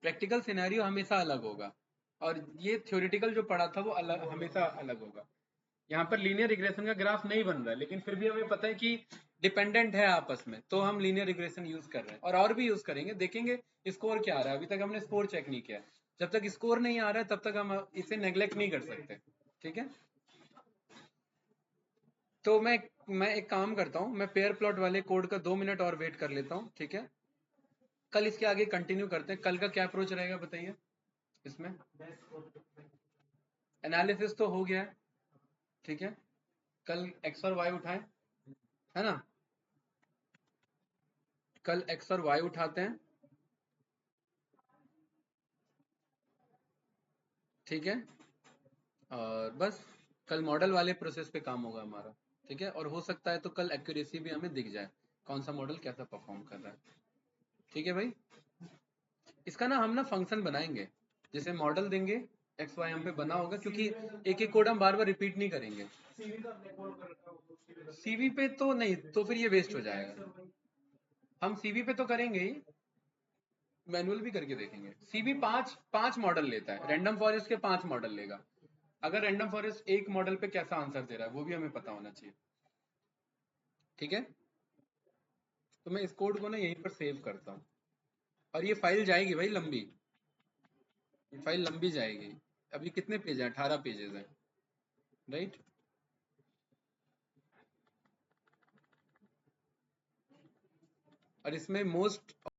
प्रैक्टिकल सिनेरियो हमेशा अलग होगा, और ये थ्योरेटिकल जो पढ़ा था वो अलग, हमेशा अलग होगा। यहाँ पर लीनियर रिग्रेशन का ग्राफ नहीं बन रहा है, लेकिन फिर भी हमें पता है कि डिपेंडेंट है आपस में, तो हम लीनियर रिग्रेशन यूज कर रहे हैं, और भी यूज करेंगे, देखेंगे स्कोर क्या आ रहा है। अभी तक हमने स्कोर चेक नहीं किया, जब तक स्कोर नहीं आ रहा है तब तक हम इसे नेग्लेक्ट नहीं कर सकते, ठीक है। तो मैं एक काम करता हूँ, मैं पेयर प्लॉट वाले कोड का 2 मिनट और वेट कर लेता हूँ, ठीक है। कल इसके आगे कंटिन्यू करते हैं, कल का क्या अप्रोच रहेगा बताइए इसमें। एनालिसिस तो हो गया है, ठीक है, कल एक्स और वाई उठाएं, है ना, कल एक्स और वाई उठाते हैं, ठीक है। और बस कल मॉडल वाले प्रोसेस पे काम होगा हमारा, ठीक है, और हो सकता है तो कल एक्यूरेसी भी हमें दिख जाए, कौन सा मॉडल कैसा परफॉर्म कर रहा है, ठीक है भाई। इसका ना हम ना फंक्शन बनाएंगे, जैसे मॉडल देंगे, एक्स वाई हम पे बना होगा, क्योंकि एक एक कोड हम बार बार रिपीट नहीं करेंगे। सीवी पे तो नहीं, तो फिर ये वेस्ट हो जाएगा, हम सीवी पे तो करेंगे ही, मैनुअल भी करके देखेंगे। सीवी पांच पांच मॉडल लेता है, रैंडम फॉरेस्ट के 5 मॉडल लेगा, अगर रैंडम फॉरेस्ट एक मॉडल पे कैसा आंसर दे रहा है वो भी हमें पता होना चाहिए, ठीक है। तो मैं इस कोड को ना यहीं पर सेव करता हूँ, और ये फाइल जाएगी भाई लंबी, ये फाइल लंबी जाएगी, अभी कितने पेज हैं, 18 पेजेस हैं, राइट। और इसमें मोस्ट